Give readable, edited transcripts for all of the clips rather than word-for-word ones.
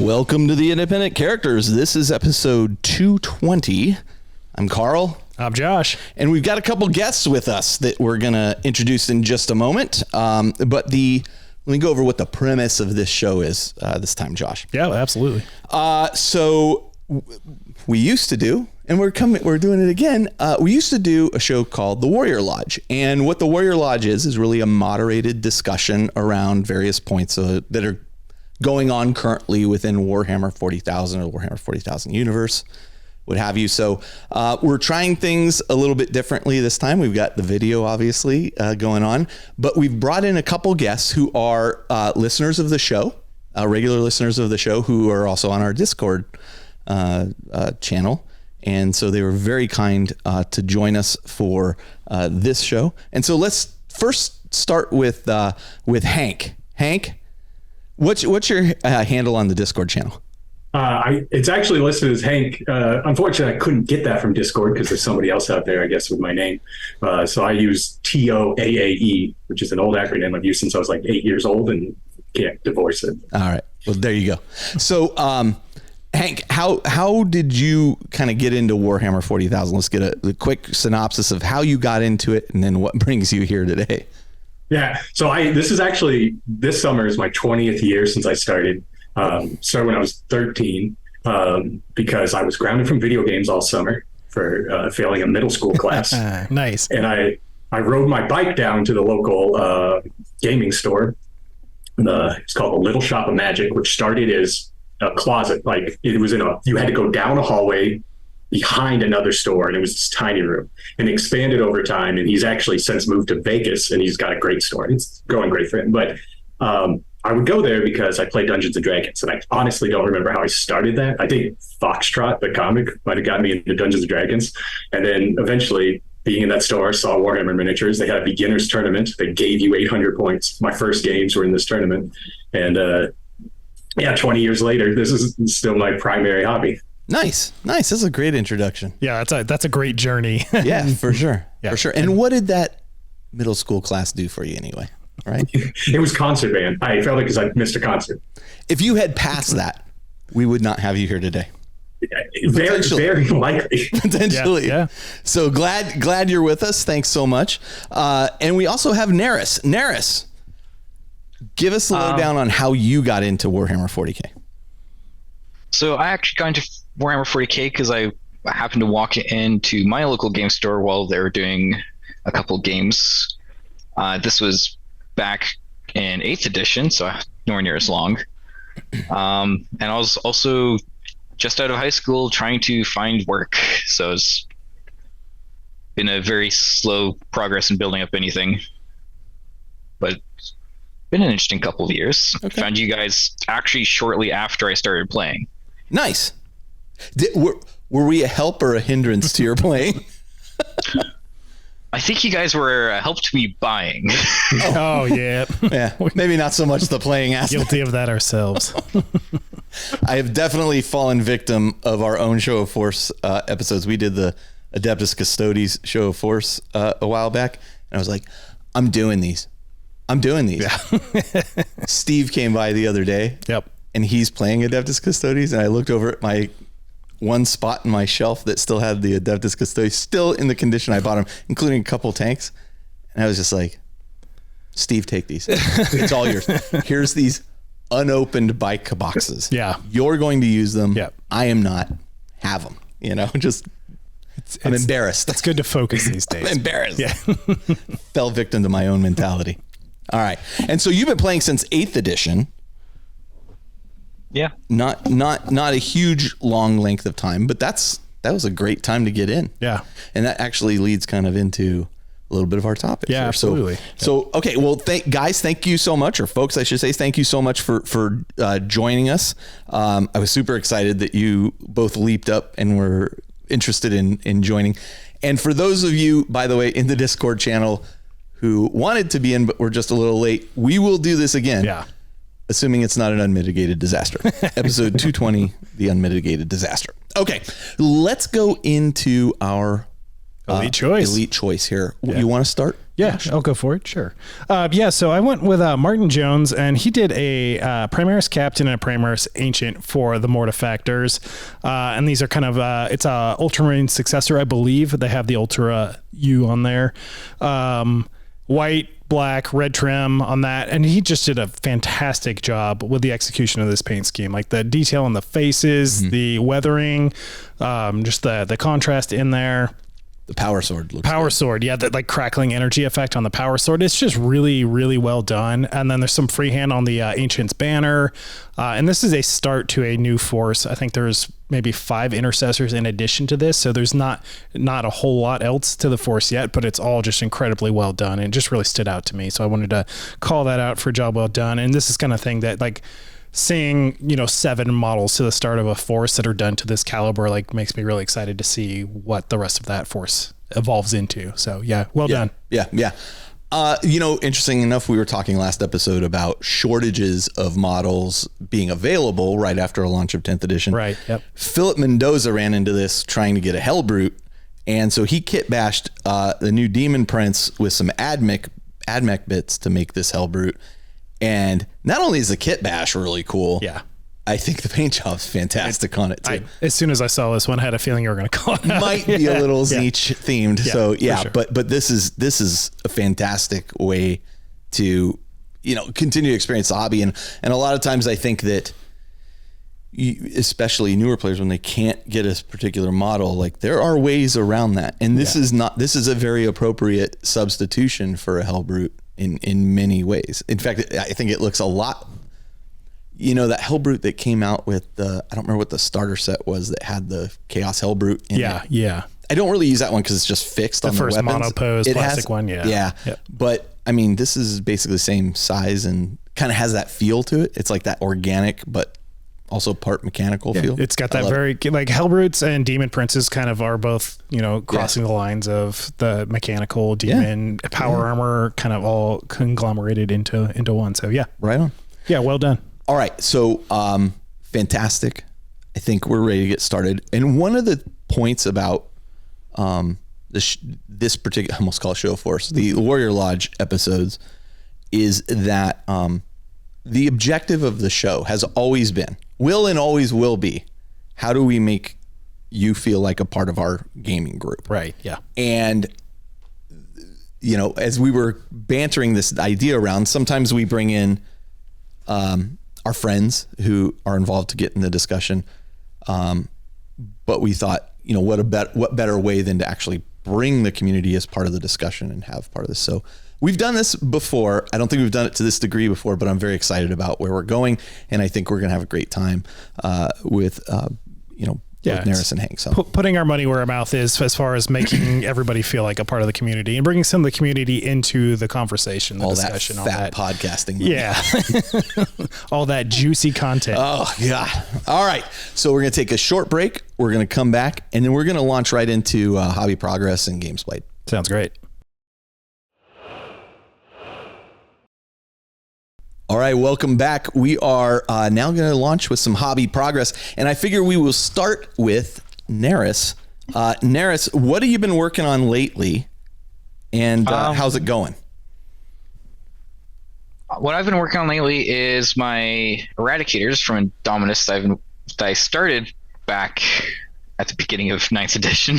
Welcome to the Independent Characters. This is episode 220. I'm Carl. I'm Josh. And we've got a couple guests with us that we're going to introduce in just a moment. Let me go over what the premise of this show is this time, Josh. Yeah, absolutely. So we used to do, and we're doing it again. We used to do a show called The Warrior Lodge. And what The Warrior Lodge is really a moderated discussion around various points that are going on currently within Warhammer 40,000 or Warhammer 40,000 universe, what have you. So we're trying things a little bit differently this time. We've got the video obviously going on, but we've brought in a couple guests who are listeners of the show, regular listeners of the show, who are also on our Discord channel. And so they were very kind to join us for this show. And so let's first start with Hank. Hank, what's your handle on the Discord channel? It's actually listed as Hank. Unfortunately, I couldn't get that from Discord because there's somebody else out there, I guess, with my name. So I use TOAAE, which is an old acronym I've used since I was like 8 years old and can't divorce it. All right. Well, there you go. So, Hank, how did you kind of get into Warhammer 40,000? Let's get a quick synopsis of how you got into it and then what brings you here today. Yeah. So this summer is my 20th year since I started. Started when I was 13 because I was grounded from video games all summer for failing a middle school class. Nice. And I rode my bike down to the local gaming store. It's called the Little Shop of Magic, which started as a closet. Like you had to go down a hallway behind another store, and it was this tiny room, and expanded over time. And he's actually since moved to Vegas, and he's got a great store. It's going great for him. But I would go there because I play Dungeons and Dragons, and I honestly don't remember how I started that. I think Foxtrot, the comic, might have gotten me into Dungeons and Dragons. And then eventually, being in that store, saw Warhammer miniatures. They had a beginner's tournament. They gave you 800 points. My first games were in this tournament. And 20 years later, this is still my primary hobby. Nice. That's a great introduction. Yeah, that's a great journey. Yeah, for sure. Yeah. For sure. And what did that middle school class do for you anyway? Right? It was concert band. I felt it because I missed a concert. If you had passed that, we would not have you here today. Very likely. Potentially. Yeah. So glad you're with us. Thanks so much. And we also have Neris. Neris, give us the lowdown on how you got into Warhammer 40K. So I actually got into Warhammer 40K because I happened to walk into my local game store while they were doing a couple games. This was back in 8th edition, so nowhere near as long. And I was also just out of high school trying to find work, so it's been a very slow progress in building up anything. But it's been an interesting couple of years. Okay. Found you guys actually shortly after I started playing. Nice. Were we a help or a hindrance to your playing? I think you guys were helped me buying. Oh, yeah. Yeah, maybe not so much the playing aspect. Guilty of that ourselves. I have definitely fallen victim of our own Show of Force episodes. We did the Adeptus Custodes Show of Force a while back, and I was like, I'm doing these. Yeah. Steve came by the other day. Yep. And he's playing Adeptus Custodes, and I looked over at my one spot in my shelf that still had the Adeptus Custodes still in the condition I bought them, including a couple tanks. And I was just like, Steve, take these. It's all yours. Here's these unopened bike boxes. Yeah. You're going to use them. Yeah. I am not. Have them. I'm embarrassed. It's good to focus these days. I'm embarrassed. Yeah. Fell victim to my own mentality. All right. And so you've been playing since 8th edition. Yeah. Not a huge long length of time, but that was a great time to get in. Yeah. And that actually leads kind of into a little bit of our topic. Yeah, here. absolutely. So okay. Well, guys, thank you so much, or folks, I should say, thank you so much for joining us. I was super excited that you both leaped up and were interested in joining. And for those of you, by the way, in the Discord channel who wanted to be in, but were just a little late, we will do this again. Yeah. Assuming it's not an unmitigated disaster. Episode 220, the unmitigated disaster. Okay, let's go into our Elite choice. Elite choice here. You want to start? Yeah, I'll go for it. Sure. So I went with Martin Jones, and he did a Primaris Captain and a Primaris Ancient for the Mortifactors. And these are kind of, it's a Ultramarine successor, I believe. They have the Ultra U on there. White, black, red trim on that. And he just did a fantastic job with the execution of this paint scheme. Like the detail on the faces, the weathering, just the contrast in there. The power sword looks Power good. sword, yeah, that like crackling energy effect on the power sword. It's just really, really well done. And then there's some freehand on the Ancient's banner. And this is a start to a new force. I think there's maybe 5 intercessors in addition to this. So there's not a whole lot else to the force yet, but it's all just incredibly well done. And it just really stood out to me. So I wanted to call that out for a job well done. And this is kind of thing that like, seeing 7 models to the start of a force that are done to this caliber like makes me really excited to see what the rest of that force evolves into. So yeah, well done. Yeah. Interesting enough, we were talking last episode about shortages of models being available right after a launch of 10th edition. Right. Yep. Philip Mendoza ran into this trying to get a Hellbrute, and so he kit bashed the new Demon Prince with some AdMech bits to make this Hellbrute. And not only is the kit bash really cool, Yeah. I think the paint job's fantastic on it too. As soon as I saw this one, I had a feeling you were going to call it out. Might be a little Tzeentch themed. Yeah, So for sure. but this is a fantastic way to, continue to experience the hobby. And a lot of times I think that especially newer players, when they can't get a particular model, like there are ways around that. And this is a very appropriate substitution for a Hellbrute in many ways. In fact, I think it looks a lot, that Hellbrute that came out with I don't remember what the starter set was that had the Chaos Hellbrute in it. Yeah. I don't really use that one because it's just fixed on the first weapons. monopose plastic one, yeah. Yeah. Yep. But I mean, this is basically the same size and kind of has that feel to it. It's like that organic, but also part mechanical feel. It's got that very like Hellbrutes and Demon Princes kind of are both, crossing the lines of the mechanical demon power armor kind of all conglomerated into one. So yeah. Right on. Yeah. Well done. All right. So, fantastic. I think we're ready to get started. And one of the points about this particular, I almost call it show force, the Warrior Lodge episodes, is that the objective of the show has always been, will and always will be, how do we make you feel like a part of our gaming group? Right. Yeah. And, as we were bantering this idea around, sometimes we bring in our friends who are involved to get in the discussion. But we thought, what better way than to actually bring the community as part of the discussion and have part of this. So we've done this before. I don't think we've done it to this degree before, but I'm very excited about where we're going. And I think we're going to have a great time with both Neris and Hank. So putting our money where our mouth is as far as making everybody feel like a part of the community and bringing some of the community into the conversation, the discussion, all that podcasting. Yeah. All that juicy content. Oh yeah. All right. So we're going to take a short break. We're going to come back and then we're going to launch right into hobby progress and games played. Sounds great. All right, welcome back. We are now going to launch with some hobby progress, and I figure we will start with Neris. Neris, what have you been working on lately, and how's it going? What I've been working on lately is my Eradicators from Indominus that I started back at the beginning of 9th edition.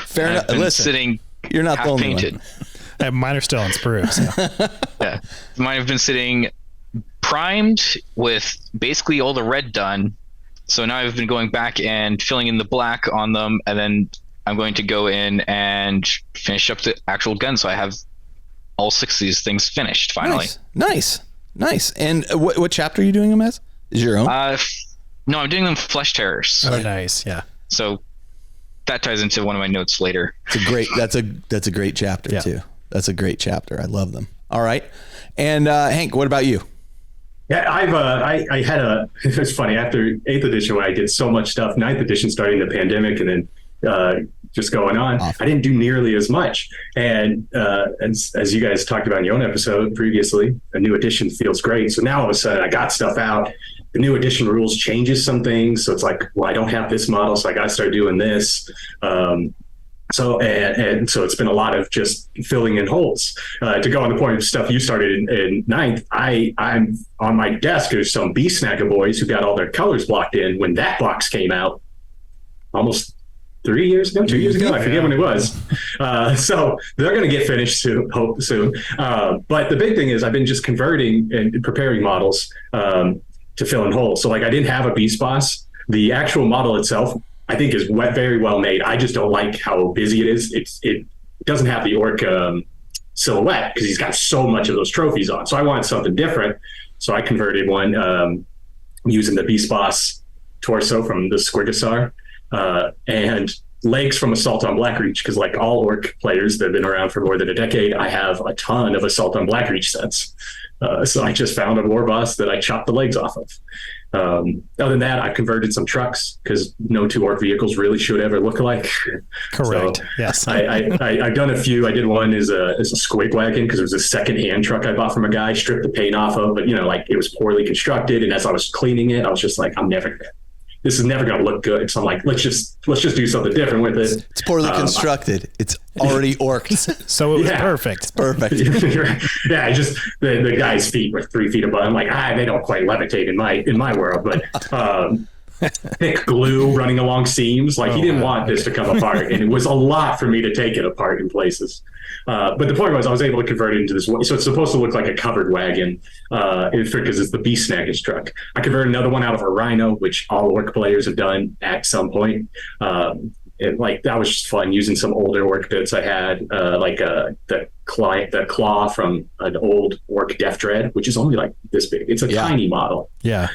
Fair enough. Listen, you're not the only painted. one. And mine are still in sprue. So. Yeah, mine have been sitting primed with basically all the red done. So now I've been going back and filling in the black on them, and then I'm going to go in and finish up the actual gun. So I have all 6 of these things finished finally. Nice. And what chapter are you doing them as? Is your own? No, I'm doing them Flesh Terrors. Oh, nice. Yeah. So that ties into one of my notes later. That's a great chapter too. That's a great chapter. I love them. All right. And Hank, what about you? Yeah, I had it's funny, after 8th edition, when I did so much stuff, 9th edition starting the pandemic and then just going on, I didn't do nearly as much. And as you guys talked about in your own episode previously, a new edition feels great. So now all of a sudden I got stuff out. The new edition rules changes some things. So it's like, well, I don't have this model, so I got to start doing this. and so it's been a lot of just filling in holes. To go on the point of stuff you started in ninth, I'm on my desk. There's some B-Snagger boys who got all their colors blocked in when that box came out almost 2 years ago, I forget when it was. So they're going to get finished soon. But the big thing is I've been just converting and preparing models to fill in holes. So like I didn't have a Beast Boss. The actual model itself, I think, is very well made. I just don't like how busy it is. It doesn't have the orc silhouette because he's got so much of those trophies on. So I wanted something different. So I converted one using the Beast Boss torso from the Squigasar and legs from Assault on Blackreach, because like all orc players that have been around for more than a decade, I have a ton of Assault on Blackreach sets. So I just found a war boss that I chopped the legs off of. Other than that, I've converted some trucks because no two orc vehicles really should ever look alike. Correct. So yes. I've done a few. I did one as a squig wagon because it was a second-hand truck I bought from a guy, stripped the paint off of, but like it was poorly constructed. And as I was cleaning it, I was just like, this is never going to look good. So I'm like, let's just do something different with it. It's poorly constructed. It's already orked. So it was perfect. It's perfect. Yeah, just the guy's feet were 3 feet above. I'm like, they don't quite levitate in my world, but thick glue running along seams. Like he didn't want this to come apart, and it was a lot for me to take it apart in places. But the point was, I was able to convert it into this. So it's supposed to look like a covered wagon because it's the B-Snagger's truck. I converted another one out of a Rhino, which all orc players have done at some point. That was just fun using some older orc bits I had, the claw from an old orc Death Dread, which is only like this big. It's a tiny model. Yeah.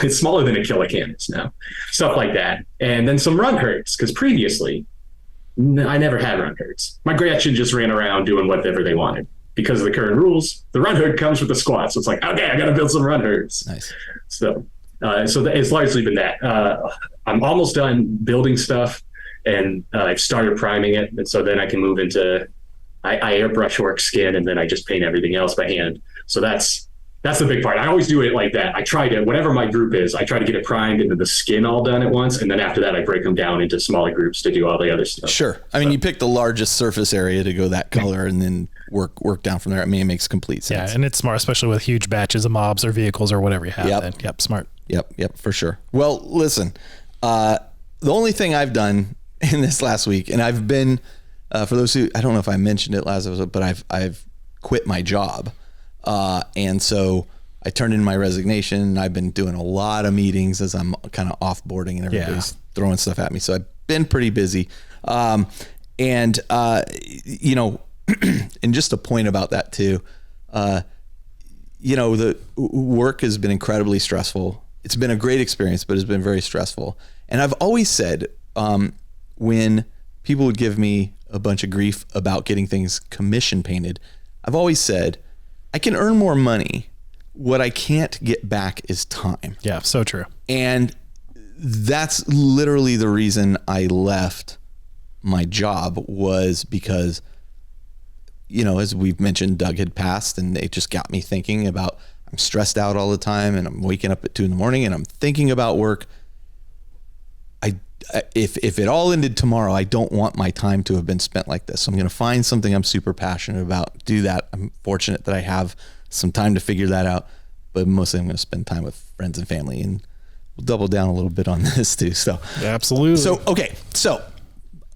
It's smaller than a Kilocanus now. Stuff like that. And then some run herds, because previously I never had run herds. My Gretchen just ran around doing whatever they wanted. Because of the current rules, the run herd comes with the squad. So it's like, okay, I got to build some run herds. Nice. So it's largely been that. I'm almost done building stuff, and I've started priming it. And so then I can move into, I airbrush orc skin, and then I just paint everything else by hand. So that's the big part. I always do it like that. I try to, whatever my group is, I try to get it primed and then the skin all done at once. And then after that, I break them down into smaller groups to do all the other stuff. Sure. I mean, you pick the largest surface area to go that color and then work down from there. I mean, it makes complete sense. Yeah, and it's smart, especially with huge batches of mobs or vehicles or whatever you have. Yep. Smart. Yep, for sure. Well, listen, the only thing I've done in this last week, and I've been, for those who, I don't know if I mentioned it last episode, but I've quit my job. And so I turned in my resignation, and I've been doing a lot of meetings as I'm kind of offboarding and everybody's throwing stuff at me. So I've been pretty busy. And just a point about that too, the work has been incredibly stressful. It's been a great experience, but it's been very stressful. And I've always said, when people would give me a bunch of grief about getting things commission painted, I've always said, I can earn more money. What I can't get back is time. Yeah, so true. And that's literally the reason I left my job, was because, as we've mentioned, Doug had passed, and it just got me thinking about, I'm stressed out all the time, and I'm waking up at 2 a.m. and I'm thinking about work. If it all ended tomorrow, I don't want my time to have been spent like this. So I'm going to find something I'm super passionate about, do that. I'm fortunate that I have some time to figure that out, but mostly I'm going to spend time with friends and family, and we'll double down a little bit on this too. So absolutely. So, okay. So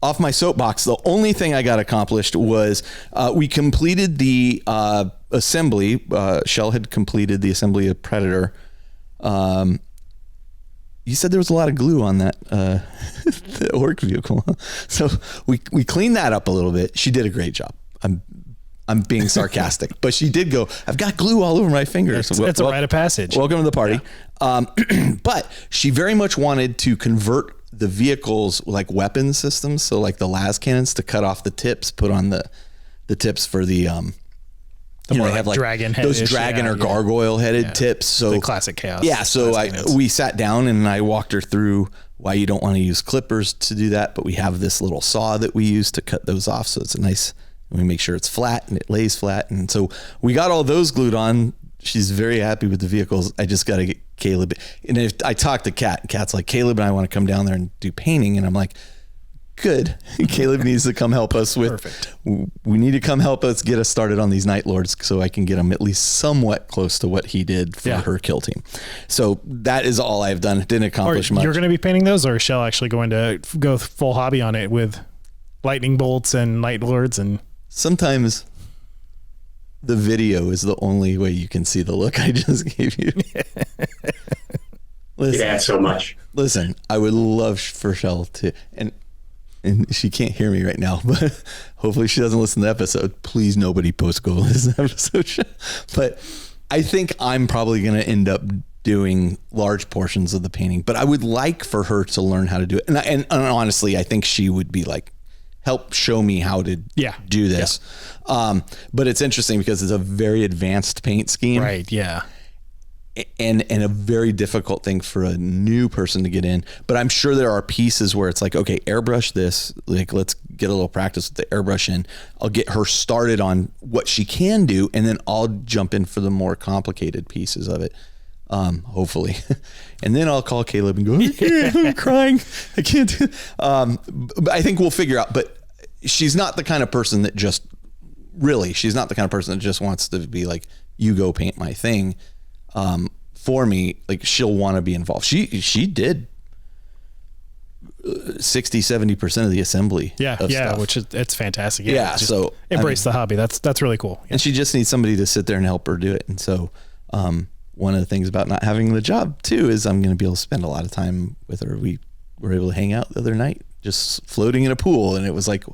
off my soapbox, the only thing I got accomplished was, we completed the, assembly. Shell had completed the assembly of Predator. You said there was a lot of glue on that the orc vehicle. So we cleaned that up a little bit. She did a great job. I'm being sarcastic, but she did go, I've got glue all over my fingers. It's a rite of passage. Welcome to the party. Yeah. But she very much wanted to convert the vehicles like weapon systems. So like the las cannons, to cut off the tips, put on the tips for the The more they have like dragon those dragon or gargoyle headed tips. So the classic chaos. Yeah. So we sat down and I walked her through why you don't want to use clippers to do that, but we have this little saw that we use to cut those off. So it's a nice, we make sure it's flat and it lays flat. And so we got all those glued on. She's very happy with the vehicles. I just got to get Caleb. And if I talked to Kat's like, Caleb and I want to come down there and do painting. And I'm like, Good. Caleb needs to come help us with. Perfect. We need to come help us get us started on these Night Lords so I can get them at least somewhat close to what he did for her kill team. So that is all I've done. Didn't accomplish much. You're going to be painting those, or is Shell actually going to go full hobby on it with lightning bolts and Night Lords? And sometimes the video is the only way you can see the look I just gave you. It adds so much. Listen, I would love for Shell to, and she can't hear me right now, but hopefully she doesn't listen to the episode. Please, nobody post go listen to the episode. But I think I'm probably going to end up doing large portions of the painting, but I would like for her to learn how to do it. And honestly, I think she would be like, help show me how to do this. Yeah. But it's interesting because it's a very advanced paint scheme. Right. Yeah. And a very difficult thing for a new person to get in. But I'm sure there are pieces where it's like, okay, airbrush this, like, let's get a little practice with the airbrush in. I'll get her started on what she can do, and then I'll jump in for the more complicated pieces of it. Hopefully. And then I'll call Caleb and go, I'm crying. I can't do but I think we'll figure out, but she's not the kind of person that just she's not the kind of person that just wants to be like, you go paint my thing. For me, like, she'll want to be involved. She did 60-70% of the assembly. Stuff. Which is, it's fantastic. So embrace the hobby. That's really cool. And she just needs somebody to sit there and help her do it. And so, one of the things about not having the job too is I'm going to be able to spend a lot of time with her. We were able to hang out the other night, just floating in a pool, and it was like,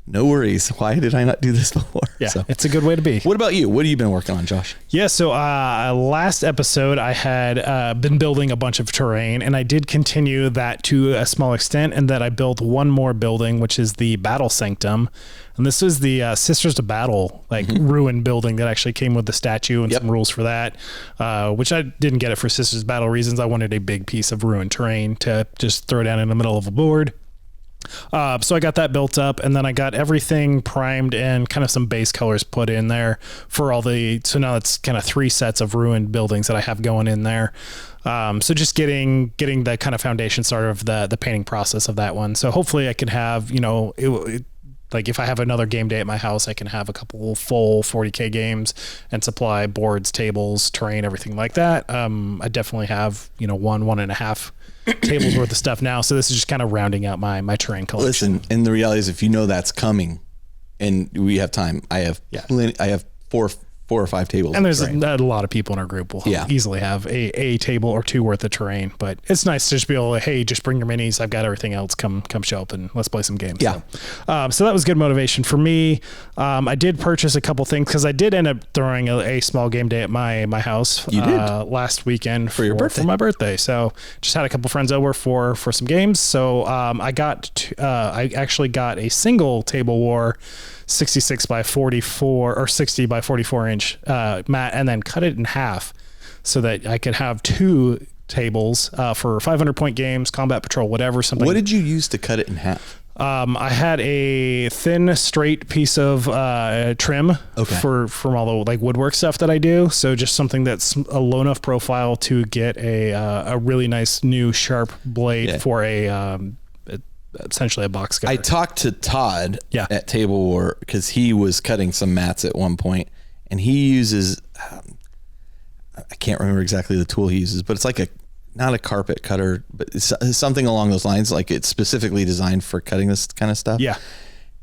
no worries. Why did I not do this before? Yeah, it's a good way to be. What about you? What have you been working on, Josh? Yeah, so last episode I had been building a bunch of terrain, and I did continue that to a small extent, and that I built one more building, which is the Battle Sanctum. And this is the Sisters of Battle, ruin building that actually came with the statue and some rules for that, which I didn't get it for Sisters of Battle reasons. I wanted a big piece of ruined terrain to just throw down in the middle of a board. So I got that built up, and then I got everything primed and kind of some base colors put in there for all so now it's kind of 3 sets of ruined buildings that I have going in there. So just getting the kind of foundation started of the painting process of that one. So hopefully I can have, like if I have another game day at my house, I can have a couple full 40K games and supply boards, tables, terrain, everything like that. I definitely have, 1.5 tables worth of stuff now. So this is just kind of rounding out my terrain collection. Listen, and the reality is, if you know that's coming and we have time, I have I have four or 5 tables. And there's a lot of people in our group will easily have a table or 2 worth of terrain, but it's nice to just be able to, hey, just bring your minis. I've got everything else. Come show up and let's play some games. Yeah. So that was good motivation for me. I did purchase a couple things because I did end up throwing a small game day at my house. You did? Last weekend for your birthday. For my birthday. So just had a couple friends over for some games. So I actually got a single Table War 66 by 44 or 60 by 44 inch mat, and then cut it in half so that I could have 2 tables for 500 point games, combat patrol, whatever. Something. What did you use to cut it in half? I had a thin, straight piece of trim from all the woodwork stuff that I do. So just something that's a low enough profile to get a really nice new sharp blade for essentially a box cutter. I talked to Todd at Table War because he was cutting some mats at one point, and he uses I can't remember exactly the tool he uses, but it's like not a carpet cutter, but it's something along those lines. Like, it's specifically designed for cutting this kind of stuff. Yeah.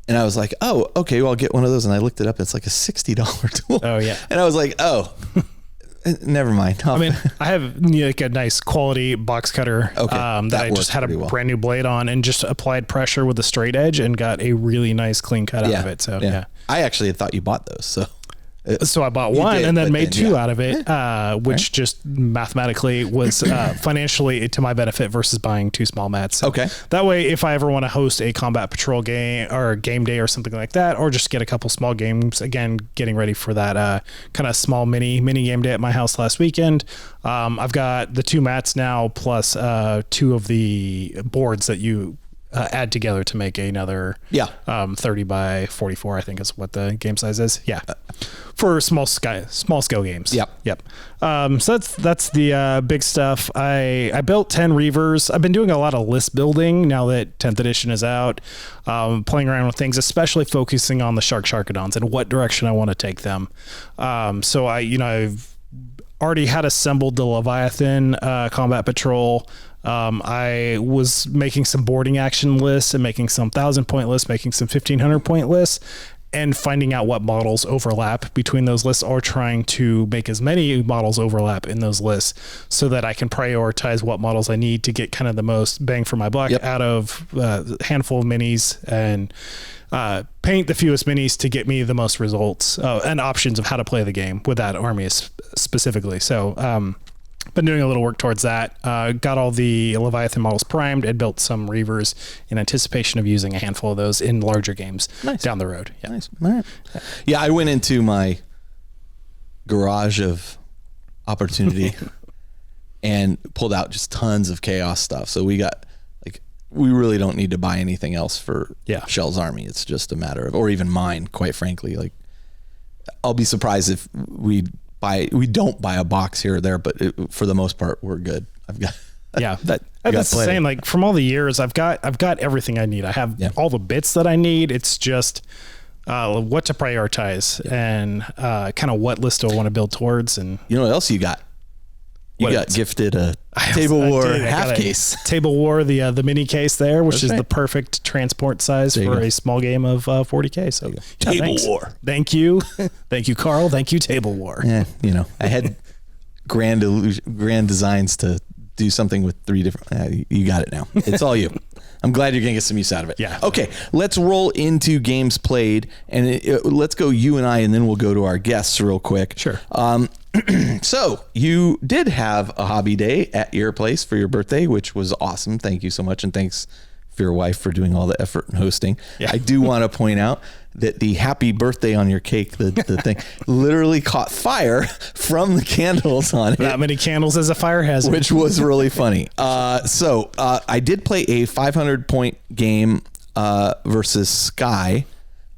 And I was like, oh, okay, well, I'll get one of those. And I looked it up. It's like a $60 tool. Oh yeah. And I was like, oh, never mind. I mean, I have like a nice quality box cutter that I just had a brand new blade on and just applied pressure with a straight edge and got a really nice clean cut out of it. So yeah. I actually had thought you bought those. So I bought one and then made 2 out of it, which just mathematically was financially to my benefit versus buying 2 small mats. So that way, if I ever want to host a combat patrol game or game day or something like that, or just get a couple small games, again, getting ready for that kind of small mini game day at my house last weekend. I've got the 2 mats now plus 2 of the boards that you add together to make another 30 by 44, I think is what the game size is. Yeah. for small scale games. Yep. So that's the big stuff. I built 10 Reavers. I've been doing a lot of list building now that 10th edition is out, playing around with things, especially focusing on the Sharkadons and what direction I want to take them. So I've already had assembled the Leviathan combat patrol. I was making some boarding action lists and making some 1,000 point lists, making some 1,500 point lists, and finding out what models overlap between those lists, or trying to make as many models overlap in those lists so that I can prioritize what models I need to get kind of the most bang for my buck out of a handful of minis, and paint the fewest minis to get me the most results and options of how to play the game with that army specifically. So been doing a little work towards that. Got all the Leviathan models primed and built some Reavers in anticipation of using a handful of those in larger games down the road. Yeah. Nice. All right. Yeah, I went into my garage of opportunity and pulled out just tons of chaos stuff. So we really don't need to buy anything else for Shell's army. It's just a matter of, or even mine, quite frankly. Like, I'll be surprised if we don't buy a box here or there, but for the most part, we're good. I've got that's the same. Like, from all the years, I've got everything I need. I have all the bits that I need. It's just what to prioritize and kind of what list do I want to build towards. And you know what else you got? You got gifted a Table War half case. Table War, the mini case there, which is the perfect transport size for a small game of 40K. So Table War. Thank you. Thank you, Carl. Thank you, Table War. Yeah, I had grand designs to do something with 3 different. You got it now. It's all you. I'm glad you're going to get some use out of it. Yeah. Okay, let's roll into games played, and let's go you and I, and then we'll go to our guests real quick. Sure. So you did have a hobby day at your place for your birthday, which was awesome. Thank you so much. And thanks for your wife for doing all the effort and hosting. Yeah. I do want to point out that the happy birthday on your cake, the thing literally caught fire from the candles on it. That many candles as a fire hazard. Which was really funny. So I did play a 500 point game versus Sky.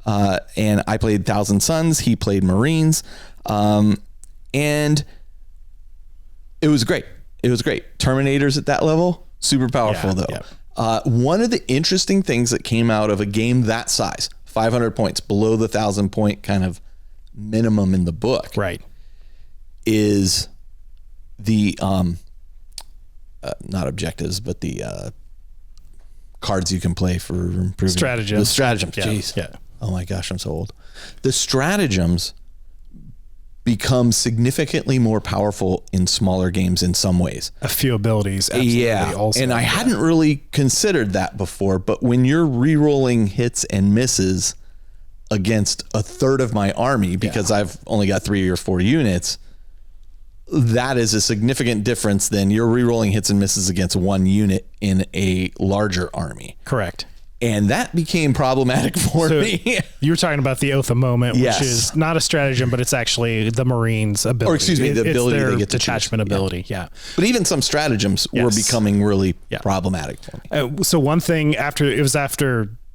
And I played Thousand Suns. He played Marines. And it was great. Terminators at that level, super powerful though. Yeah. One of the interesting things that came out of a game that size, 500 points, below the 1,000 point kind of minimum in the book, right, is the not objectives, but the cards you can play for improving stratagems. The stratagems. Yeah. Jeez. Yeah. Oh my gosh, I'm so old. The stratagems become significantly more powerful in smaller games in some ways. A few abilities, absolutely. Also, and I hadn't really considered that before, but when you're re-rolling hits and misses against a third of my army, because I've only got 3 or 4 units, that is a significant difference than you're re-rolling hits and misses against 1 unit in a larger army. Correct. And that became problematic for me. You were talking about the Oath of Moment, which is not a stratagem, but it's actually the Marines' ability. Or excuse me, the ability they get to detachment ability. Yeah. But even some stratagems were becoming really problematic for me. So one thing after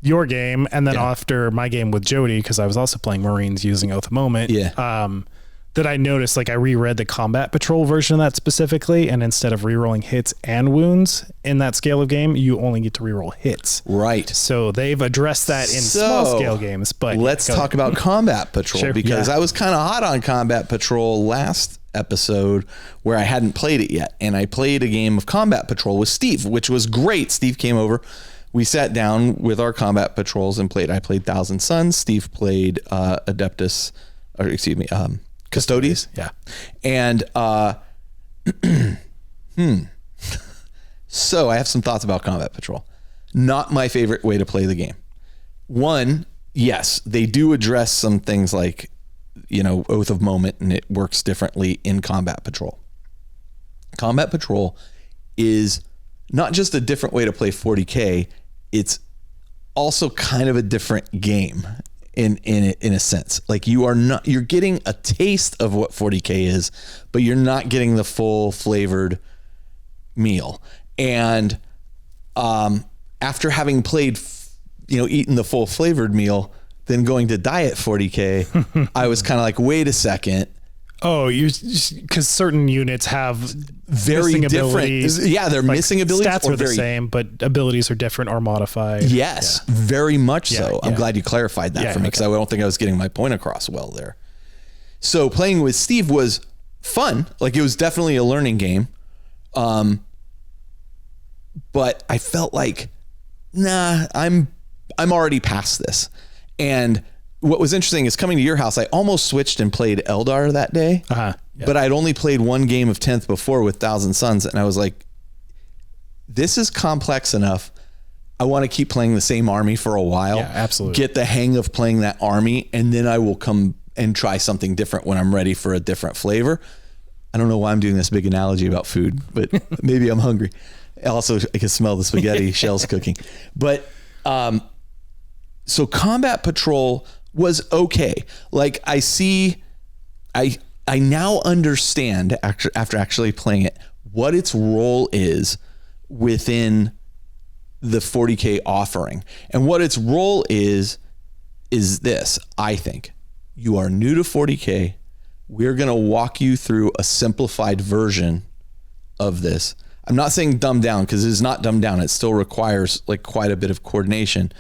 your game, and then after my game with Jody, because I was also playing Marines using Oath of Moment. Yeah. That I noticed, like, I reread the combat patrol version of that specifically, and instead of rerolling hits and wounds in that scale of game, you only get to reroll hits. Right. So they've addressed that in small scale games. But let's talk about combat patrol, because I was kind of hot on combat patrol last episode where I hadn't played it yet, and I played a game of combat patrol with Steve, which was great. Steve came over. We sat down with our combat patrols and played. I played Thousand Suns. Steve played Custodes. Yeah. And so I have some thoughts about combat patrol. Not my favorite way to play the game. One, yes, they do address some things like, Oath of Moment, and it works differently in combat patrol. Combat patrol is not just a different way to play 40K, it's also kind of a different game. In a sense, like you're getting a taste of what 40K is, but you're not getting the full flavored meal. And after having played, eaten the full flavored meal, then going to Diet 40K, I was kind of like, wait a second. Oh, because certain units have very different abilities. Yeah, they're missing abilities. Stats are the same, but abilities are different or modified. Yes, very much so. I'm yeah. glad you clarified that for me, because I don't think I was getting my point across well there. So playing with Steve was fun. Like, it was definitely a learning game. But I felt like, nah, I'm already past this. And what was interesting is coming to your house, I almost switched and played Eldar that day, but I'd only played one game of 10th before with Thousand Suns. And I was like, this is complex enough. I want to keep playing the same army for a while. Yeah, absolutely. Get the hang of playing that army. And then I will come and try something different when I'm ready for a different flavor. I don't know why I'm doing this big analogy about food, but maybe I'm hungry. Also, I can smell the spaghetti shells cooking. But so Combat Patrol was okay. Like, I now understand after actually playing it what its role is within the 40K offering. And what its role is this, I think. You are new to 40K. We're going to walk you through a simplified version of this. I'm not saying dumbed down, because it is not dumbed down. It still requires like quite a bit of coordination,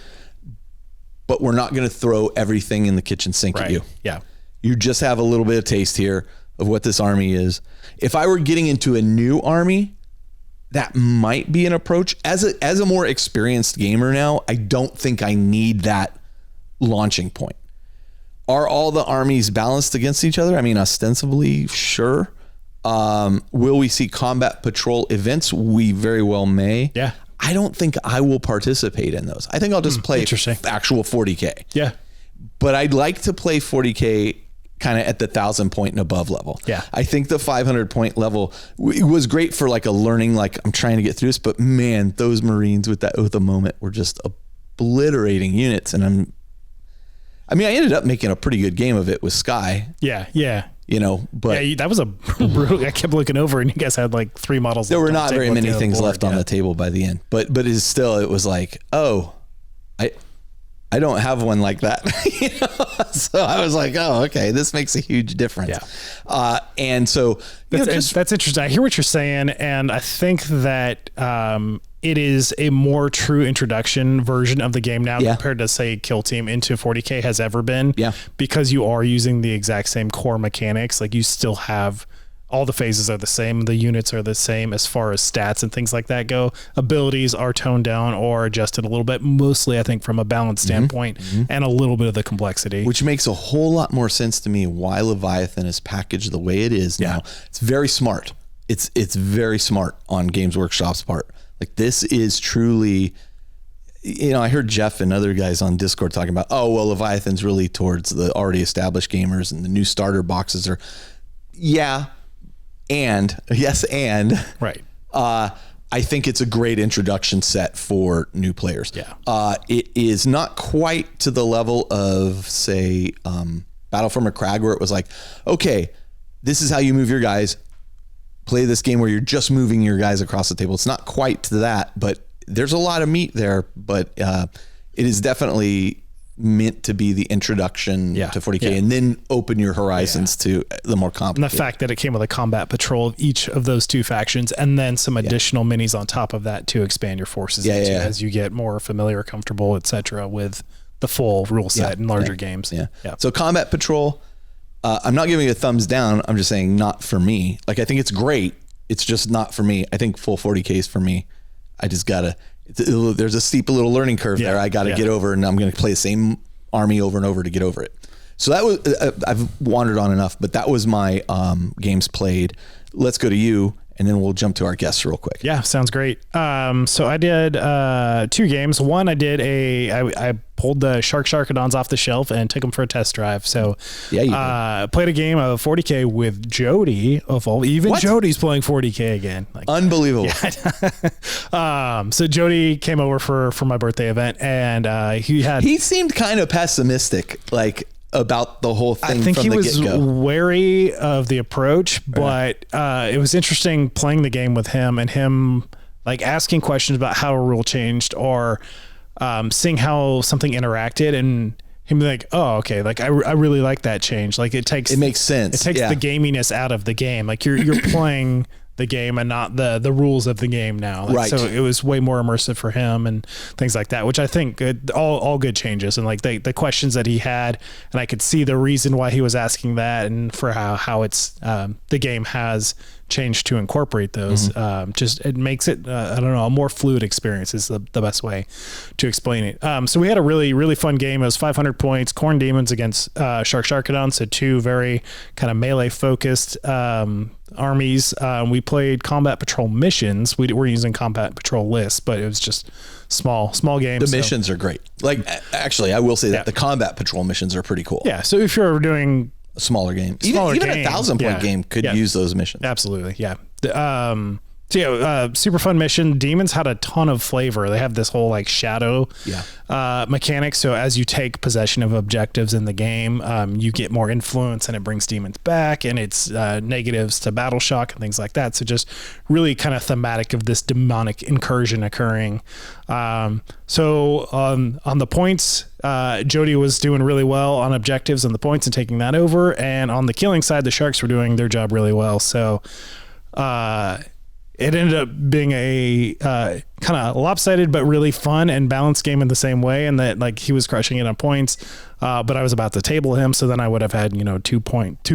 but we're not going to throw everything in the kitchen sink at you. Yeah. You just have a little bit of taste here of what this army is. If I were getting into a new army, that might be an approach. As a more experienced gamer now, I don't think I need that launching point. Are all the armies balanced against each other? I mean, ostensibly, sure. Will we see Combat Patrol events? We very well may. Yeah. I don't think I will participate in those. I think I'll just play actual 40K. Yeah. But I'd like to play 40K kind of at the 1,000 point and above level. Yeah. I think the 500 point level was great for like a learning, like I'm trying to get through this, but man, those Marines with the moment were just obliterating units. And I ended up making a pretty good game of it with Sky. Yeah. Yeah. You know, but that was I kept looking over and you guys had like 3 models. There were not very many things left on the table by the end, but it was like, oh, I don't have one like that. You know? So I was like, oh, okay, this makes a huge difference. Yeah. And so that's interesting. I hear what you're saying. And I think that, it is a more true introduction version of the game now compared to, say, Kill Team into 40K has ever been. Yeah. Because you are using the exact same core mechanics. Like, you still have all the phases are the same. The units are the same as far as stats and things like that go. Abilities are toned down or adjusted a little bit, mostly, I think, from a balance standpoint and a little bit of the complexity. Which makes a whole lot more sense to me why Leviathan is packaged the way it is now. It's very smart. It's very smart on Games Workshop's part. Like, this is truly, I heard Jeff and other guys on Discord talking about, oh, well, Leviathan's really towards the already established gamers and the new starter boxes are, and right. I think it's a great introduction set for new players. Yeah. It is not quite to the level of, say, Battle for McCrag, where it was like, okay, this is how you move your guys. Play this game where you're just moving your guys across the table. It's not quite to that, but there's a lot of meat there. But it is definitely meant to be the introduction to 40K and then open your horizons to the more complicated. And the fact that it came with a Combat Patrol of each of those 2 factions and then some additional minis on top of that to expand your forces as you get more familiar, comfortable, etc. with the full rule set in larger games. Yeah. So Combat Patrol, I'm not giving it a thumbs down. I'm just saying not for me. Like, I think it's great. It's just not for me. I think full 40K is for me. I just gotta, there's a steep little learning curve there. I gotta get over, and I'm going to play the same army over and over to get over it. So that was, I've wandered on enough, but that was my games played. Let's go to you, and then we'll jump to our guests real quick. Yeah, sounds great. So I did 2 games. One, I pulled the Sharkadons off the shelf and took them for a test drive. So played a game of 40K with Jody of all. Even Jody's playing 40K again. Like, unbelievable. Yeah. So Jody came over for my birthday event, and he seemed kind of pessimistic, like, about the whole thing. I think from he the was get-go. wary of the approach, but it was interesting playing the game with him and him like asking questions about how a rule changed or seeing how something interacted and he'd be like, oh, okay. Like I really like that change. Like it makes sense. It takes the gaminess out of the game. Like you're playing the game and not the rules of the game now. Like, right. So it was way more immersive for him and things like that, which I think all good changes. And like the questions that he had, and I could see the reason why he was asking that, and for how it's the game has changed to incorporate those. Just it makes it I don't know, a more fluid experience is the best way to explain it. So we had a really, really fun game. It was 500 points, Corn Demons against Sharksharkadon, so two very kind of melee focused armies. We played combat patrol missions. We were using combat patrol lists, but it was just small games. The missions are great. Like, actually, I will say that the combat patrol missions are pretty cool. Yeah. So if you're doing a smaller game, even a 1,000-point game could use those missions. Absolutely. Yeah. Super fun mission. Demons had a ton of flavor. They have this whole like shadow mechanic. So as you take possession of objectives in the game, you get more influence, and it brings demons back, and it's negatives to battle shock and things like that. So just really kind of thematic of this demonic incursion occurring. So on the points, Jody was doing really well on objectives and the points and taking that over. And on the killing side, the Sharks were doing their job really well. So, it ended up being a kind of lopsided but really fun and balanced game in the same way, and that like he was crushing it on points, but I was about to table him, so then I would have had 2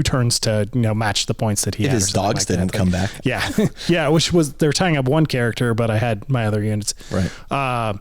turns to match the points that he had. His dogs didn't come back. Yeah, which was they're tying up one character, but I had my other units. Right.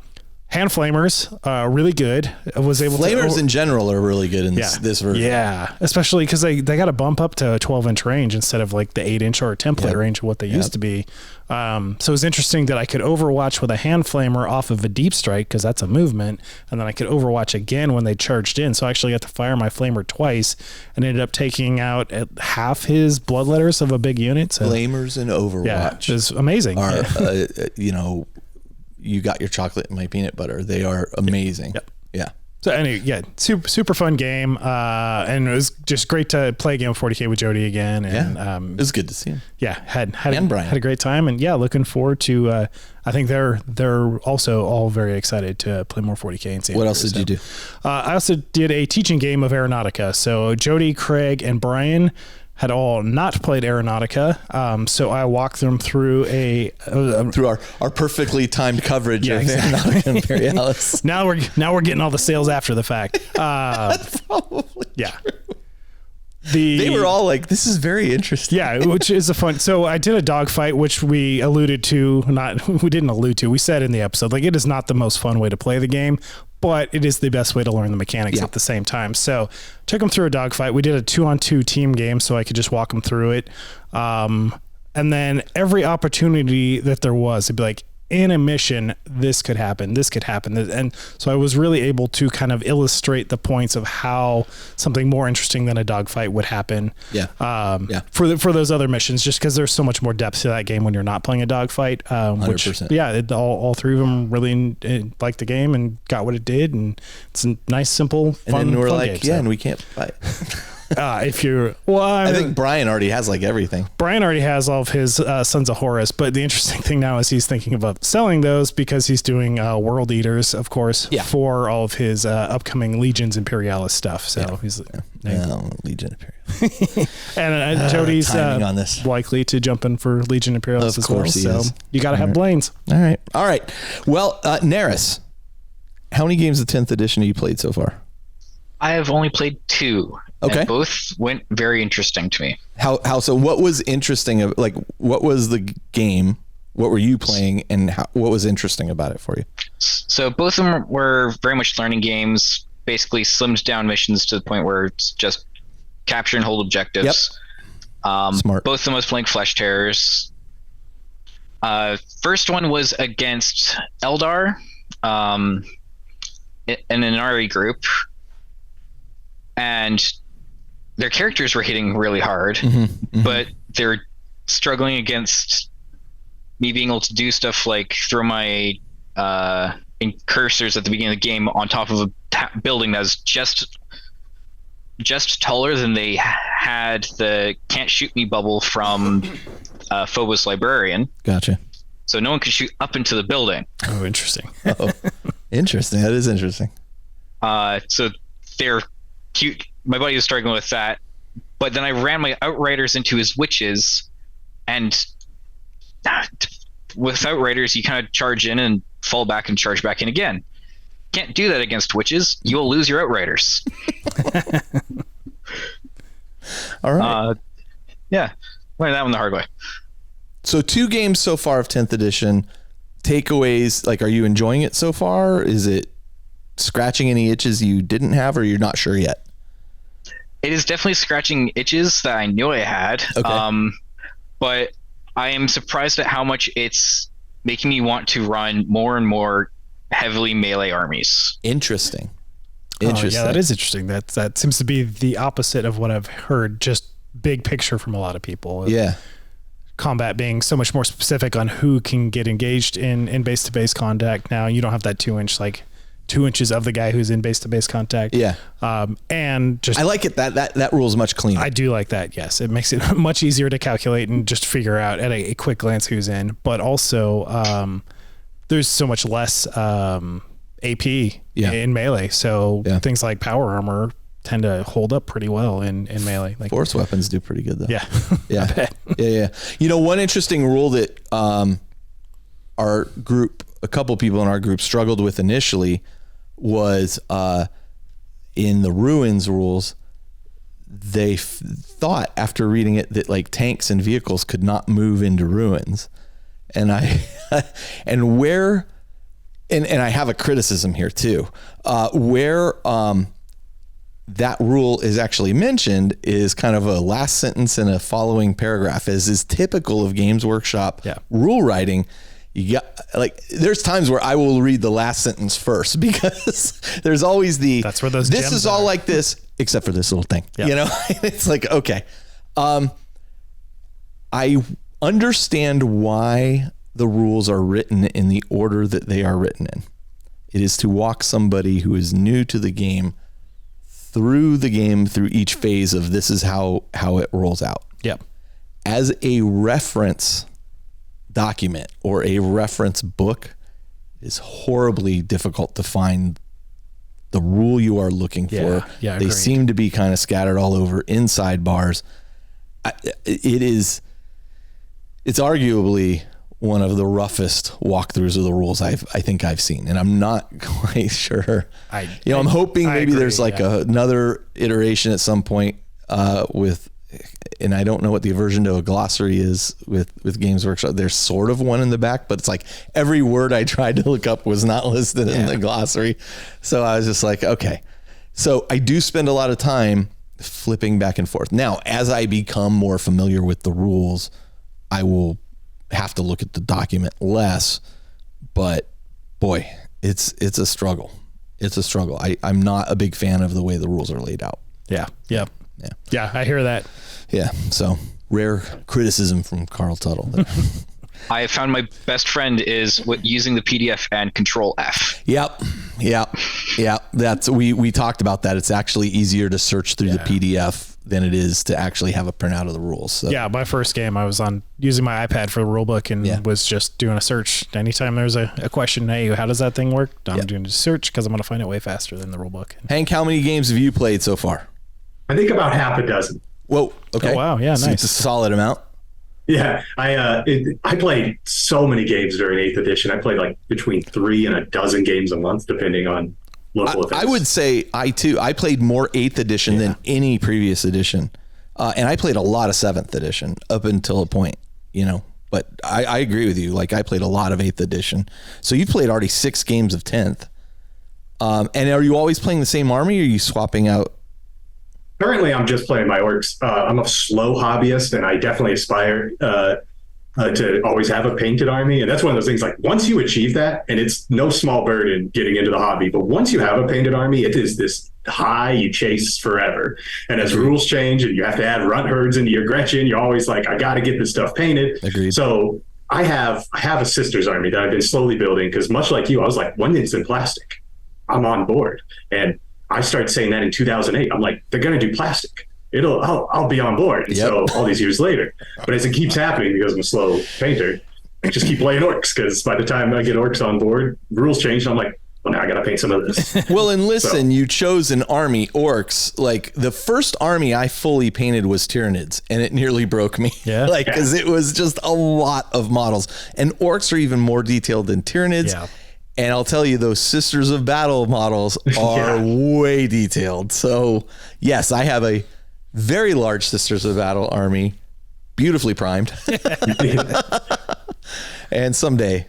Hand flamers, really good. Flamers in general are really good in this version. Yeah, especially because they got a bump up to a 12-inch range instead of like the 8-inch or template range of what they used to be. So it was interesting that I could overwatch with a hand flamer off of a deep strike, because that's a movement, and then I could overwatch again when they charged in. So I actually got to fire my flamer twice and ended up taking out half his bloodletters of a big unit. So Flamers in Overwatch, it was amazing. You got your chocolate and my peanut butter. They are amazing. Yep. Yeah. So anyway, super fun game. And it was just great to play a game of 40K with Jody again. And it was good to see him. Yeah. Had a great time, and looking forward to, I think they're also all very excited to play more 40K and see. What else did you do? I also did a teaching game of Aeronautica. So Jody, Craig, and Brian had all not played Aeronautica, so I walked them through through our perfectly timed coverage of Aeronautica Imperialis. Now we're getting all the sales after the fact. That's probably true. They were all like, "This is very interesting." Yeah, which is a fun. So I did a dogfight, which we alluded to. We didn't allude to. We said in the episode, like, it is not the most fun way to play the game, but it is the best way to learn the mechanics at the same time. So took them through a dogfight. We did a 2-on-2 team game, so I could just walk them through it. And then every opportunity that there was, it'd be like, in a mission, this could happen. And so I was really able to kind of illustrate the points of how something more interesting than a dogfight would happen. For those other missions, just because there's so much more depth to that game when you're not playing a dogfight. 100%. All three of them really liked the game and got what it did. And it's a nice, simple, fun, and then we're fun like, game, and we can't fight. I think Brian already has like everything. Brian already has all of his Sons of Horus, but the interesting thing now is he's thinking about selling those because he's doing World Eaters, of course, for all of his upcoming Legions Imperialis stuff. So he's Legion Imperialis. And Jody's on this. likely to jump in for Legion Imperialis as well. So you got to have Blaine's. All right. Well, Neris, how many games of 10th edition have you played so far? I have only played 2. Okay. And both went very interesting to me. How so? What was interesting? What was the game? What were you playing, and what was interesting about it for you? So both of them were very much learning games, basically slimmed down missions to the point where it's just capture and hold objectives. Smart. Both of them was playing Flesh Terrors. First one was against Eldar, in an Inari group, and their characters were hitting really hard, but they're struggling against me being able to do stuff like throw my cursors at the beginning of the game on top of a building that's just taller than they had the can't shoot me bubble from Phobos Librarian. Gotcha. So no one could shoot up into the building. Oh, interesting. Interesting. That is interesting. So they're cute. My buddy was struggling with that, but then I ran my Outriders into his witches, and with Outriders, you kind of charge in and fall back and charge back in again. Can't do that against witches. You will lose your Outriders. All right. Yeah, learned that one the hard way. So 2 games so far of 10th edition. Takeaways, like, are you enjoying it so far? Is it scratching any itches you didn't have, or you're not sure yet? It is definitely scratching itches that I knew I had. Okay. But I am surprised at how much it's making me want to run more and more heavily melee armies. Interesting. Yeah, that is interesting. That seems to be the opposite of what I've heard, just big picture from a lot of people. Yeah. Combat being so much more specific on who can get engaged in base-to-base contact. Now you don't have that 2 inches of the guy who's in base-to-base contact. Yeah. And just, I like it that rule is much cleaner. I do like that. Yes. It makes it much easier to calculate and just figure out at a quick glance who's in, but also, there's so much less, AP in melee. So things like power armor tend to hold up pretty well in melee. Like force weapons do pretty good though. Yeah. Yeah. Yeah. You know, one interesting rule that our group, a couple people in our group struggled with initially was in the ruins rules. They thought after reading it that like tanks and vehicles could not move into ruins. And I have a criticism here too, where that rule is actually mentioned is kind of a last sentence in a following paragraph, as is typical of Games Workshop rule writing. You got, like, there's times where I will read the last sentence first because there's always that's where those this is all like this except for this little thing. You know, it's like, okay. I understand why the rules are written in the order that they are written in. It is to walk somebody who is new to the game through each phase of this is how it rolls out. Yep. As a reference document or a reference book, it is horribly difficult to find the rule you are looking for. Yeah, they seem to be kind of scattered all over in sidebars. It's arguably one of the roughest walkthroughs of the rules I think I've seen, and I'm not quite sure. I'm hoping maybe there's like another iteration at some point and I don't know what the aversion to a glossary is with Games Workshop. There's sort of one in the back, but it's like every word I tried to look up was not listed in the glossary. So I was just like, okay. So I do spend a lot of time flipping back and forth. Now, as I become more familiar with the rules, I will have to look at the document less, but boy, it's a struggle. It's a struggle. I'm not a big fan of the way the rules are laid out. Yeah. I hear that. Yeah. So rare criticism from Carl Tuttle there. I found my best friend is using the PDF and Control F. Yep. That's we talked about that. It's actually easier to search through the PDF than it is to actually have a printout of the rules. So. Yeah, my first game, I was using my iPad for the rule book and was just doing a search. Anytime there's a question, hey, how does that thing work? I'm doing a search because I'm going to find it way faster than the rule book. Hank, how many games have you played so far? I think about half a dozen. Whoa. Okay. Oh, wow. Yeah, nice. So it's a solid amount. Yeah, I played so many games during 8th edition. I played like between 3 and a dozen games a month, depending on local events. I would say I played more 8th edition than any previous edition. And I played a lot of 7th edition up until a point, but I agree with you. Like I played a lot of 8th edition. So you played already 6 games of 10th. And are you always playing the same army or are you swapping out? Currently, I'm just playing my orcs. I'm a slow hobbyist, and I definitely aspire to always have a painted army. And that's one of those things, like once you achieve that, and it's no small burden getting into the hobby, but once you have a painted army, it is this high you chase forever. And as rules change and you have to add runt herds into your Gretchen, you're always like, I got to get this stuff painted. Agreed. So I have a sister's army that I've been slowly building because much like you, I was like, when it's in plastic, I'm on board. And I started saying that in 2008. I'm like, they're going to do plastic. I'll be on board. And so all these years later, but as it keeps happening, because I'm a slow painter, I just keep playing orcs because by the time I get orcs on board, rules change. And I'm like, well, now I got to paint some of this. Well, and listen, you chose an army, orcs. Like the first army I fully painted was Tyranids, and it nearly broke me. Yeah. Because it was just a lot of models. And orcs are even more detailed than Tyranids. Yeah. And I'll tell you, those Sisters of Battle models are way detailed. So, yes, I have a very large Sisters of Battle army, beautifully primed. And someday.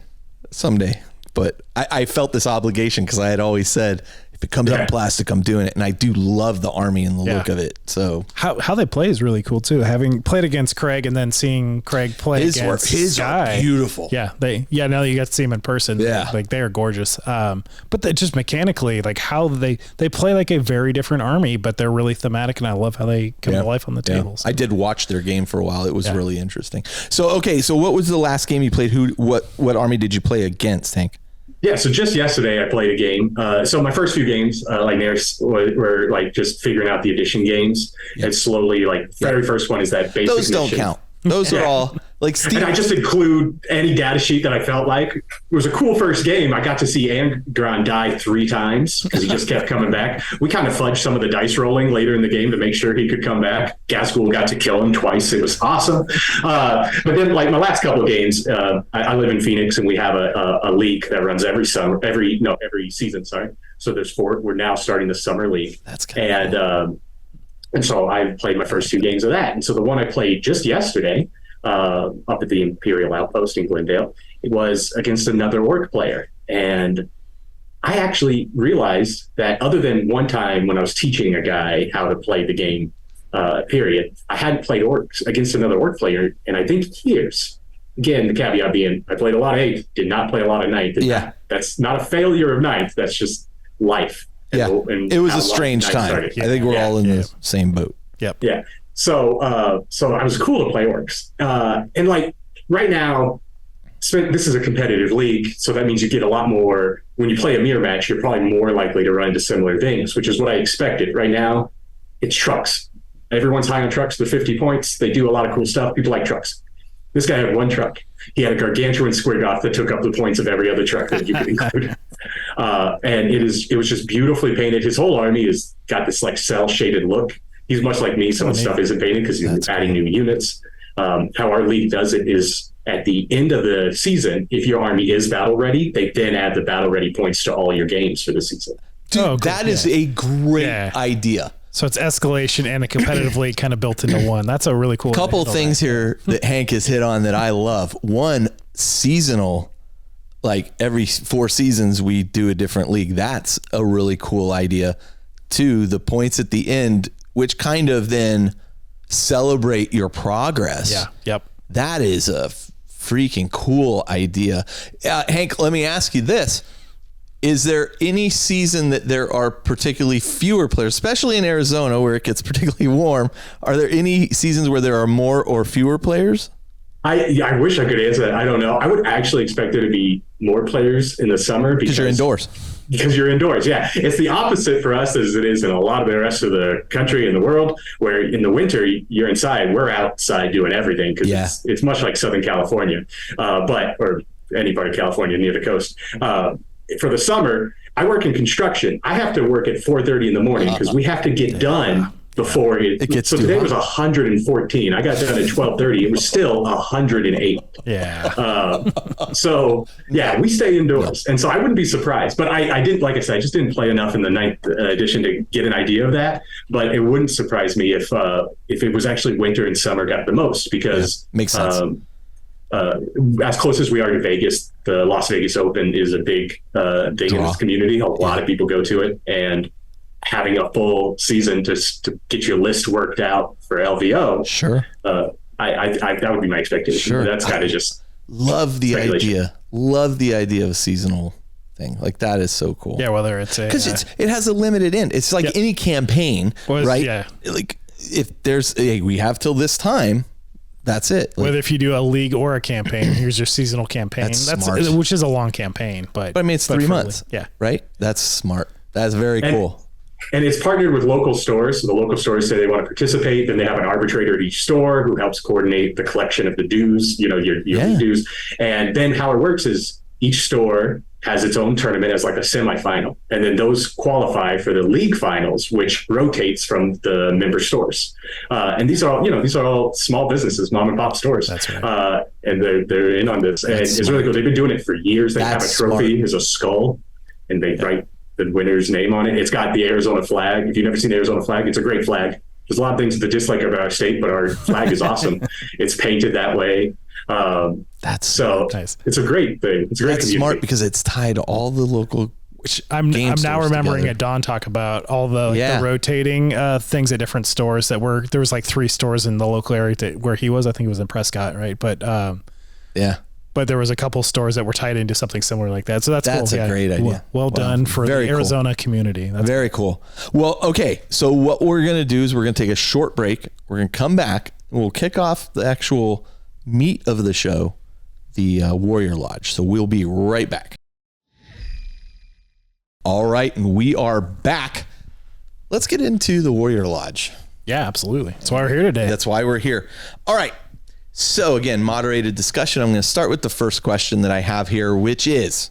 But I felt this obligation because I had always said, if it comes out in plastic, I'm doing it. And I do love the army and the look of it. So how they play is really cool too. Having played against Craig and then seeing Craig play against his Guy. are beautiful. Yeah, now that you got to see them in person. Yeah, like they are gorgeous. But just mechanically, like how they play like a very different army, but they're really thematic, and I love how they come to life on the tables. I did watch their game for a while. It was really interesting. So so what was the last game you played? What army did you play against, Hank? Yeah, so just yesterday I played a game. So my first few games, like Nares, were like just figuring out the edition games, and slowly, like very first one is that basic. Those don't count. Those are all like Steve. And I just include any data sheet that I felt like. It was a cool first game. I got to see Angron die 3 times because he just kept coming back. We kind of fudged some of the dice rolling later in the game to make sure he could come back. Gasgul got to kill him twice. It was awesome. But then, like my last couple of games, I live in Phoenix, and we have a league that runs every season. Sorry. So there's 4. We're now starting the summer league. That's kind of cool. And so I played my first 2 games of that. And so the one I played just yesterday, up at the Imperial Outpost in Glendale, it was against another orc player. And I actually realized that other than one time when I was teaching a guy how to play the game, period, I hadn't played orcs against another orc player, and I think years. Again, the caveat being I played a lot of 8th, did not play a lot of 9th. That's not a failure of 9th. That's just life. And it was a strange time. I think we're all in the same boat. Yep. Yeah. So I was cool to play orcs. And like right now, this is a competitive league, so that means you get a lot more. When you play a mirror match, you're probably more likely to run into similar things, which is what I expected. Right now, it's trucks. Everyone's high on trucks. They're 50 points. They do a lot of cool stuff. People like trucks. This guy had 1 truck. He had a gargantuan square that took up the points of every other truck that you could include. And it was just beautifully painted. His whole army has got this like cell shaded look. He's much like me. Some of the stuff isn't painted because he's adding new units. How our league does it is at the end of the season, if your army is battle ready, they then add the battle ready points to all your games for the season. Dude, that is a great idea. So it's escalation and a competitive league kind of built into one. That's a really cool. Couple things here that Hank has hit on that I love. One, seasonal, like every 4 seasons we do a different league. That's a really cool idea. 2, the points at the end, which kind of then celebrate your progress. Yeah. Yep. That is a freaking cool idea. Hank, let me ask you this. Is there any season that there are particularly fewer players, especially in Arizona where it gets particularly warm? Are there any seasons where there are more or fewer players? I wish I could answer that. I don't know. I would actually expect there to be more players in the summer because you're indoors. Because you're indoors, yeah. It's the opposite for us as it is in a lot of the rest of the country and the world, where in the winter you're inside. We're outside doing everything because it's much like Southern California, or any part of California near the coast. For the summer, I work in construction. I have to work at 4:30 in the morning because we have to get done before it gets. So today was 114. I got done at 12:30. It was still 108. Yeah. So yeah, we stay indoors, and so I wouldn't be surprised. But I didn't, like I said, I just didn't play enough in the 9th edition to get an idea of that. But it wouldn't surprise me if it was actually winter and summer got the most because makes sense. As close as we are to Vegas, the Las Vegas Open is a big thing in this community. A lot of people go to it, and having a full season to get your list worked out for LVO, sure. I that would be my expectation. Sure. That's kind of just love the idea. Love the idea of a seasonal thing. Like that is so cool. Yeah, whether it's because it has a limited end. It's like any campaign, right? Yeah. Like if there's we have till this time. That's it. Like, whether if you do a league or a campaign, here's your seasonal campaign. That's smart. Which is a long campaign, but I mean it's 3 months. Yeah. Right? That's smart. That's very cool. And it's partnered with local stores. So the local stores say they want to participate. Then they have an arbitrator at each store who helps coordinate the collection of the dues, your dues. And then how it works is each store has its own tournament as like a semifinal, and then those qualify for the league finals, which rotates from the member stores. And these are all small businesses, mom and pop stores. That's right. And they're in on this, and it's really cool. They've been doing it for years. They have a trophy, there's a skull, and they write the winner's name on it. It's got the Arizona flag. If you've never seen the Arizona flag, it's a great flag. There's a lot of things to dislike about our state, but our flag is awesome. It's painted that way. That's so nice. It's a great thing. It's a great That's community. smart because it's tied to all the local. Which I'm now remembering together. at Dawn talk about all the, the rotating things at different stores that were, there was like 3 stores in the local area where he was. I think it was in Prescott, right? But but there was a couple stores that were tied into something similar like that. So that's cool. A great idea. Well done for the Arizona community. That's very cool. Well, okay. So what we're going to do is we're going to take a short break. We're going to come back and we'll kick off the actual meat of the show, the Warrior Lodge. So we'll be right back. All right. And we are back. Let's get into the Warrior Lodge. Yeah, absolutely. That's why we're here today. That's why we're here. All right. So again, moderated discussion. I'm going to start with the first question that I have here, which is,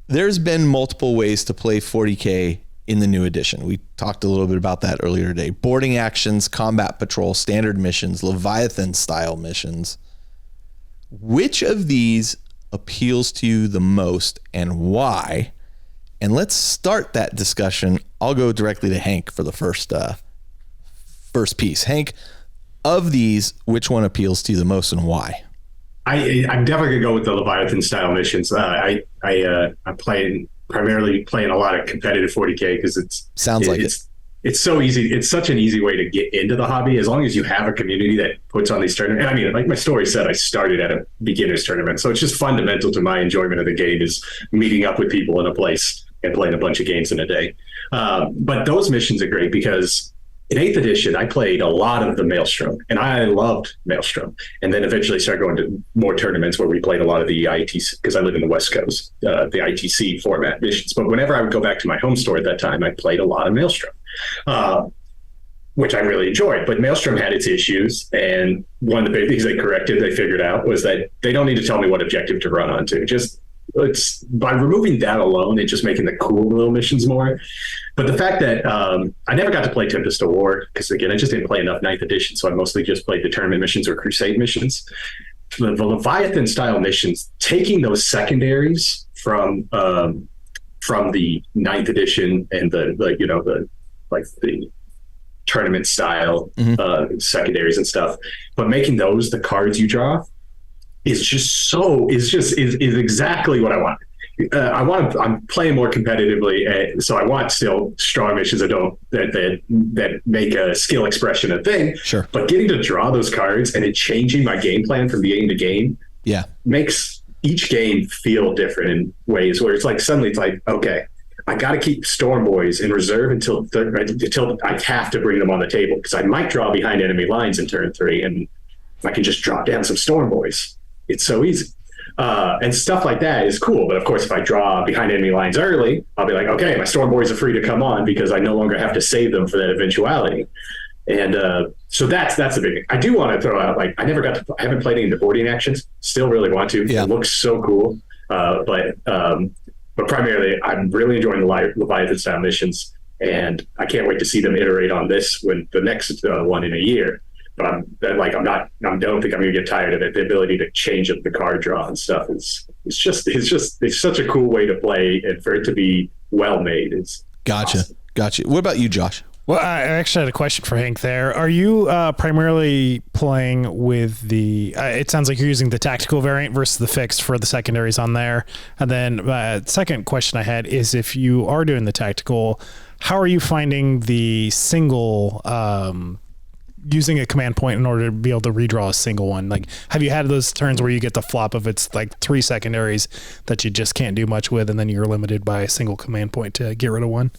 there's been multiple ways to play 40K in the new edition. We talked a little bit about that earlier today. Boarding actions, combat patrol, standard missions, Leviathan style missions. Which of these appeals to you the most and why? And let's start that discussion. I'll go directly to Hank for the first piece. Hank, of these, which one appeals to you the most and why? I'm definitely gonna go with the Leviathan style missions. I'm primarily playing a lot of competitive 40K because it's so easy. It's such an easy way to get into the hobby as long as you have a community that puts on these tournaments. And I mean, like my story said, I started at a beginner's tournament, so it's just fundamental to my enjoyment of the game is meeting up with people in a place and playing a bunch of games in a day. But those missions are great because in 8th edition, I played a lot of the Maelstrom, and I loved Maelstrom. And then eventually started going to more tournaments where we played a lot of the ITC, because I live in the West Coast, the ITC format missions. But whenever I would go back to my home store at that time, I played a lot of Maelstrom, which I really enjoyed. But Maelstrom had its issues, and one of the big things they figured out was that they don't need to tell me what objective to run onto. It's by removing that alone, it's just making the cool little missions more. But the fact that I never got to play Tempest of War, because again, I just didn't play enough 9th edition, so I mostly just played the tournament missions or crusade missions. The Leviathan style missions, taking those secondaries from the 9th edition and the tournament style secondaries and stuff, but making those the cards you draw is exactly what I want. I'm playing more competitively, so I want still strong missions that make a skill expression a thing. Sure. But getting to draw those cards and it changing my game plan from game to game, makes each game feel different in ways where it's like suddenly it's like, okay, I got to keep Storm Boys in reserve until I have to bring them on the table because I might draw behind enemy lines in turn 3, and I can just drop down some Storm Boys. It's so easy. And stuff like that is cool. But of course, if I draw behind enemy lines early, I'll be like, okay, my Storm Boys are free to come on because I no longer have to save them for that eventuality. And so that's the big thing. I do want to throw out, like, I haven't played any of the boarding actions. Still really want to. Yeah. It looks so cool. But primarily, I'm really enjoying the Leviathan style missions. And I can't wait to see them iterate on this when the next one in a year. But I don't think I'm going to get tired of it. The ability to change up the card draw and stuff it's such a cool way to play, and for it to be well made. It's Gotcha. What about you, Josh? Well, I actually had a question for Hank there. Are you primarily playing with it sounds like you're using the tactical variant versus the fixed for the secondaries on there. And then second question I had is, if you are doing the tactical, how are you finding the single, using a command point in order to be able to redraw a single one? Like, have you had those turns where you get the flop of it's like 3 secondaries that you just can't do much with, and then you're limited by a single command point to get rid of one?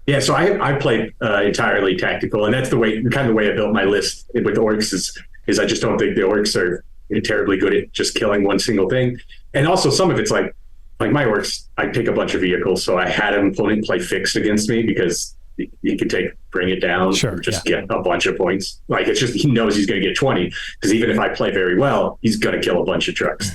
Yeah, so I played entirely tactical, and that's the way I built my list with orcs is I just don't think the orcs are terribly good at just killing one single thing. And also some of it's like my orcs, I pick a bunch of vehicles, so I had an opponent play fixed against me because he can bring it down, get a bunch of points. Like, it's just, he knows he's going to get 20, because even if I play very well, he's going to kill a bunch of trucks.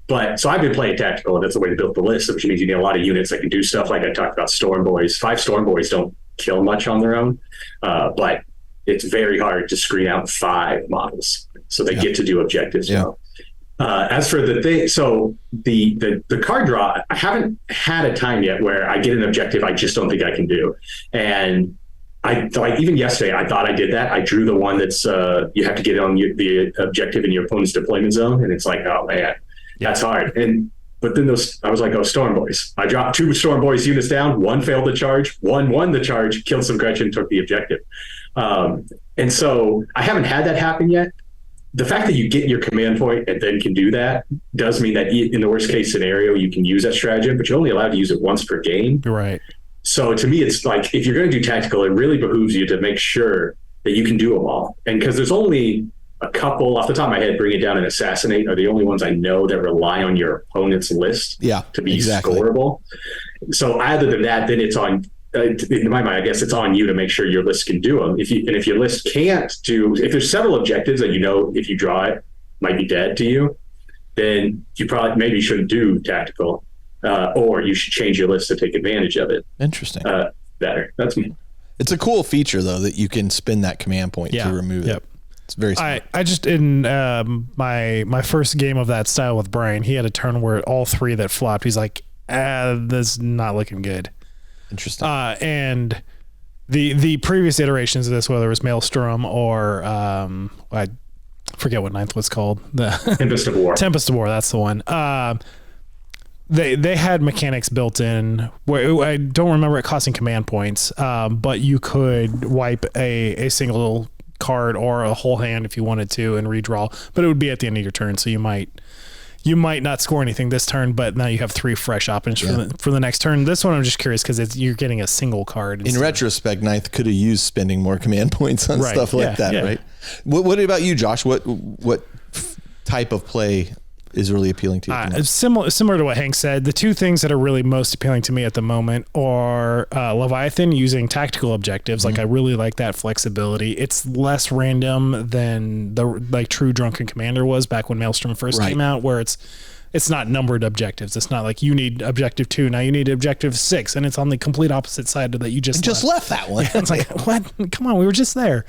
But so I've been playing tactical, and that's the way to build the list, which means you need a lot of units that can do stuff. Like I talked about Storm Boys. 5 Storm Boys don't kill much on their own, but it's very hard to screen out 5 models. So they get to do objectives. Yeah. As for the thing, so the card draw, I haven't had a time yet where I get an objective I just don't think I can do. And I like even yesterday, I thought I did that. I drew the one that's you have to get on the objective in your opponent's deployment zone, and it's like, oh man, that's hard. But then I was like, oh, Storm Boys. I dropped 2 Storm Boys units down. 1 failed the charge. 1 won the charge, killed some Gretchen, took the objective. And so I haven't had that happen yet. The fact that you get your command point and then can do that does mean that in the worst case scenario, you can use that stratagem, but you're only allowed to use it once per game. Right. So to me, it's like, if you're going to do tactical, it really behooves you to make sure that you can do them all. And because there's only a couple off the top of my head, Bring It Down and Assassinate are the only ones I know that rely on your opponent's list to be scoreable. So other than that, then it's on, in my mind, I guess it's on you to make sure your list can do them. If your list can't do, if there's several objectives that if you draw it might be dead to you, then you maybe shouldn't do tactical, or you should change your list to take advantage of it. Interesting. Better. That's me. It's a cool feature though that you can spin that command point to remove it. It's very smart. I just in my first game of that style with Brian, he had a turn where all 3 that flopped. He's like, this is not looking good. Interesting. And the previous iterations of this, whether it was Maelstrom or I forget what 9th was called, the Tempest of War. Tempest of War, that's the one. They had mechanics built in where I don't remember it costing command points, but you could wipe a single card or a whole hand if you wanted to and redraw, but it would be at the end of your turn, so you might not score anything this turn, but now you have 3 fresh options for the next turn. This one I'm just curious because you're getting a single card. In retrospect, 9th could have used spending more command points on stuff like that, right? What about you, Josh? What type of play is really appealing to you? It's similar to what Hank said. The 2 things that are really most appealing to me at the moment are Leviathan using tactical objectives. Like I really like that flexibility. It's less random than the true Drunken Commander was back when Maelstrom first came out, where it's not numbered objectives. It's not like you need objective 2, now you need objective 6, and it's on the complete opposite side that you just left that one. It's like, what? Come on, we were just there.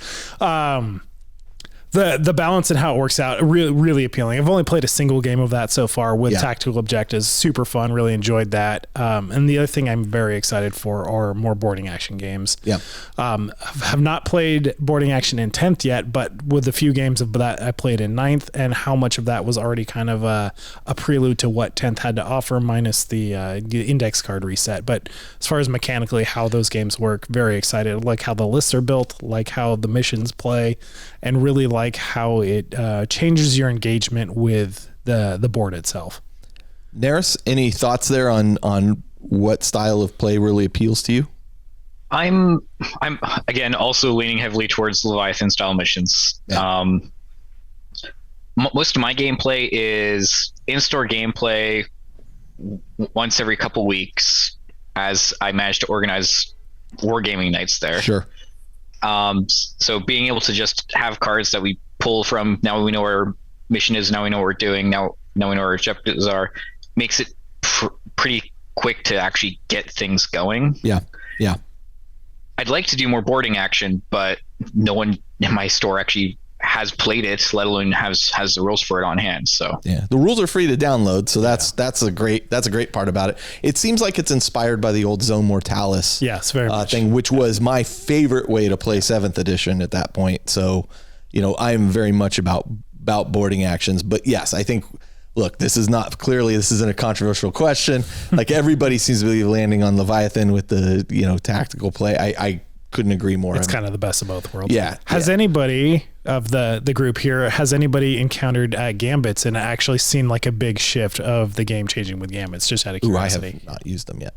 The balance and how it works out, really, really appealing. I've only played a single game of that so far with tactical objectives. Super fun. Really enjoyed that. And the other thing I'm very excited for are more boarding action games. Yeah. Have not played boarding action in 10th yet, but with a few games of that I played in 9th, and how much of that was already kind of a prelude to what 10th had to offer, minus the index card reset. But as far as mechanically how those games work, very excited. Like how the lists are built, like how the missions play, and really like how it changes your engagement with the board itself. Neris, any thoughts there on what style of play really appeals to you? I'm again also leaning heavily towards Leviathan style missions. Yeah. Most of my gameplay is in-store gameplay once every couple weeks, as I manage to organize wargaming nights there. Sure. So being able to just have cards that we pull from, now we know where our mission is, now we know what we're doing, now we know where our objectives are, makes it pretty quick to actually get things going. Yeah. I'd like to do more boarding action, but no one in my store actually has played it, let alone has the rules for it on hand. So yeah, the rules are free to download, so that's a great part about it. It seems like it's inspired by the old Zone Mortalis very much. thing, which was my favorite way to play 7th edition at that point. So, I'm very much about boarding actions. But yes, I think, look, this isn't a controversial question. Like everybody seems to be landing on Leviathan with the tactical play. I couldn't agree more. It's kind of the best of both worlds. Yeah. Has anybody of the group here, encountered gambits and actually seen like a big shift of the game changing with gambits? Just out of curiosity. I have not used them yet.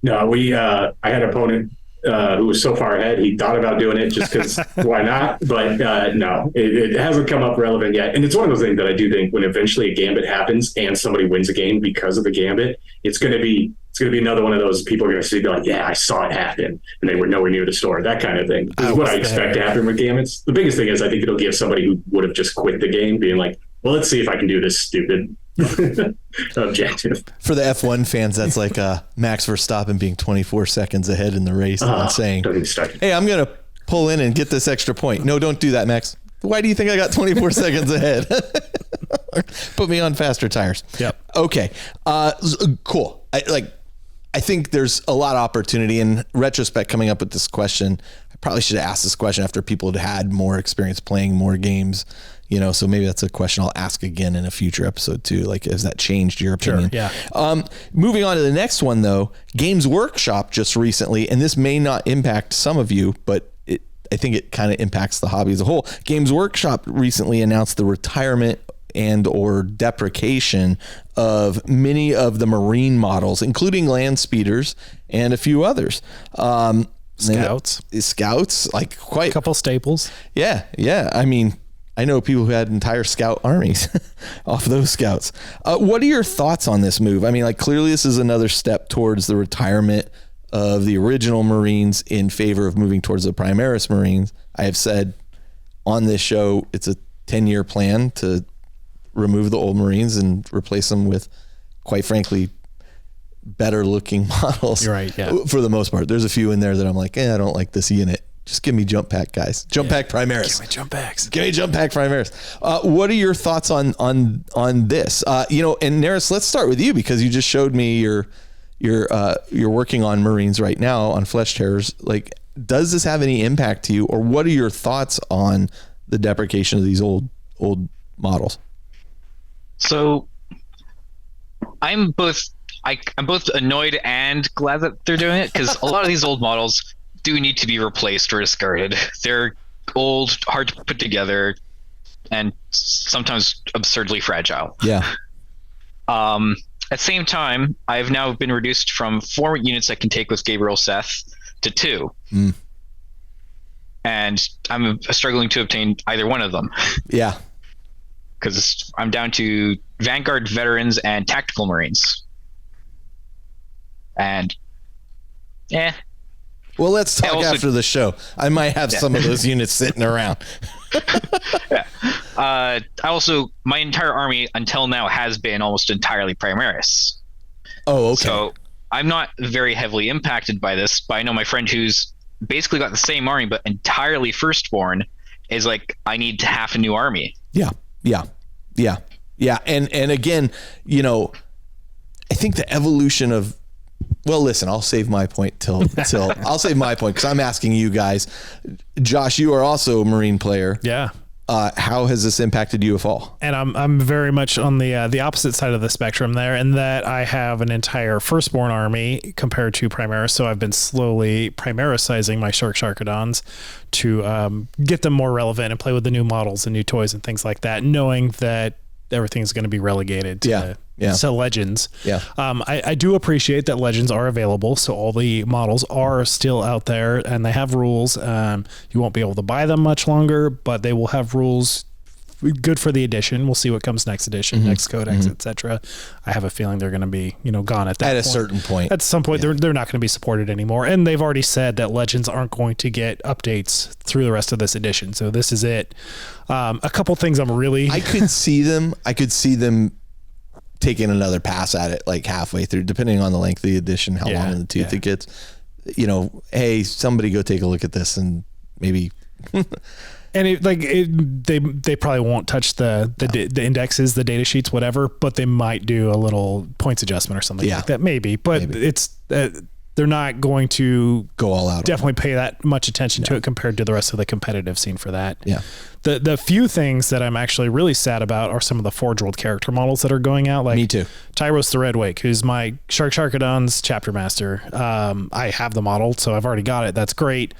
No, I had an opponent who was so far ahead, he thought about doing it just because why not? But no, it hasn't come up relevant yet. And it's one of those things that I do think when eventually a gambit happens and somebody wins a game because of the gambit, it's going to be another one of those people are going to see, like, yeah, I saw it happen, and they were nowhere near the store. That kind of thing is what I expect to happen with gambits. The biggest thing is I think it'll give somebody who would have just quit the game being like, well, let's see if I can do this stupid objective. For the F1 fans, that's like Max Verstappen being 24 seconds ahead in the race and saying, Don't even start. hey, I'm going to pull in and get this extra point. No, don't do that, Max. Why do you think I got 24 seconds ahead? Put me on faster tires. Yep. Okay. Cool. I think there's a lot of opportunity. In retrospect, coming up with this question, I probably should have asked this question after people had more experience playing more games, so maybe that's a question I'll ask again in a future episode too. Like, has that changed your opinion? Sure, yeah. Moving on to the next one though, Games Workshop just recently, and this may not impact some of you, but I think it kind of impacts the hobby as a whole. Games Workshop recently announced the retirement and or deprecation of many of the Marine models, including land speeders and a few others. Scouts, like quite a couple staples. Yeah. I mean, I know people who had entire scout armies off those scouts. What are your thoughts on this move? I mean, like, clearly this is another step towards the retirement of the original Marines in favor of moving towards the Primaris Marines. I have said on this show, it's a 10-year plan to remove the old Marines and replace them with, quite frankly, better looking models. You're right, yeah. For the most part. There's a few in there that I'm like, I don't like this unit. Just give me jump pack guys. Jump pack Primaris. Give me jump packs. Give me jump pack Primaris. What are your thoughts on this? And Neris, let's start with you, because you just showed me you're working on Marines right now on Flesh Terrors. Like, does this have any impact to you, or what are your thoughts on the deprecation of these old models? So I'm both annoyed and glad that they're doing it, because a lot of these old models do need to be replaced or discarded. They're old, hard to put together, and sometimes absurdly fragile. Yeah. At the same time, I've now been reduced from 4 units I can take with Gabriel Seth to 2. And I'm struggling to obtain either one of them. Yeah. Because I'm down to Vanguard Veterans and Tactical Marines. And, well, let's talk after the show. I might have some of those units sitting around. My entire army until now has been almost entirely Primaris. Oh, okay. So I'm not very heavily impacted by this, but I know my friend who's basically got the same army but entirely Firstborn is like, I need half a new army. Yeah. And again, I think the evolution of, well, listen, I'll save my point till I'll save my point, because I'm asking you guys. Josh, you are also a Marine player. Yeah. How has this impacted you, if all? And I'm very much on the opposite side of the spectrum there, in that I have an entire Firstborn army compared to Primaris. So I've been slowly Primarisizing my Sharkadons to get them more relevant and play with the new models and new toys and things like that, knowing that everything's going to be relegated to Legends. Yeah. I do appreciate that Legends are available, so all the models are still out there and they have rules. You won't be able to buy them much longer, but they will have rules good for the edition. We'll see what comes next edition, next codex, etc. I have a feeling they're going to be, gone at that point. At a certain point. At some point, they're not going to be supported anymore. And they've already said that Legends aren't going to get updates through the rest of this edition. So this is it. A couple things I could see them taking another pass at it, like halfway through, depending on the length of the edition, how long in the tooth it gets. Hey, somebody go take a look at this and maybe. And they probably won't touch the indexes, the data sheets, whatever, but they might do a little points adjustment or something like that, maybe. But it's they're not going to go all out. Definitely pay that much attention to it compared to the rest of the competitive scene for that. Yeah. The few things that I'm actually really sad about are some of the Forge World character models that are going out. Like me too. Tyros the Redwake, who's my Sharkadon's chapter master. I have the model, so I've already got it. That's great.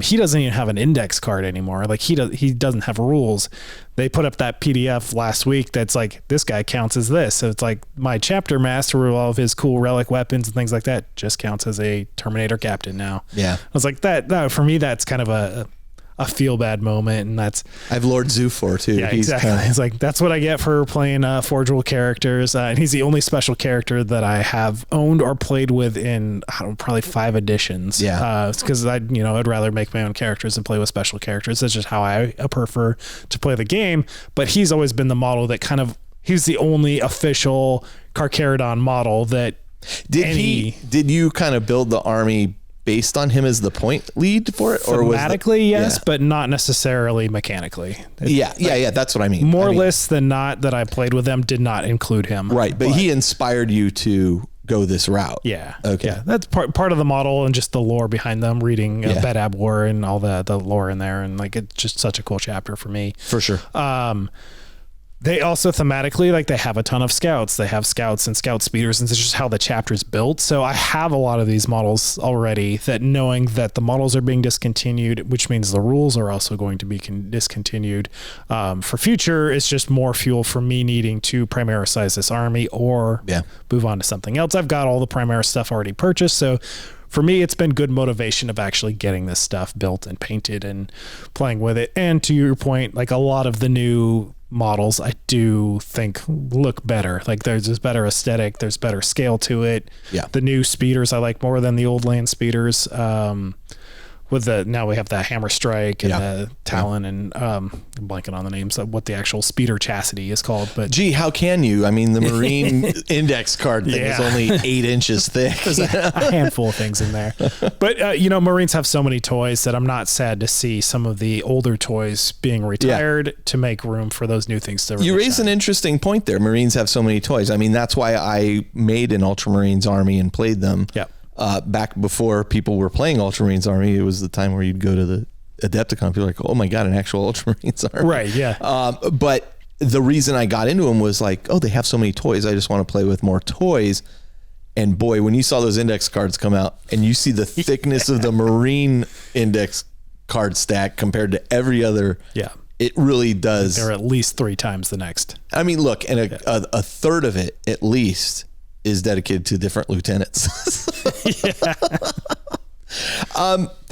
He doesn't even have an index card anymore. Like he doesn't have rules. They put up that PDF last week that's like, this guy counts as this. So it's like my chapter master with all of his cool relic weapons and things like that just counts as a Terminator captain now. Yeah. I was like, that for me, that's kind of a feel bad moment, and that's I have Lord Zufor too. Yeah, exactly. It's like, that's what I get for playing Forge World characters, and he's the only special character that I have owned or played with in probably 5 editions. Yeah, it's because I'd rather make my own characters and play with special characters. That's just how I prefer to play the game. But he's always been the model that kind of He's the only official Carcharodon model that did you kind of build the army based on him as the point lead for it, or thematically, yes, but not necessarily mechanically. Yeah, that's what I mean. More lists than not that I played with them did not include him. Right, but he inspired you to go this route. Yeah. Okay. Yeah, that's part of the model and just the lore behind them, reading Bedab War and all the lore in there. And like, it's just such a cool chapter for me. For sure. They also thematically, like, they have a ton of scouts. They have scouts and scout speeders, and it's just how the chapter's built. So I have a lot of these models already, that knowing that the models are being discontinued, which means the rules are also going to be discontinued for future, it's just more fuel for me needing to Primaris this army or move on to something else. I've got all the Primaris stuff already purchased, so for me, it's been good motivation of actually getting this stuff built and painted and playing with it. And to your point, like, a lot of the new models I do think look better. Like, there's this better aesthetic, there's better scale to it. Yeah. The new speeders I like more than the old land speeders. With now we have the Hammer Strike and the Talon and I'm blanking on the names of what the actual speeder chassis is called. But gee, how can you? I mean, the Marine index card thing is only 8 inches thick. There's a handful of things in there. But Marines have so many toys that I'm not sad to see some of the older toys being retired to make room for those new things to really You raise an interesting point there. Marines have so many toys. I mean, that's why I made an Ultramarines army and played them. Yeah. Back before people were playing Ultramarines army, it was the time where you'd go to the Adepticon. People were like, oh my God, an actual Ultramarines army. Right, yeah. But the reason I got into them was like, oh, they have so many toys. I just want to play with more toys. And boy, when you saw those index cards come out and you see the thickness of the Marine index card stack compared to every other, it really does. They're at least 3 times the next. I mean, look, and a third of it at least is dedicated to different lieutenants.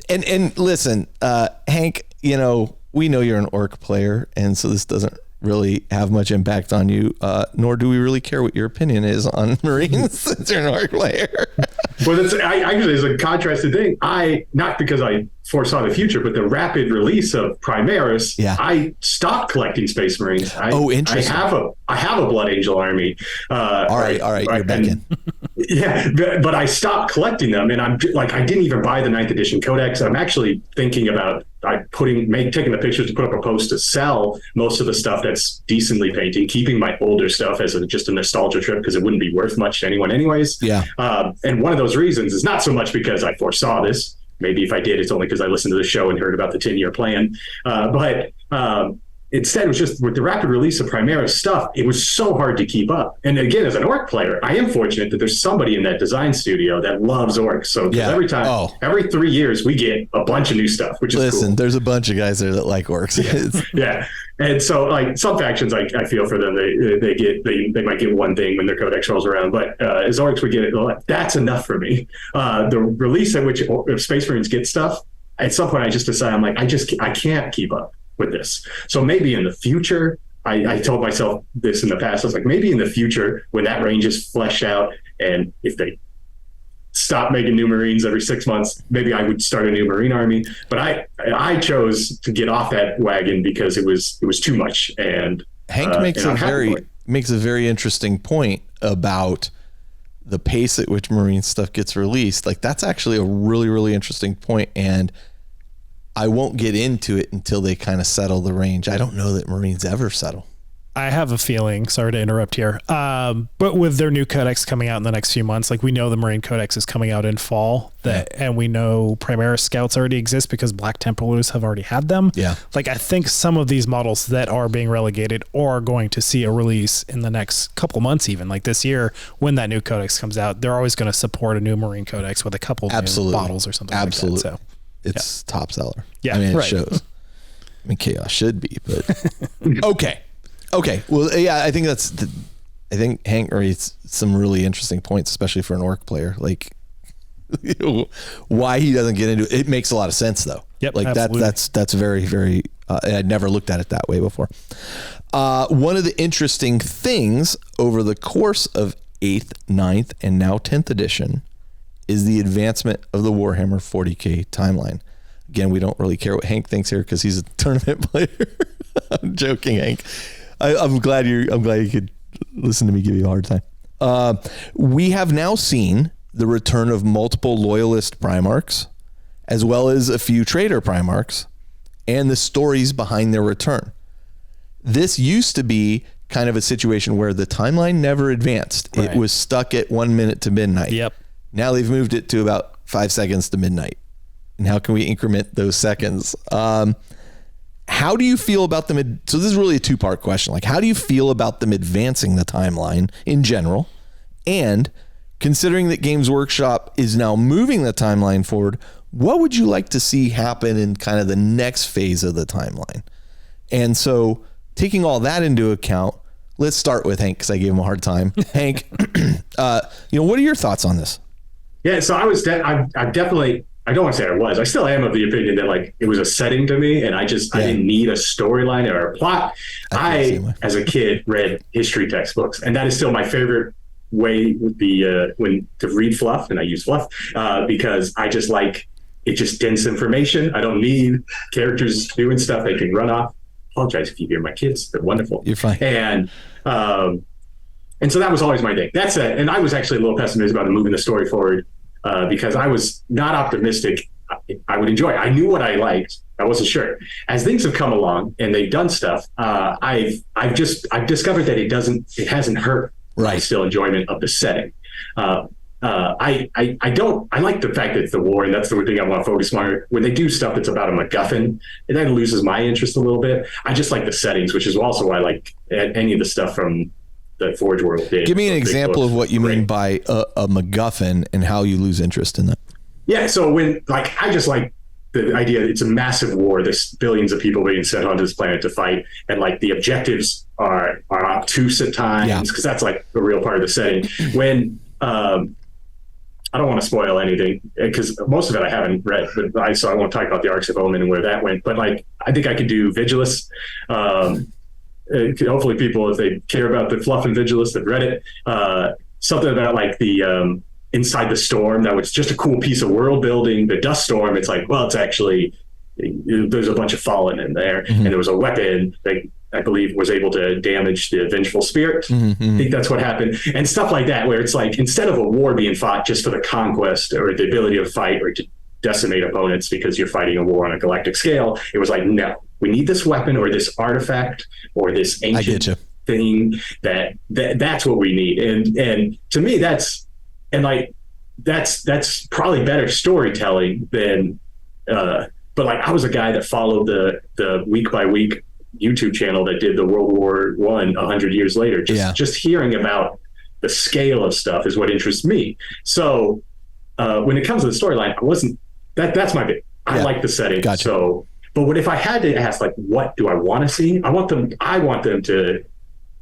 And listen, Hank, we know you're an orc player, and so this doesn't really have much impact on you, nor do we really care what your opinion is on Marines since you're an orc player. Well, actually, it's a contrasted thing. Not because I foresaw the future, but the rapid release of Primaris, I stopped collecting Space Marines. Interesting. I have a Blood Angel army. All right, you're back in. Yeah, but I stopped collecting them, and I'm like, I didn't even buy the 9th edition Codex. I'm actually thinking about taking the pictures to put up a post to sell most of the stuff that's decently painting, keeping my older stuff as just a nostalgia trip because it wouldn't be worth much to anyone anyways. Yeah. And one of those reasons is not so much because I foresaw this. Maybe if I did, it's only because I listened to the show and heard about the 10-year plan. But instead, it was just with the rapid release of Primaris stuff, it was so hard to keep up. And again, as an orc player, I am fortunate that there's somebody in that design studio that loves orcs. So every 3 years, we get a bunch of new stuff, which is cool. There's a bunch of guys there that like orcs. Yeah. And so, like, some factions, I feel for them, they might get one thing when their codex rolls around, but as orcs, we get it. That's enough for me. The release at which Space Marines get stuff, at some point, I just decide, I'm like, I can't keep up with this. So maybe in the future, I told myself this in the past, I was like, maybe in the future, when that range is fleshed out, and if they stop making new Marines every 6 months, maybe I would start a new Marine army. But I chose to get off that wagon because it was too much. And Hank makes a very interesting point about the pace at which Marine stuff gets released. Like, that's actually a really, really interesting point. And I won't get into it until they kind of settle the range. I don't know that Marines ever settle. I have a feeling, sorry to interrupt here, but with their new codex coming out in the next few months, like, we know the Marine Codex is coming out in fall, and we know Primaris Scouts already exist because Black Templars have already had them. Yeah. Like, I think some of these models that are being relegated are going to see a release in the next couple months, even like this year, when that new codex comes out. They're always going to support a new Marine Codex with a couple new bottles or something like that. So it's top seller. Yeah, I mean, it shows. I mean, Chaos should be, but okay. Well, yeah, I think Hank raised some really interesting points, especially for an orc player. Like, why he doesn't get into it. It makes a lot of sense, though. Yep, like absolutely. that's very, very. I'd never looked at it that way before. One of the interesting things over the course of 8th, 9th, and now 10th edition is the advancement of the Warhammer 40K timeline. Again, we don't really care what Hank thinks here because he's a tournament player. I'm joking, Hank. I'm glad you could listen to me give you a hard time. We have now seen the return of multiple loyalist Primarchs, as well as a few traitor Primarchs, and the stories behind their return. This used to be kind of a situation where the timeline never advanced. Right. It was stuck at 1 minute to midnight. Yep. Now they've moved it to about 5 seconds to midnight. And how can we increment those seconds? How do you feel about them? So this is really a two-part question. Like, how do you feel about them advancing the timeline in general? And considering that Games Workshop is now moving the timeline forward, what would you like to see happen in kind of the next phase of the timeline? And so taking all that into account, let's start with Hank, because I gave him a hard time. Hank, what are your thoughts on this? Yeah, so I'm definitely, I don't want to say I still am of the opinion that like it was a setting to me, and I didn't need a storyline or a plot. I as a kid, read history textbooks, and that is still my favorite way would be to read fluff, and I use fluff because I just like it, just dense information. I don't need characters doing stuff they can run off. Apologize if you hear my kids; they're wonderful. You're fine. And so that was always my thing. That's it. And I was actually a little pessimistic about moving the story forward because I was not optimistic. I would enjoy it. I knew what I liked. I wasn't sure. As things have come along and they've done stuff, I've discovered that it hasn't hurt my still enjoyment of the setting. I like the fact that it's the war, and that's the thing I want to focus on. When they do stuff that's about a MacGuffin, it then loses my interest a little bit. I just like the settings, which is also why I like any of the stuff from the Forge World did. Give me an example of what you mean by a MacGuffin and how you lose interest in that. Yeah, so I just like the idea that it's a massive war. There's billions of people being sent onto this planet to fight, and like the objectives are obtuse at times because that's like a real part of the setting. When I don't want to spoil anything because most of it I haven't read, so I won't talk about the Arcs of Omen and where that went. But like, I think I could do Vigilus. Hopefully, people, if they care about the fluff and Vigilus, that read it. Something about like the Inside the Storm, that was just a cool piece of world building. The Dust Storm, it's like, well, it's actually there's a bunch of Fallen in there, and there was a weapon that I believe was able to damage the Vengeful Spirit. I think that's what happened, and stuff like that, where it's like instead of a war being fought just for the conquest or the ability to fight or to decimate opponents because you're fighting a war on a galactic scale, it was like, no, we need this weapon or this artifact or this ancient thing that's what we need. And to me, that's probably better storytelling than but like I was a guy that followed the week by week YouTube channel that did the World War I 100 years later. Just hearing about the scale of stuff is what interests me. So when it comes to the storyline, I wasn't that's my bit. I like the setting. Gotcha. So, but what if I had to ask, like, what do I want to see? I want them to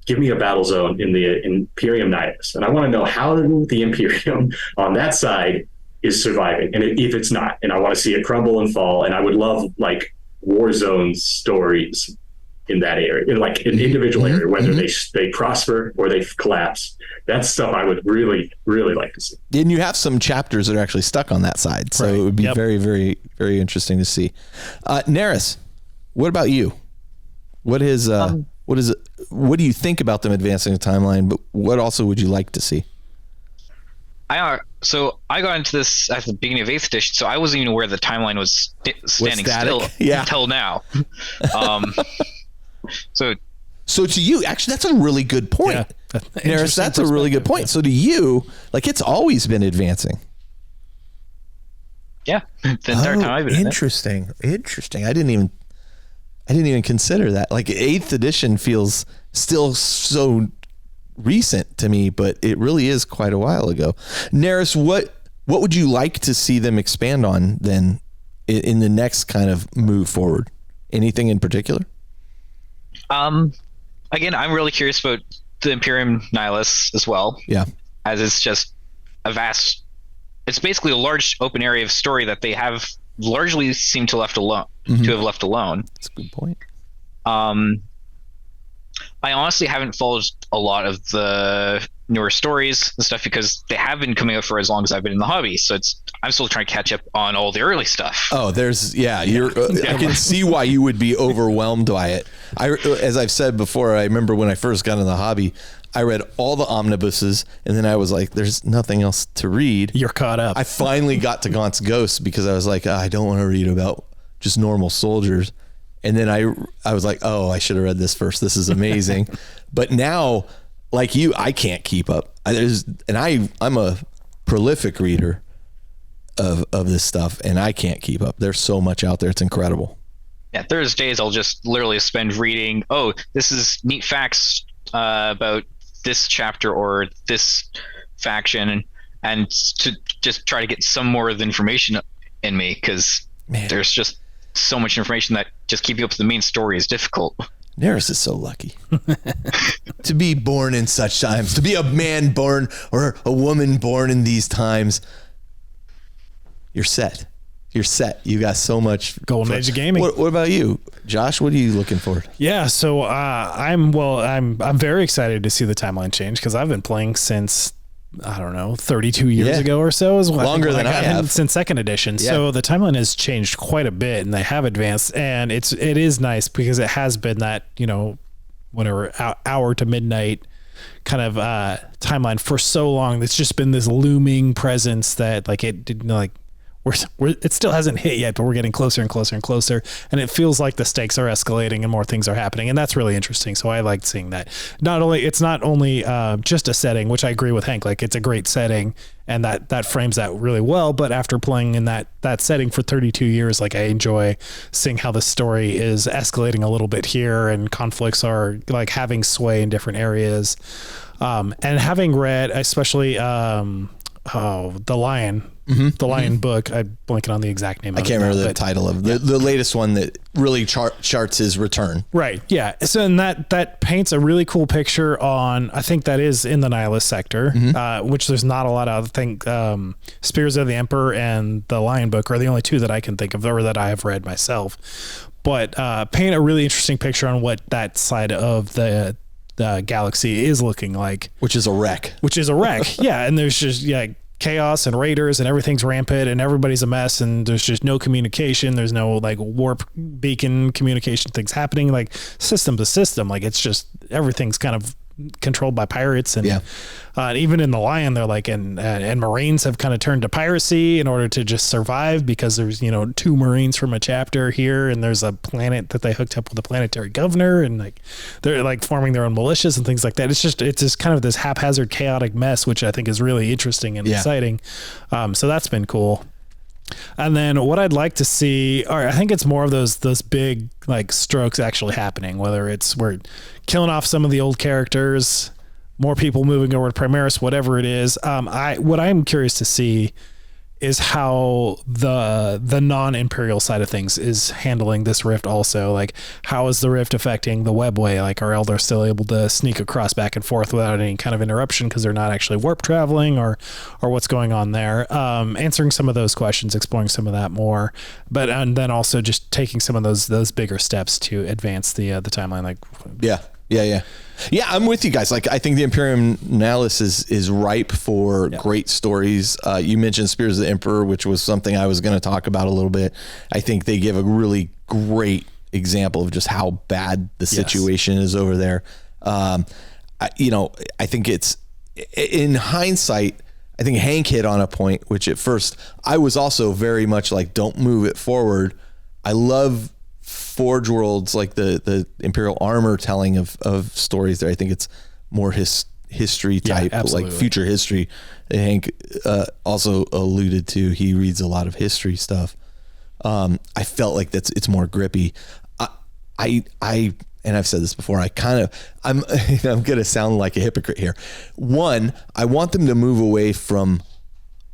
give me a battle zone in the Imperium Nihilus, and I want to know how the Imperium on that side is surviving, and if it's not, and I want to see it crumble and fall. And I would love like war zone stories in that area, in like an individual area, whether they prosper or they collapse. That's stuff I would really, really like to see. And you have some chapters that are actually stuck on that side, so it would be very, very, very interesting to see. Neris, what about you? What is what do you think about them advancing the timeline? But what also would you like to see? So I got into this at the beginning of 8th edition, so I wasn't even aware the timeline was standing still until now. So to you, actually, that's a really good point. Yeah. Neris, that's a really good point. So to you, like, it's always been advancing. Yeah, the entire time I've been interesting. I didn't even consider that. Like 8th edition feels still so recent to me, but it really is quite a while ago. Neris, what would you like to see them expand on then in the next kind of move forward? Anything in particular? Again, I'm really curious about the Imperium Nihilus as well. Yeah. As it's just it's basically a large open area of story that they have largely seemed to have left alone. That's a good point. I honestly haven't followed a lot of the newer stories and stuff, because they have been coming out for as long as I've been in the hobby. So I'm still trying to catch up on all the early stuff. Oh, I can see why you would be overwhelmed by it. As I've said before, I remember when I first got in the hobby, I read all the omnibuses, and then I was like, there's nothing else to read. You're caught up. I finally got to Gaunt's Ghost because I was like, I don't want to read about just normal soldiers. And then I was like, oh, I should have read this first. This is amazing. But now, like you, I can't keep up. I'm a prolific reader of this stuff, and I can't keep up. There's so much out there. It's incredible. Yeah, there's days I'll just literally spend reading, oh, this is neat facts about this chapter or this faction, and to just try to get some more of the information in me, because there's just so much information that just keeping up with the main story is difficult. Neris is so lucky to be born in such times, to be a man born or a woman born in these times. You're set. You got so much golden age of gaming. What about you, Josh? What are you looking for? Yeah, so I'm very excited to see the timeline change, because I've been playing since, I don't know, 32 years ago or so. Is longer than I have since second edition. Yeah. So the timeline has changed quite a bit, and they have advanced, and it is nice because it has been that, whatever hour to midnight kind of timeline for so long. It's just been this looming presence that it didn't it still hasn't hit yet, but we're getting closer and closer and closer, and it feels like the stakes are escalating and more things are happening, and that's really interesting. So I like seeing that. It's not only just a setting, which I agree with Hank, it's a great setting, and that frames that really well. But after playing in that setting for 32 years, I enjoy seeing how the story is escalating a little bit here, and conflicts are having sway in different areas. And having read, especially The Lion. Mm-hmm. The Lion book. I'm blanking on the exact name. I can't remember the title of the latest one that really charts his return. Right. Yeah. So and that paints a really cool picture on, I think that is in the Nihilist sector, which there's not a lot of. I think Spears of the Emperor and the Lion book are the only two that I can think of, or that I have read myself. But paint a really interesting picture on what that side of the galaxy is looking like. Which is a wreck. Yeah. And there's just chaos and raiders, and everything's rampant, and everybody's a mess, and there's just no communication. There's no warp beacon communication things happening, system to system. It's just everything's kind of controlled by pirates, and even in the Lion, they're and Marines have kind of turned to piracy in order to just survive, because there's 2 Marines from a chapter here, and there's a planet that they hooked up with a planetary governor, and they're forming their own militias and things like that. It's just kind of this haphazard, chaotic mess, which I think is really interesting and exciting. So that's been cool. And then what I'd like to see, I think it's more of those big strokes actually happening, whether it's we're killing off some of the old characters, more people moving over to Primaris, whatever it is. What I'm curious to see is how the non-Imperial side of things is handling this rift also. How is the rift affecting the webway? Are Eldar still able to sneak across back and forth without any kind of interruption because they're not actually warp traveling, or what's going on there? Answering some of those questions, exploring some of that more, and then also just taking some of those bigger steps to advance the timeline. Yeah, I'm with you guys. I think the Imperium Nihilus is ripe for great stories. You mentioned Spears of the Emperor, which was something I was going to talk about a little bit. I think they give a really great example of just how bad the situation is over there. I think it's, in hindsight, I think Hank hit on a point, which at first I was also very much don't move it forward. I love Forge Worlds, the Imperial armor telling of stories there. I think it's more history type, future history. Hank also alluded to, he reads a lot of history stuff. I felt it's more grippy. I and I've said this before, I'm going to sound like a hypocrite here. One, I want them to move away from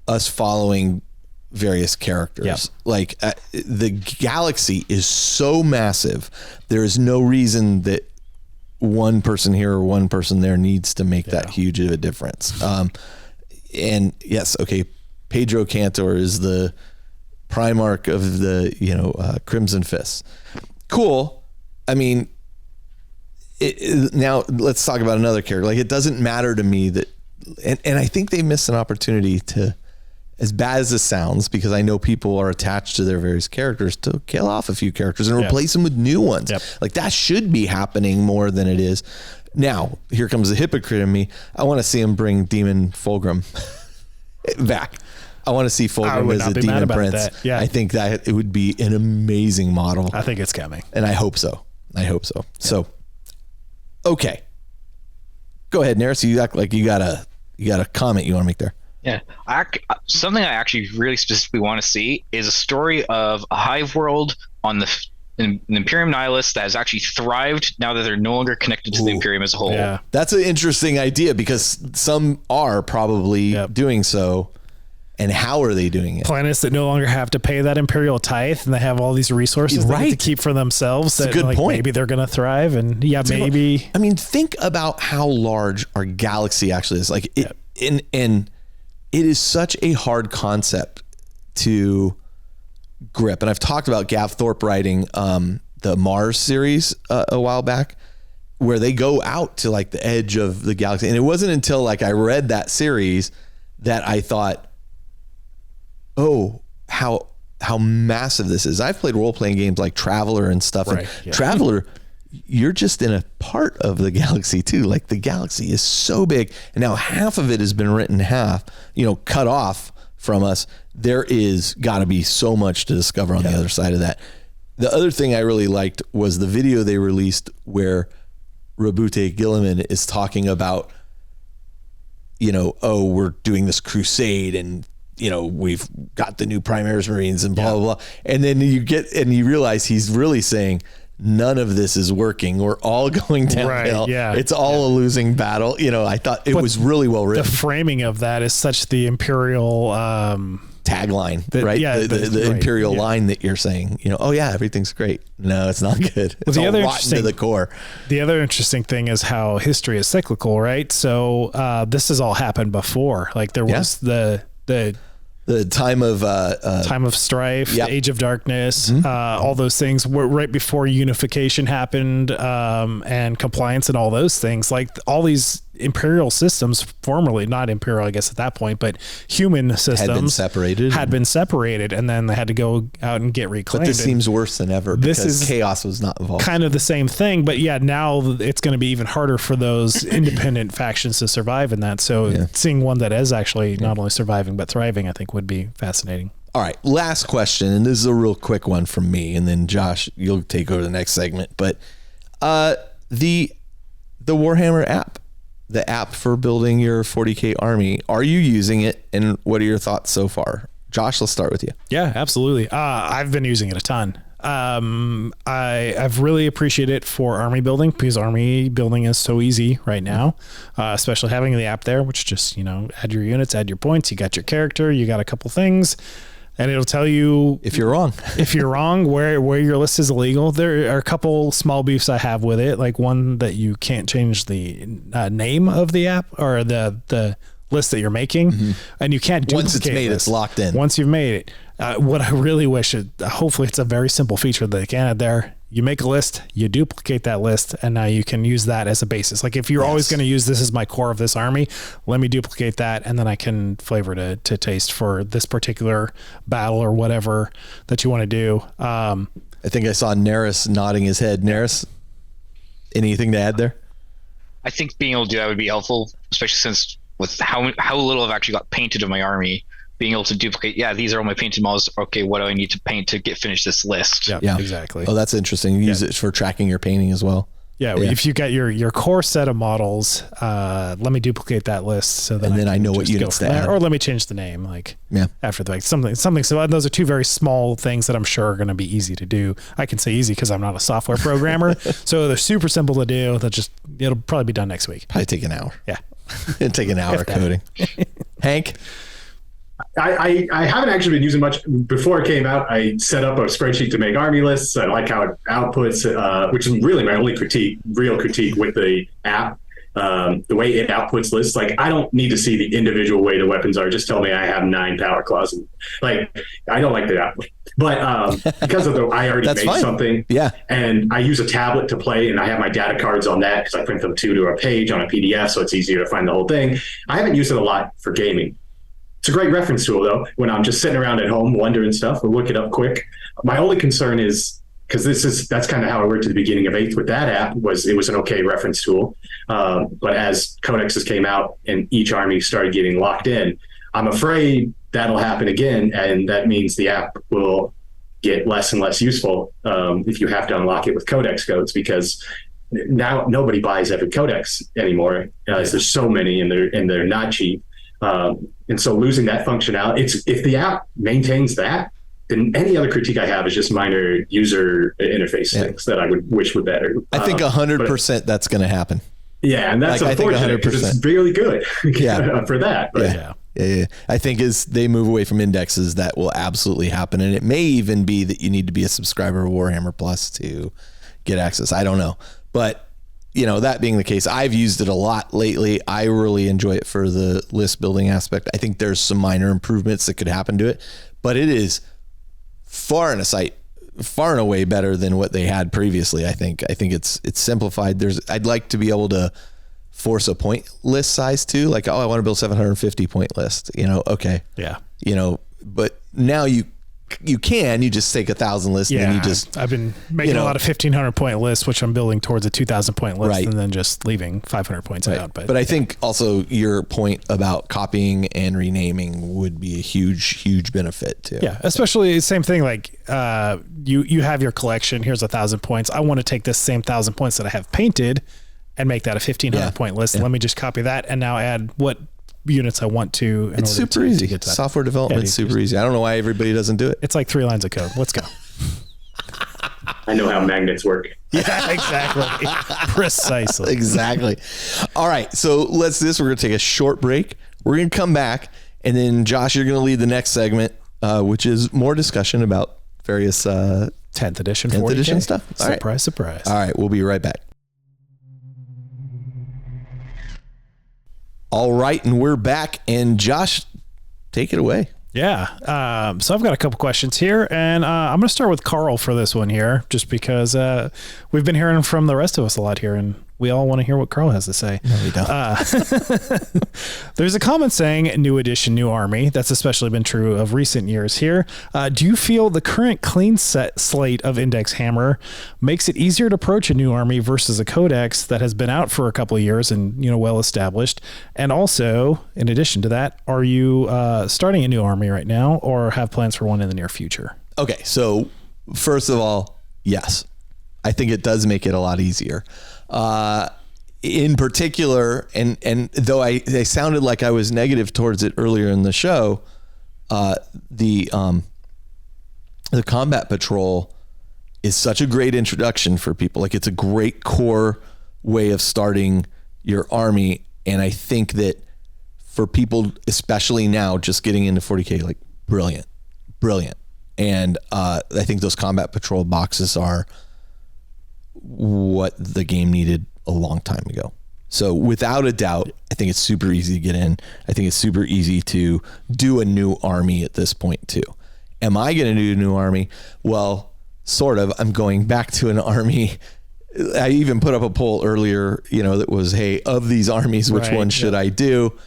us following various characters. The galaxy is so massive. There is no reason that one person here or one person there needs to make that huge of a difference. And yes, okay, Pedro Cantor is the Primarch of the Crimson Fists. Cool. I mean, now let's talk about another character. It doesn't matter to me that and I think they missed an opportunity to, as bad as this sounds, because I know people are attached to their various characters, to kill off a few characters and replace them with new ones. Yep. Like that should be happening more than it is. Now, here comes the hypocrite in me. I want to see him bring Demon Fulgrim back. I want to see Fulgrim as a demon prince. That. Yeah. I think that it would be an amazing model. I think it's coming. And I hope so. Yeah. So, okay. Go ahead, Neris. You act like you got a comment you want to make there. Yeah, something I actually really specifically want to see is a story of a hive world on an Imperium Nihilus that has actually thrived now that they're no longer connected to the Imperium as a whole. Yeah. That's an interesting idea because some are probably doing so. And how are they doing it? Planets that no longer have to pay that imperial tithe, and they have all these resources they need to keep for themselves. That's a good point. Maybe they're going to thrive, and maybe. I mean, think about how large our galaxy actually is. Like it, and it is such a hard concept to grip. And I've talked about Gav Thorpe writing the Mars series a while back, where they go out to like the edge of the galaxy. And it wasn't until like I read that series that I thought, oh, how massive this is. I've played role-playing games like Traveler and stuff. Right, and Traveler, you're just in a part of the galaxy too. Like the galaxy is so big, and now half of it has been written in half, cut off from us. There is got to be so much to discover on the other side of that. The other thing I really liked was the video they released where Rabute Gilliman is talking about, we're doing this crusade and we've got the new Primaris Marines and blah, blah, blah. And then you realize he's really saying none of this is working. We're all going downhill. Right, yeah. It's all a losing battle. I thought it was really well written. The framing of that is such the Imperial tagline, right? Yeah. The Imperial line that you're saying, everything's great. No, it's not good. It's all rotten to the core. The other interesting thing is how history is cyclical, right? So this has all happened before. Like there was the time of strife, the Age of Darkness, all those things were right before unification happened, and compliance and all those things. Like all these imperial systems, formerly not imperial, I guess at that point, but human systems had been separated, and then they had to go out and get reclaimed. But this seems worse than ever because chaos was not involved. Kind of the same thing, but now it's going to be even harder for those independent factions to survive in that. So seeing one that is actually not only surviving but thriving, I think would be fascinating. All right, last question, and this is a real quick one from me, and then Josh, you'll take over the next segment. But the Warhammer app, the app for building your 40K army, are you using it, and what are your thoughts so far? Josh, let's start with you. Yeah, absolutely. I've been using it a ton. I've really appreciated it for army building because army building is so easy right now, especially having the app there, which just, add your units, add your points, you got your character, you got a couple things, and it'll tell you if you're wrong, where your list is illegal. There are a couple small beefs I have with it, like one that you can't change the name of the app or the list that you're making, and you can't duplicate once it's made, it's locked in. Once you've made it. What I really wish, hopefully it's a very simple feature that they can add there. You make a list, you duplicate that list, and now you can use that as a basis. Like if you're always going to use this as my core of this army, let me duplicate that, and then I can flavor to taste for this particular battle or whatever that you want to do. I think I saw Neris nodding his head. Neris, anything to add there? I think being able to do that would be helpful, especially since with how little I've actually got painted in my army. Being able to duplicate, these are all my painted models. Okay, what do I need to paint to finish this list? Yeah, exactly. Oh, that's interesting. Use it for tracking your painting as well. Yeah, if you got your core set of models, let me duplicate that list so that I know what units to add. Or let me change the name, after the fact, something. So those are two very small things that I'm sure are going to be easy to do. I can say easy because I'm not a software programmer, so they're super simple to do. It'll probably be done next week. Probably take an hour. Yeah, it'll take an hour coding. Hank. I haven't actually been using much. Before it came out, I set up a spreadsheet to make army lists. I like how it outputs, which is really my only real critique with the app. The way it outputs lists, like I don't need to see the individual way the weapons are. Just tell me I have 9 power claws. I don't like the But because of I already That's made fine. something. Yeah. And I use a tablet to play, and I have my data cards on that because I print them to a page on a PDF, so it's easier to find the whole thing. I haven't used it a lot for gaming. It's a great reference tool, though, when I'm just sitting around at home wondering stuff or look it up quick. My only concern is, because that's kind of how I worked at the beginning of 8th with that app, was it was an okay reference tool. But as codexes came out and each army started getting locked in, I'm afraid that'll happen again, and that means the app will get less and less useful if you have to unlock it with codex codes, because now nobody buys every codex anymore. There's so many, and they're not cheap. And so losing that functionality, if the app maintains that, then any other critique I have is just minor user interface things that I would wish were better. I think 100% that's going to happen. Yeah, and that's I think unfortunate because 100%. it's really good for that. But Yeah. I think as they move away from indexes, that will absolutely happen. And it may even be that you need to be a subscriber of Warhammer Plus to get access. I don't know. But, that being the case, I've used it a lot lately. I really enjoy it for the list building aspect. I think there's some minor improvements that could happen to it, but it is far and away better than what they had previously. I think it's simplified. I'd like to be able to force a point list size too. Like, I want to build 750 point list, okay. Yeah. But now you just take 1,000 lists and then you just, I've been making a lot of 1,500 point lists, which I'm building towards a 2,000 point list, Right. and then just leaving 500 points out. But I think also your point about copying and renaming would be a huge benefit too. yeah, especially same thing. Like you have your collection. Here's 1,000 points. I want to take this same 1,000 points that I have painted and make that a 1,500 point list. Let me just copy that and now add what units I want to. It's super easy. Get to that. Software development is super easy. I don't know why everybody doesn't do it. It's like 3 lines of code. Let's go. I know how magnets work. Yeah, exactly. Precisely. Exactly. All right. So let's do this. We're going to take a short break. We're going to come back, and then Josh, you're going to lead the next segment, which is more discussion about various 10th edition, 10th 40K. edition stuff. All right. Surprise. All right. We'll be right back. All right. And we're back. And Josh, take it away. Yeah. So I've got a couple questions here, and I'm going to start with Carl for this one here, just because we've been hearing from the rest of us a lot here, and we all want to hear what Carl has to say. No, we don't. There's a comment saying new edition, new army. That's especially been true of recent years here. Do you feel the current clean slate of Index Hammer makes it easier to approach a new army versus a codex that has been out for a couple of years and, well established? And also, in addition to that, are you starting a new army right now or have plans for one in the near future? Okay. So first of all, yes, I think it does make it a lot easier. In particular, and though I sounded like I was negative towards it earlier in the show, the combat patrol is such a great introduction for people. Like, it's a great core way of starting your army, and I think that for people, especially now, just getting into 40K, like brilliant. And I think those combat patrol boxes are what the game needed a long time ago. So without a doubt, I think it's super easy to get in. I think it's super easy to do a new army at this point too. Am I going to do a new army? Well, sort of. I'm going back to an army. I even put up a poll earlier, that was, hey, of these armies, which one should I do?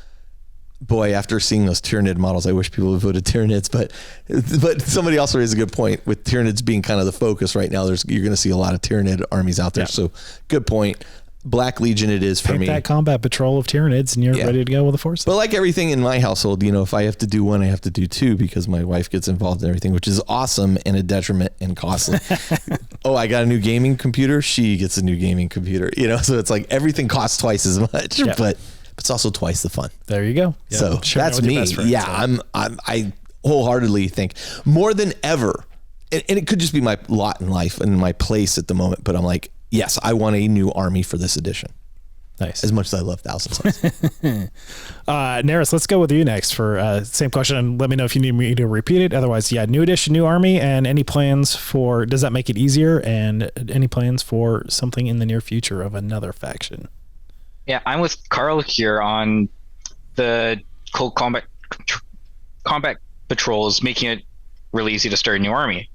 Boy, after seeing those Tyranid models, I wish people would voted Tyranids, but somebody also raised a good point with Tyranids being kind of the focus right now. You're going to see a lot of Tyranid armies out there. Yeah. So good point. Black Legion it is for me. That combat patrol of Tyranids and you're ready to go with the force. But like everything in my household, if I have to do one, I have to do two because my wife gets involved in everything, which is awesome and a detriment and costly. Oh, I got a new gaming computer. She gets a new gaming computer, so it's like everything costs twice as much, but it's also twice the fun. There you go. Yeah. So that's me. I wholeheartedly think more than ever, and it could just be my lot in life and my place at the moment, but I'm like, yes, I want a new army for this edition. Nice. As much as I love Thousand Sons. Naris, let's go with you next for same question. And let me know if you need me to repeat it. Otherwise, new edition, new army, and any plans for, does that make it easier? And any plans for something in the near future of another faction? Yeah, I'm with Carl here on the cold combat patrols, making it really easy to start a new army.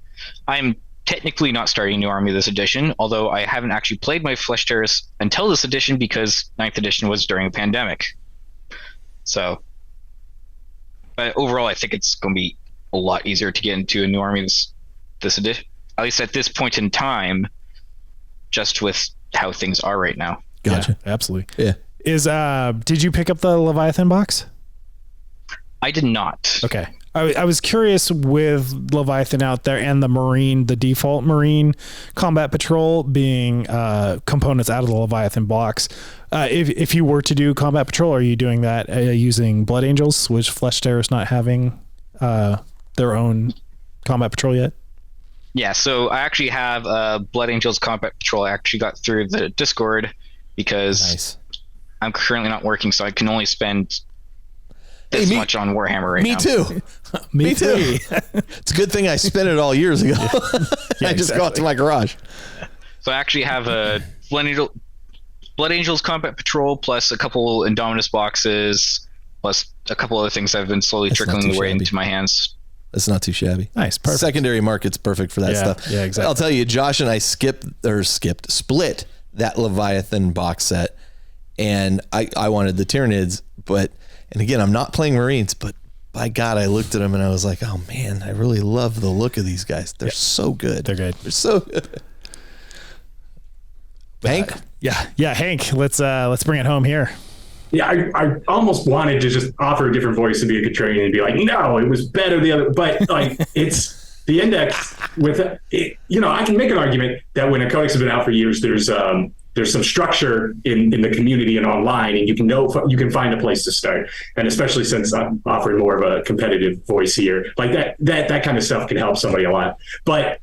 I'm technically not starting a new army this edition, although I haven't actually played my Flesh Tearers until this edition because 9th edition was during a pandemic. So, but overall, I think it's going to be a lot easier to get into a new army this edition, at least at this point in time, just with how things are right now. Gotcha. Yeah, absolutely. Yeah. Did you pick up the Leviathan box? I did not. Okay. I was curious with Leviathan out there and the default Marine combat patrol being components out of the Leviathan box. If you were to do combat patrol, are you doing that using Blood Angels, which Flesh Tearers not having their own combat patrol yet? Yeah, so I actually have Blood Angels combat patrol. I actually got through the Discord because I'm currently not working, so I can only spend this much on Warhammer right now. Me too. Me too. It's a good thing I spent it all years ago. I just go out to my garage. So I actually have a Blood Angels combat patrol plus a couple Indominus boxes plus a couple other things that have been slowly trickling away into my hands. That's not too shabby. Nice. Perfect. Secondary market's perfect for that stuff. Yeah, exactly. I'll tell you, Josh and I split that Leviathan box set, and I wanted the Tyranids, and again, I'm not playing Marines, but by God, I looked at them and I was like, oh man, I really love the look of these guys. They're so good. They're good. They're so good. Hank? Yeah, Hank, let's bring it home here. Yeah, I almost wanted to just offer a different voice and be a contrarian and be like, no, it was better the other, but like it's the index with it, I can make an argument that when a codex has been out for years, there's some structure in the community and online, and you can find a place to start. And especially since I'm offering more of a competitive voice here, like that kind of stuff can help somebody a lot. But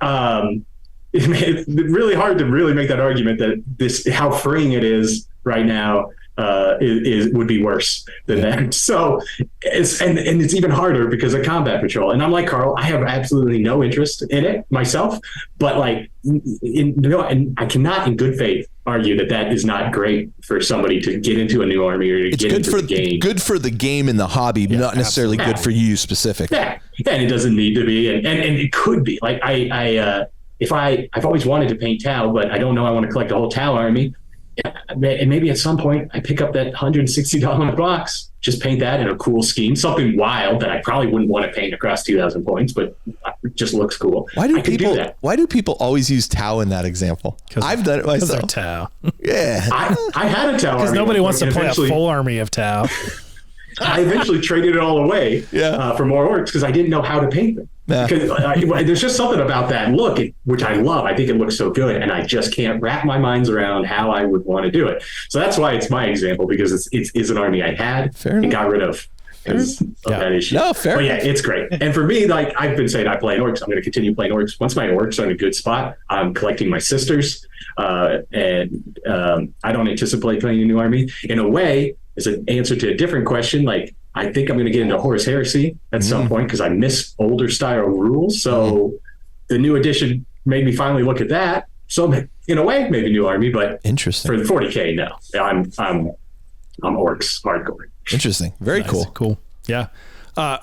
it's really hard to really make that argument that how freeing it is right now would be worse than that. So it's even harder because of combat patrol. And I'm like Carl, I have absolutely no interest in it myself, but and I cannot in good faith argue that is not great for somebody to get into a new army or to get into the game. Good for the game and the hobby, not necessarily good for you specifically. Yeah, and it doesn't need to be, and it could be. Like I've always wanted to paint Tau, but I don't know I want to collect a whole Tau army. And maybe at some point I pick up that $160 box, just paint that in a cool scheme, something wild that I probably wouldn't want to paint across 2,000 points, but it just looks cool. Why do people always use Tau in that example? I've done it myself. Tau. Yeah. I had a Tau army. Because nobody wants to play a full army of Tau. I eventually traded it all away for more orcs because I didn't know how to paint them. Because there's just something about that look, which I love. I think it looks so good, and I just can't wrap my mind around how I would want to do it. So that's why it's my example, because it's an army I had and got rid of because of that issue. No, fair. But yeah, it's great. And for me, like I've been saying, I play orcs. I'm going to continue playing orcs. Once my orcs are in a good spot, I'm collecting my sisters, and I don't anticipate playing a new army. In a way, as an answer to a different question, like I think I'm going to get into Horus Heresy at some point because I miss older style rules. So the new edition made me finally look at that. So in a way, maybe new army, but interesting for the 40K. No, I'm orcs hardcore. Interesting. Very Nice. cool. Cool. Yeah.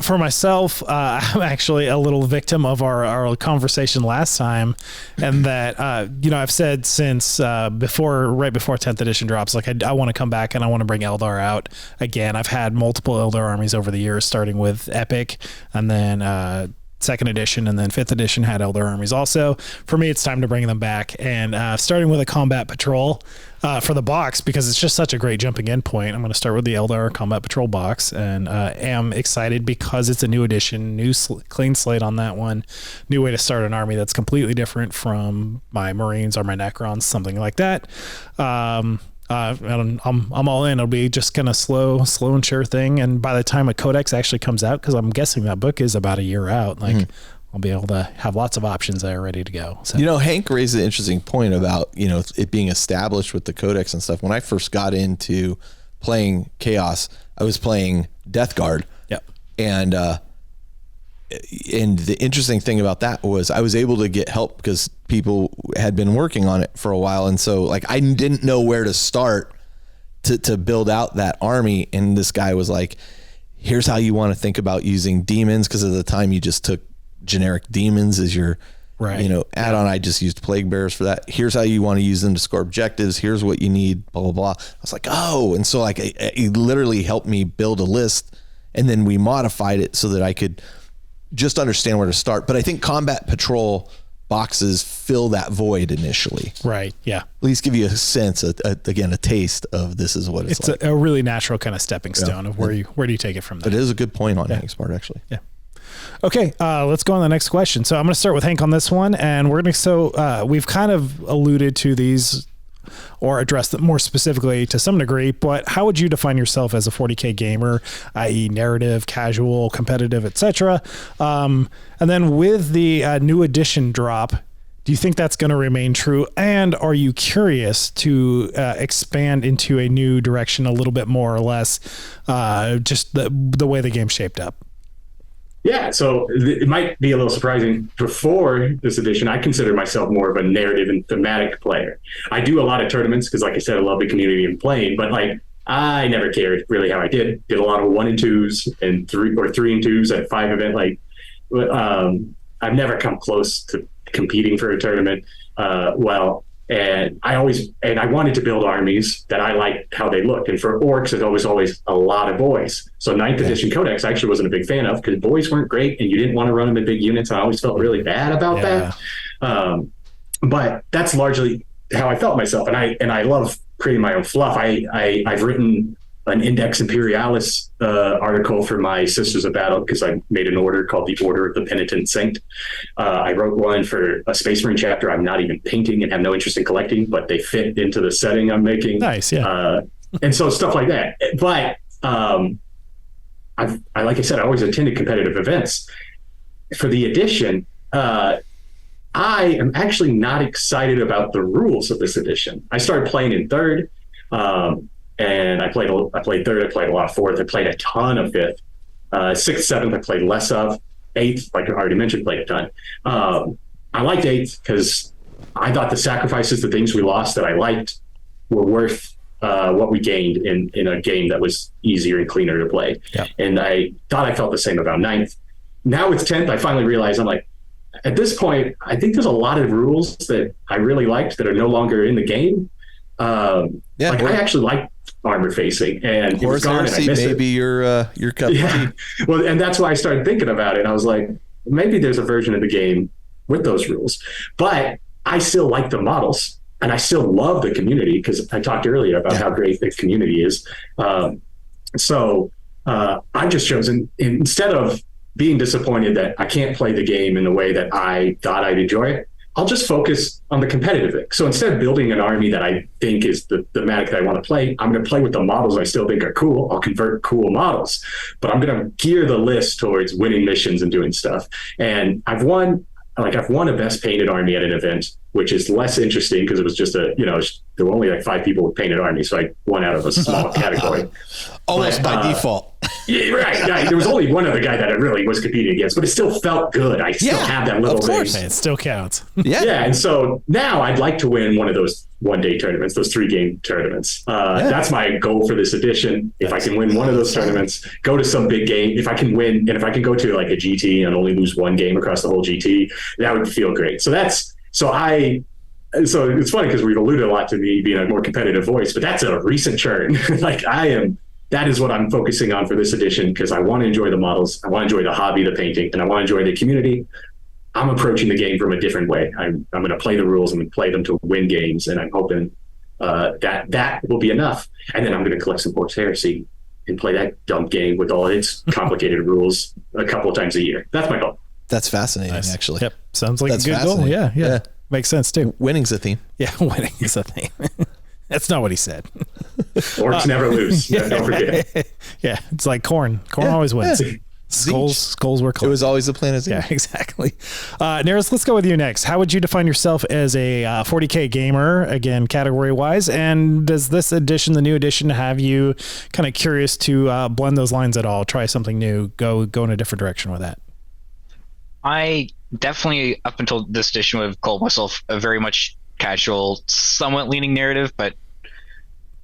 For myself, I'm actually a little victim of our conversation last time, and that I've said since right before 10th edition drops, like I want to come back and I want to bring Eldar out again. I've had multiple Eldar armies over the years, starting with Epic, and then second edition, and then fifth edition had Eldar armies also. For me, it's time to bring them back, and starting with a combat patrol for the box, because it's just such a great jumping in point. I'm going to start with the Eldar combat patrol box, and am excited because it's a new edition, clean slate on that one, new way to start an army that's completely different from my Marines or my Necrons, something like that. I'm all in. It'll be just kind of slow and sure thing. And by the time a codex actually comes out, because I'm guessing that book is about a year out, I'll be able to have lots of options that are ready to go. So. Hank raised an interesting point about, it being established with the codex and stuff. When I first got into playing Chaos, I was playing Death Guard. Yep. And the interesting thing about that was I was able to get help because people had been working on it for a while. And so I didn't know where to start to build out that army. And this guy was like, here's how you want to think about using demons. Cause at the time you just took generic demons as your Right. add-on. I just used plague bearers for that. Here's how you want to use them to score objectives. Here's what you need, blah, blah, blah. I was like, oh, and so like it literally helped me build a list, and then we modified it so that I could just understand where to start. But I think combat patrol boxes fill that void initially. Right. Yeah. At least give you a sense, again, a taste of this is what it's like. A really natural kind of stepping stone of where do you take it from there. But it is a good point on Hank's part, actually. Yeah. Okay, let's go on to the next question. So I'm going to start with Hank on this one, and we're going to. We've kind of alluded to these or addressed them more specifically to some degree, but how would you define yourself as a 40K gamer, i.e., narrative, casual, competitive, etc.? And then with the new edition drop, do you think that's going to remain true? And are you curious to expand into a new direction a little bit more or less, just the way the game shaped up? Yeah, so it might be a little surprising. Before this edition, I consider myself more of a narrative and thematic player. I do a lot of tournaments because, like I said, I love the community and playing, but like I never cared really how I did. Did a lot of 1 and 2s and 3 and 2s at 5 event. Like I've never come close to competing for a tournament. And I wanted to build armies that I liked how they looked. And for orcs, it was always a lot of boys. So 9th edition Codex I actually wasn't a big fan of because boys weren't great and you didn't want to run them in big units. I always felt really bad about that. But that's largely how I felt myself. And I love creating my own fluff. I've written an Index Imperialis article for my Sisters of Battle because I made an order called the Order of the Penitent Saint. I wrote one for a Space Marine chapter I'm not even painting and have no interest in collecting, but they fit into the setting I'm making. Nice, yeah. And so stuff like that. But like I said, I always attended competitive events. For the edition, I am actually not excited about the rules of this edition. I started playing in 3rd. And I played 3rd, I played a lot of 4th, I played a ton of 5th. 6th, 7th, I played less of. 8th, like I already mentioned, played a ton. I liked 8th because I thought the sacrifices, the things we lost that I liked, were worth what we gained in a game that was easier and cleaner to play. Yeah. And I thought I felt the same about 9th. Now with 10th, I finally realized, I'm like, at this point, I think there's a lot of rules that I really liked that are no longer in the game. I actually like armor facing, and it was gone, and I missed it. Maybe your cup of tea. Well, and that's why I started thinking about it. I was like, maybe there's a version of the game with those rules, but I still like the models, and I still love the community because I talked earlier about how great the community is. So I've just chosen, instead of being disappointed that I can't play the game in the way that I thought I'd enjoy it, I'll just focus on the competitive thing. So instead of building an army that I think is the thematic that I want to play, I'm going to play with the models I still think are cool. I'll convert cool models, but I'm going to gear the list towards winning missions and doing stuff. And I've won a best painted army at an event, which is less interesting because it was just there were only like 5 people with painted armies. So I won out of a small category. Almost by default. Yeah, right. Yeah, there was only one other guy that I really was competing against, but it still felt good. I still have that little thing. It still counts. Yeah. And so now I'd like to win one of those 1-day tournaments, those 3-game tournaments. That's my goal for this edition. If I can win one of those tournaments, go to some big game. If I can win, and if I can go to like a GT and only lose 1 game across the whole GT, that would feel great. So it's funny because we've alluded a lot to me being a more competitive voice, but that's a recent churn. That is what I'm focusing on for this edition because I want to enjoy the models, I want to enjoy the hobby, the painting, and I want to enjoy the community. I'm approaching the game from a different way. I'm going to play the rules, I'm going to play them to win games, and I'm hoping that will be enough. And then I'm going to collect some Orcs Heresy and play that dumb game with all its complicated rules a couple of times a year. That's my goal. That's fascinating, actually. Yep. Sounds like a good goal. Yeah. Makes sense too. Winning's a theme. Yeah, winning is a theme. That's not what he said. Orcs never lose. Don't forget. Yeah, it's like corn. Corn always wins. Skulls were close. It was always the plan. Yeah, exactly. Neris, let's go with you next. How would you define yourself as a 40K gamer, again, category-wise? And does this edition, the new edition, have you kind of curious to blend those lines at all, try something new, go in a different direction with that? I definitely, up until this edition, would have called myself a very much casual, somewhat leaning narrative, but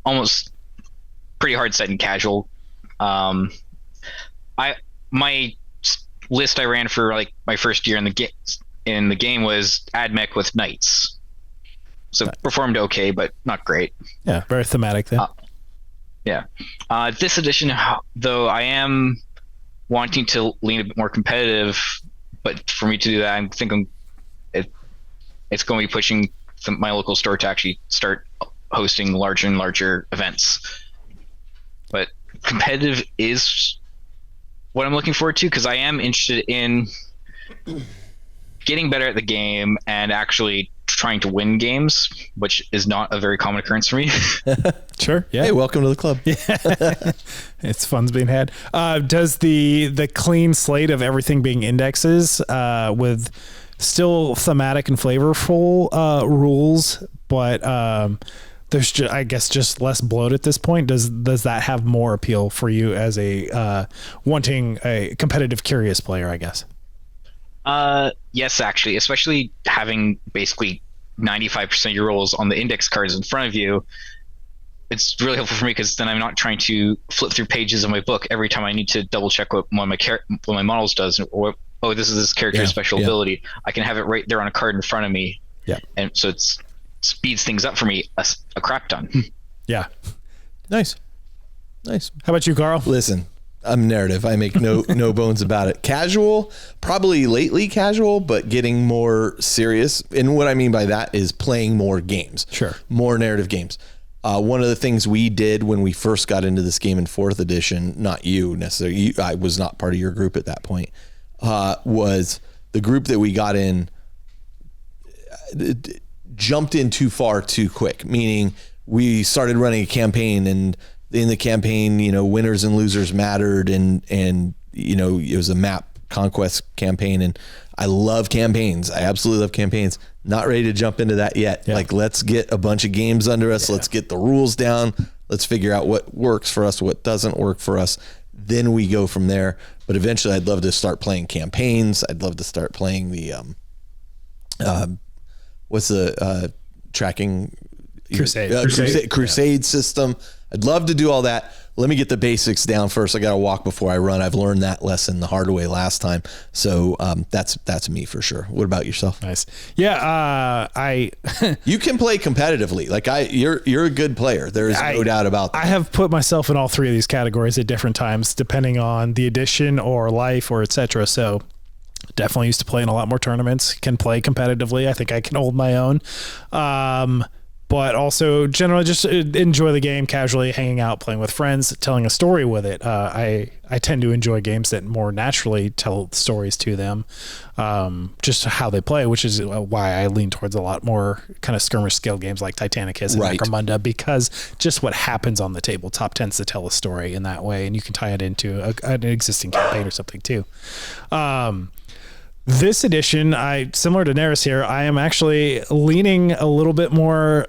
almost pretty hard set and casual. My list I ran for like my first year in the game was add mech with knights. So performed okay, but not great. Yeah, very thematic then. Yeah. This edition, though, I am wanting to lean a bit more competitive, but for me to do that, it's going to be pushing my local store to actually start hosting larger and larger events. But competitive is what I'm looking forward to, because I am interested in getting better at the game and actually trying to win games, which is not a very common occurrence for me. Sure. Yeah. Hey, welcome to the club. It's fun's being had. Does the clean slate of everything being indexes with still thematic and flavorful rules, but there's just, I guess, just less bloat at this point. Does that have more appeal for you as a wanting a competitive, curious player, I guess? Yes, actually, especially having basically 95% of your rolls on the index cards in front of you. It's really helpful for me, because then I'm not trying to flip through pages of my book every time I need to double check what one of my models does, or this is this character's special ability. I can have it right there on a card in front of me. Yeah, and so it speeds things up for me a crap ton. Yeah, Nice. How about you, Carl? Listen, I'm narrative. I make no bones about it. Casual, probably lately casual, but getting more serious. And what I mean by that is playing more games. Sure. More narrative games. One of the things we did when we first got into this game in 4th edition, not you necessarily, I was not part of your group at that point, was the group that we got in jumped in too far too quick, meaning we started running a campaign, and in the campaign, winners and losers mattered, and it was a map conquest campaign, and I love campaigns. I absolutely love campaigns. Not ready to jump into that yet. Yeah. Like, let's get a bunch of games under us. Yeah. Let's get the rules down. Let's figure out what works for us, what doesn't work for us. Then we go from there. But eventually I'd love to start playing campaigns. I'd love to start playing the, what's the tracking? Crusade system. I'd love to do all that. Let me get the basics down first. I got to walk before I run. I've learned that lesson the hard way last time. So that's me for sure. What about yourself? Nice. Yeah. You can play competitively. Like you're a good player. There is no doubt about that. I have put myself in all three of these categories at different times, depending on the edition or life or etc. So definitely used to play in a lot more tournaments, can play competitively. I think I can hold my own. But also generally just enjoy the game casually, hanging out, playing with friends, telling a story with it. I tend to enjoy games that more naturally tell stories to them, just how they play, which is why I lean towards a lot more kind of skirmish scale games like Titanicus and Necromunda, because just what happens on the tabletop tends to tell a story in that way, and you can tie it into an existing campaign or something too. This edition, similar to Neris here, I am actually leaning a little bit more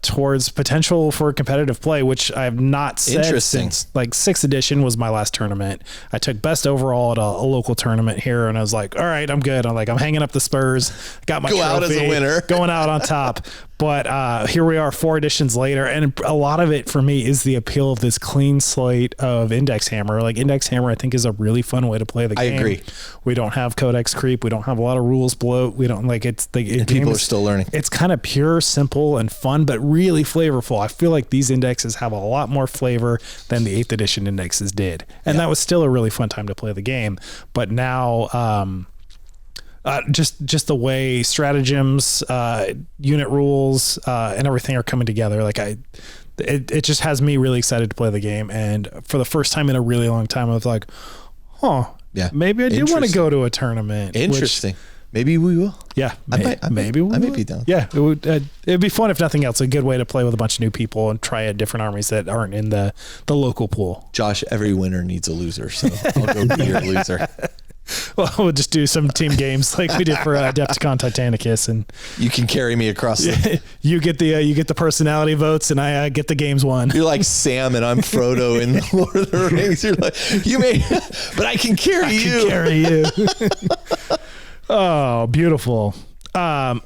towards potential for competitive play, which I have not said since like 6th edition was my last tournament. I took best overall at a local tournament here, and I was like, all right, I'm good. I'm hanging up the Spurs, got my trophy, out as a winner, going out on top. But here we are 4 editions later, and a lot of it for me is the appeal of this clean slate of Index Hammer. Like Index Hammer, I think is a really fun way to play the game. I agree. We don't have codex creep. We don't have a lot of rules bloat. We don't people are still learning. It's kind of pure, simple, and fun, but really flavorful. I feel like these indexes have a lot more flavor than the 8th edition indexes did, and that was still a really fun time to play the game. But now, just the way stratagems, unit rules, and everything are coming together. It just has me really excited to play the game. And for the first time in a really long time, I was like, maybe I do want to go to a tournament. Interesting. Maybe we will. Yeah. Maybe we may be down. Yeah. It'd be fun, if nothing else, a good way to play with a bunch of new people and try out different armies that aren't in the local pool. Josh, every winner needs a loser. So I'll go be your loser. Well, we'll just do some team games like we did for Adepticon Titanicus, and you can carry me across. You get the personality votes, and I get the games won. You're like Sam, and I'm Frodo in Lord of the Rings. You're like, you may, but I can carry you. Oh, beautiful.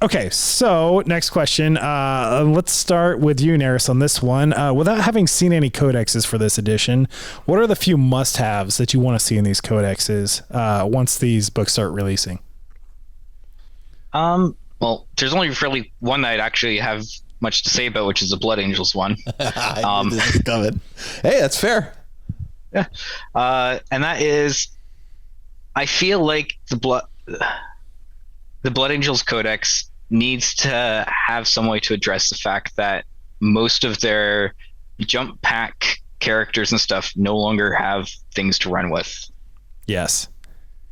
Okay, so next question. Let's start with you, Neris, on this one. Without having seen any codexes for this edition, what are the few must-haves that you want to see in these codexes once these books start releasing? Well, there's only really one that I'd actually have much to say about, which is the Blood Angels one. I knew this was coming. Hey, that's fair. Yeah. And that is, I feel like the Blood Angels Codex needs to have some way to address the fact that most of their jump pack characters and stuff no longer have things to run with. Yes.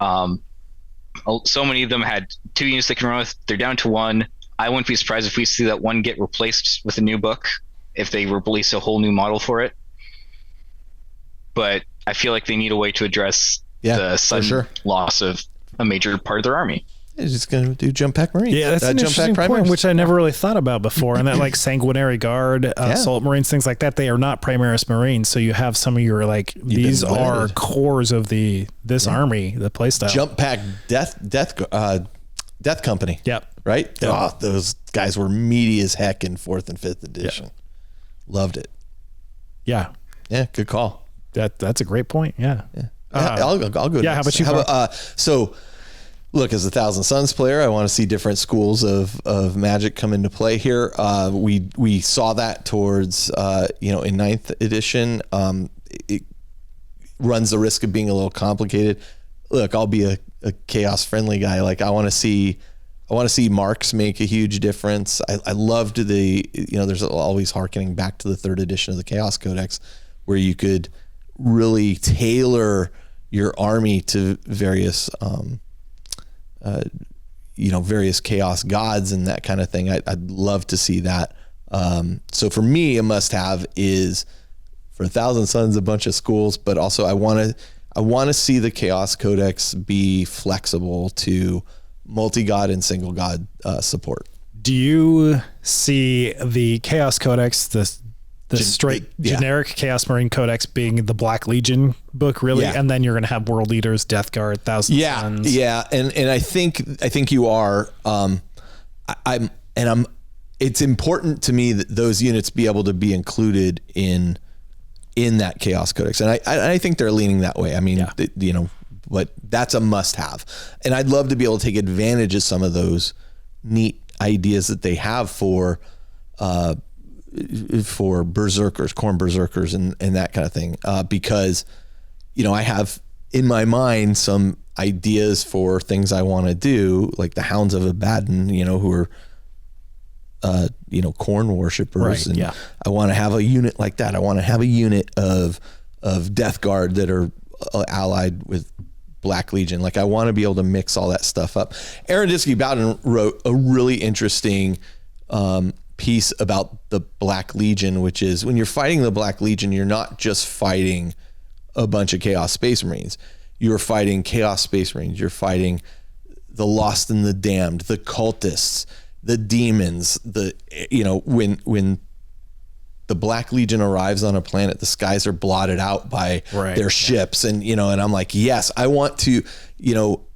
So many of them had 2 units they can run with. They're down to 1. I wouldn't be surprised if we see that one get replaced with a new book if they release a whole new model for it. But I feel like they need a way to address the sudden loss of a major part of their army. It's just going to do jump pack Marines. Yeah, that's an interesting point, which I never really thought about before. And that like Sanguinary Guard, Assault Marines, things like that, they are not Primaris Marines. So you have some of your like, these are cores of this army, the playstyle. Jump pack Death Company. Yep. Right? Yep. Oh, those guys were meaty as heck in 4th and 5th edition. Yep. Loved it. Yeah. Yeah, good call. That's a great point. Yeah. I'll go. Yeah, next. how about you? So look, as a Thousand Suns player, I want to see different schools of Magic come into play here. We saw that towards in 9th edition. It runs the risk of being a little complicated. Look, I'll be a chaos friendly guy. Like I want to see marks make a huge difference. I loved there's always harkening back to the 3rd edition of the Chaos Codex, where you could really tailor your army to various various chaos gods and that kind of thing. I'd love to see that. So for me, a must-have is for 1,000 Suns, a bunch of schools, but also I want to see the Chaos Codex be flexible to multi-god and single god support. Do you see the Chaos Codex, the generic Chaos Marine Codex, being the Black Legion book, really? Yeah. And then you're going to have World Eaters, Death Guard, Thousand Suns. Yeah. And I think you are. It's important to me that those units be able to be included in that Chaos Codex, and I think they're leaning that way. I mean, but that's a must-have, and I'd love to be able to take advantage of some of those neat ideas that they have for berserkers, Khorne berserkers, and that kind of thing, because I have in my mind some ideas for things I want to do, like the Hounds of Abaddon, who are Khorne worshippers, and I want to have a unit like that. I want to have a unit of Death Guard that are allied with Black Legion. Like I want to be able to mix all that stuff up. Aaron Diskey Bowden wrote a really interesting piece about the Black Legion, which is when you're fighting the Black Legion, you're not just fighting a bunch of Chaos Space Marines. You're fighting Chaos Space Marines. You're fighting the Lost and the Damned, the cultists, the demons. When the Black Legion arrives on a planet, the skies are blotted out by their ships, and I'm like, yes, I want to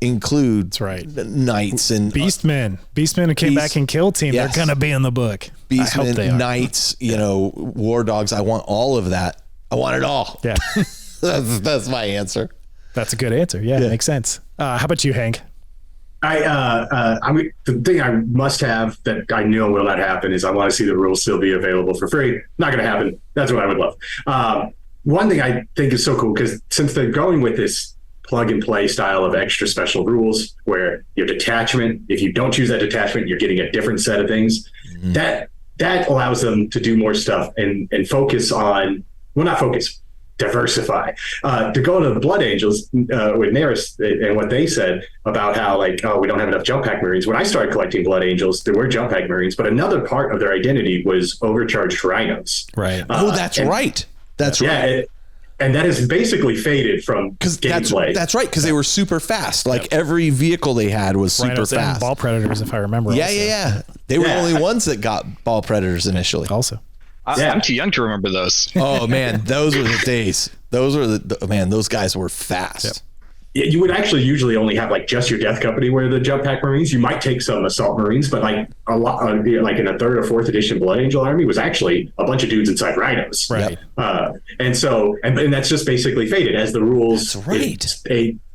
include knights and Beastmen who came back and killed team. Yes. They're gonna be in the book. Beastmen, knights, war dogs. I want all of that. I want it all. Yeah. that's my answer. That's a good answer. Yeah. Makes sense. How about you, Hank? The thing I must have that I know will not happen is I want to see the rules still be available for free. Not going to happen. That's what I would love. One thing I think is so cool, because since they're going with this plug and play style of extra special rules where your detachment, if you don't choose that detachment, you're getting a different set of things. Mm-hmm. That allows them to do more stuff and focus on, not focus, diversify. To go to the Blood Angels with Neris and what they said about how we don't have enough jump pack Marines. When I started collecting Blood Angels, there were jump pack Marines, but another part of their identity was overcharged rhinos. Right. That's right. That's right. And that has basically faded from gameplay. That's right, because they were super fast. Like every vehicle they had was super Rhinos fast. And ball predators, if I remember. Yeah. They were the only ones that got ball predators initially. Also. I'm too young to remember those. Oh man, those were the days. Those were those guys were fast. you would actually usually only have like just your Death Company where the Jump Pack Marines. You might take some Assault Marines, but like a lot, like in a 3rd or 4th edition Blood Angel army was actually a bunch of dudes inside rhinos. Right. And so, and that's just basically faded as the rules. That's right.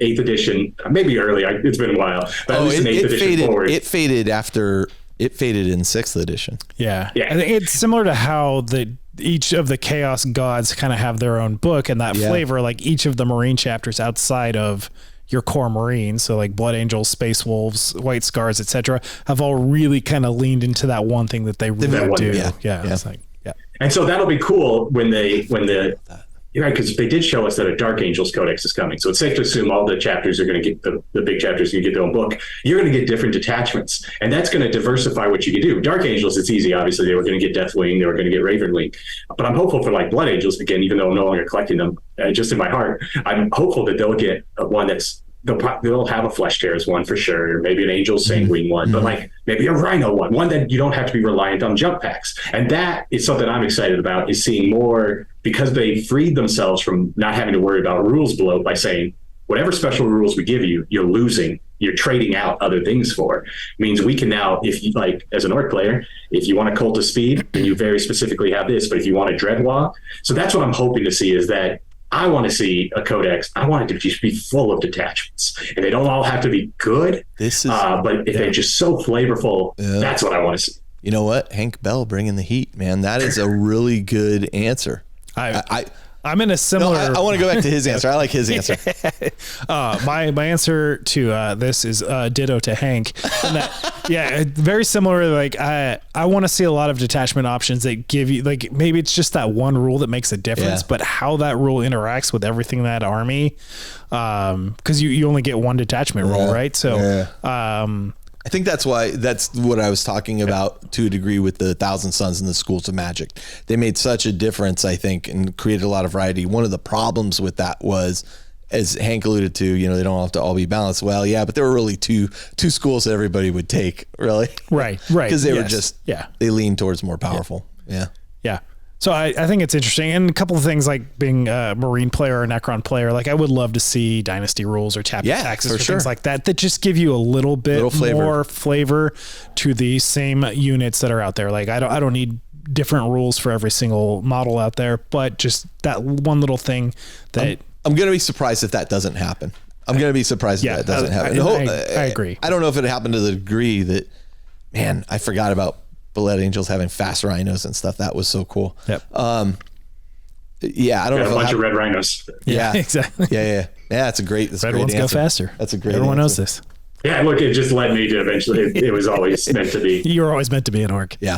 8th edition, maybe early. It's been a while. But at least in 8th edition faded, forward. It faded after. It faded in 6th edition. Yeah. I think it's similar to how each of the Chaos Gods kind of have their own book and that flavor, like each of the Marine chapters outside of your core Marines, so like Blood Angels, Space Wolves, White Scars, etc., have all really kind of leaned into that one thing that they really do. Yeah. It's like, and so that'll be cool when because they did show us that a Dark Angels Codex is coming. So it's safe to assume all the chapters are going to get the big chapters, you get their own book. You're going to get different detachments, and that's going to diversify what you can do. Dark Angels, it's easy. Obviously, they were going to get Deathwing, they were going to get Ravenwing. But I'm hopeful for like Blood Angels, again, even though I'm no longer collecting them, just in my heart, I'm hopeful that they'll get one that's, they'll have a Flesh Tears one for sure, or maybe an Angel Sanguine one, but like maybe a Rhino one that you don't have to be reliant on jump packs. And that is something I'm excited about, is seeing more, because they freed themselves from not having to worry about rules below by saying, whatever special rules we give you, you're losing, you're trading out other things for. It means we can now, if you like, as an Orc player, if you want a Cult of Speed, then you very specifically have this, but if you want a Dreadwall, so that's what I'm hoping to see, is that I want to see a codex. I want it to just be full of detachments, and they don't all have to be good. But if they're just so flavorful, that's what I want to see. You know what? Hank Bell bringing the heat, man. That is a really good answer. I'm in a similar. I want to go back to his answer. I like his answer. My answer to this is ditto to Hank. And that, very similar. Like I want to see a lot of detachment options that give you, like, maybe it's just that one rule that makes a difference, but how that rule interacts with everything in that army, because you only get one detachment rule, right? So. I think that's what I was talking about to a degree with the Thousand Sons and the Schools of Magic. They made such a difference, I think, and created a lot of variety. One of the problems with that was, as Hank alluded to, they don't have to all be balanced. Well, yeah, but there were really two schools that everybody would take, really. Right. Because they were just, they leaned towards more powerful. Yeah. So I think it's interesting. And a couple of things, like being a Marine player or a Necron player, like I would love to see Dynasty rules or chapter taxes or things like that just give you a little bit more flavor to the same units that are out there. Like I don't need different rules for every single model out there, but just that one little thing that I'm going to be surprised if that doesn't happen. I'm going to be surprised if that doesn't happen. I agree. I don't know if it happened to the degree that, man, I forgot about Blood Angels having fast rhinos and stuff. That was so cool. Yep. I don't know. A bunch of red rhinos. Yeah, exactly. Yeah. That's a great. Red ones go faster. That's a great. Everyone knows answer. this. Yeah, look, it just led me to eventually. It was always meant to be. You were always meant to be an orc. Yeah.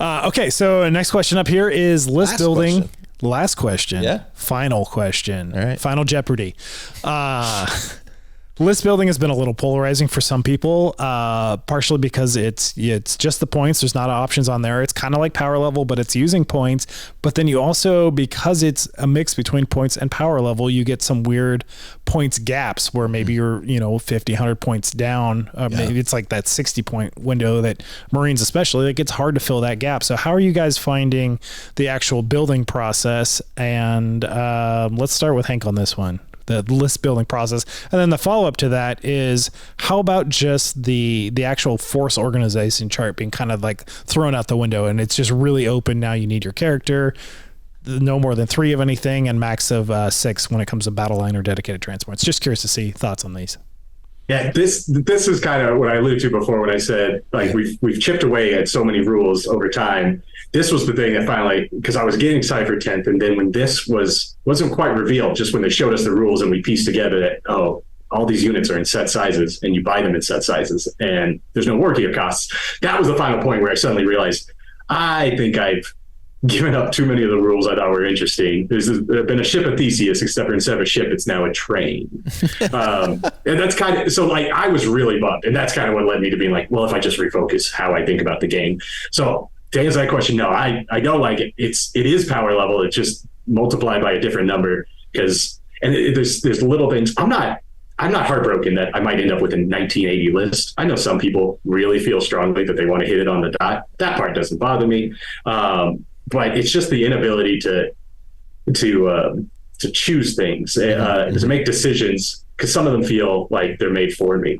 Okay, so next question up here is list building. Last question. Yeah. Final question. All right. Final Jeopardy. List building has been a little polarizing for some people, partially because it's just the points. There's not options on there. It's kind of like power level, but it's using points. But then you also, because it's a mix between points and power level, you get some weird points gaps where maybe you're 50, 100 points down. Maybe it's like that 60 point window that Marines especially, like it's hard to fill that gap. So how are you guys finding the actual building process? And let's start with Hank on this one. The list building process. And then the follow-up to that is, how about just the actual force organization chart being kind of like thrown out the window, and it's just really open. Now you need your character, no more than 3 of anything, and max of 6 when it comes to battle line or dedicated transports. Just curious to see thoughts on these. Yeah, this is kind of what I alluded to before when I said, like, we've chipped away at so many rules over time. This was the thing that finally, because I was getting excited for 10th, and then when this wasn't quite revealed, just when they showed us the rules and we pieced together that, all these units are in set sizes and you buy them in set sizes and there's no war gear costs. That was the final point where I suddenly realized, I think I've given up too many of the rules I thought were interesting. There's been a ship of Theseus, except for instead of a ship, it's now a train. And that's kind of, so like, I was really bummed. And that's kind of what led me to being like, well, if I just refocus how I think about the game. So to answer that question, no, I don't like it. It is power level. It's just multiplied by a different number there's little things. I'm not heartbroken that I might end up with a 1980 list. I know some people really feel strongly that they want to hit it on the dot. That part doesn't bother me. But it's just the inability to choose things, to make decisions, because some of them feel like they're made for me.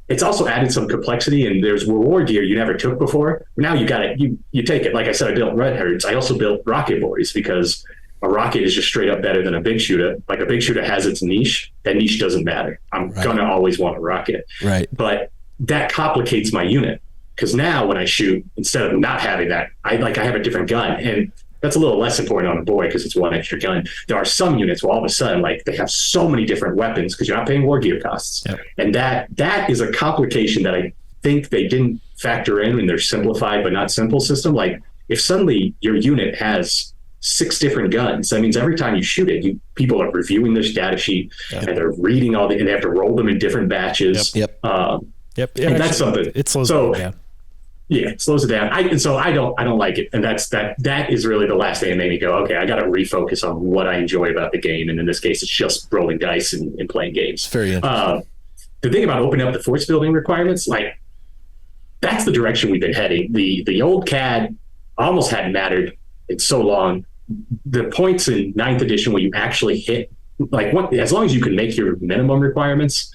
It's also added some complexity, and there's reward gear you never took before. Now you got it. You take it. Like I said, I built Red Herds. I also built Rocket Boys because a rocket is just straight up better than a big shooter. Like a big shooter has its niche. That niche doesn't matter. I'm gonna always want a rocket. Right. But that complicates my unit, because now when I shoot, instead of not having that, I have a different gun, and that's a little less important on a boy because it's one extra gun. There are some units where all of a sudden, like, they have so many different weapons because you're not paying war gear costs. Yep. And that is a complication that I think they didn't factor in their simplified but not simple system. Like, if suddenly your unit has 6 different guns, that means every time you shoot it, people are reviewing this data sheet and they're reading and they have to roll them in different batches. Yep. Yep. And that's something. It slows it down. Yeah, it slows it down. I don't like it, and that is really the last thing that made me go, okay, I got to refocus on what I enjoy about the game, and in this case, it's just rolling dice and playing games. Very interesting. The thing about opening up the force building requirements, like, that's the direction we've been heading. The old CAD almost hadn't mattered in so long. The points in 9th edition where you actually hit, like, as long as you can make your minimum requirements,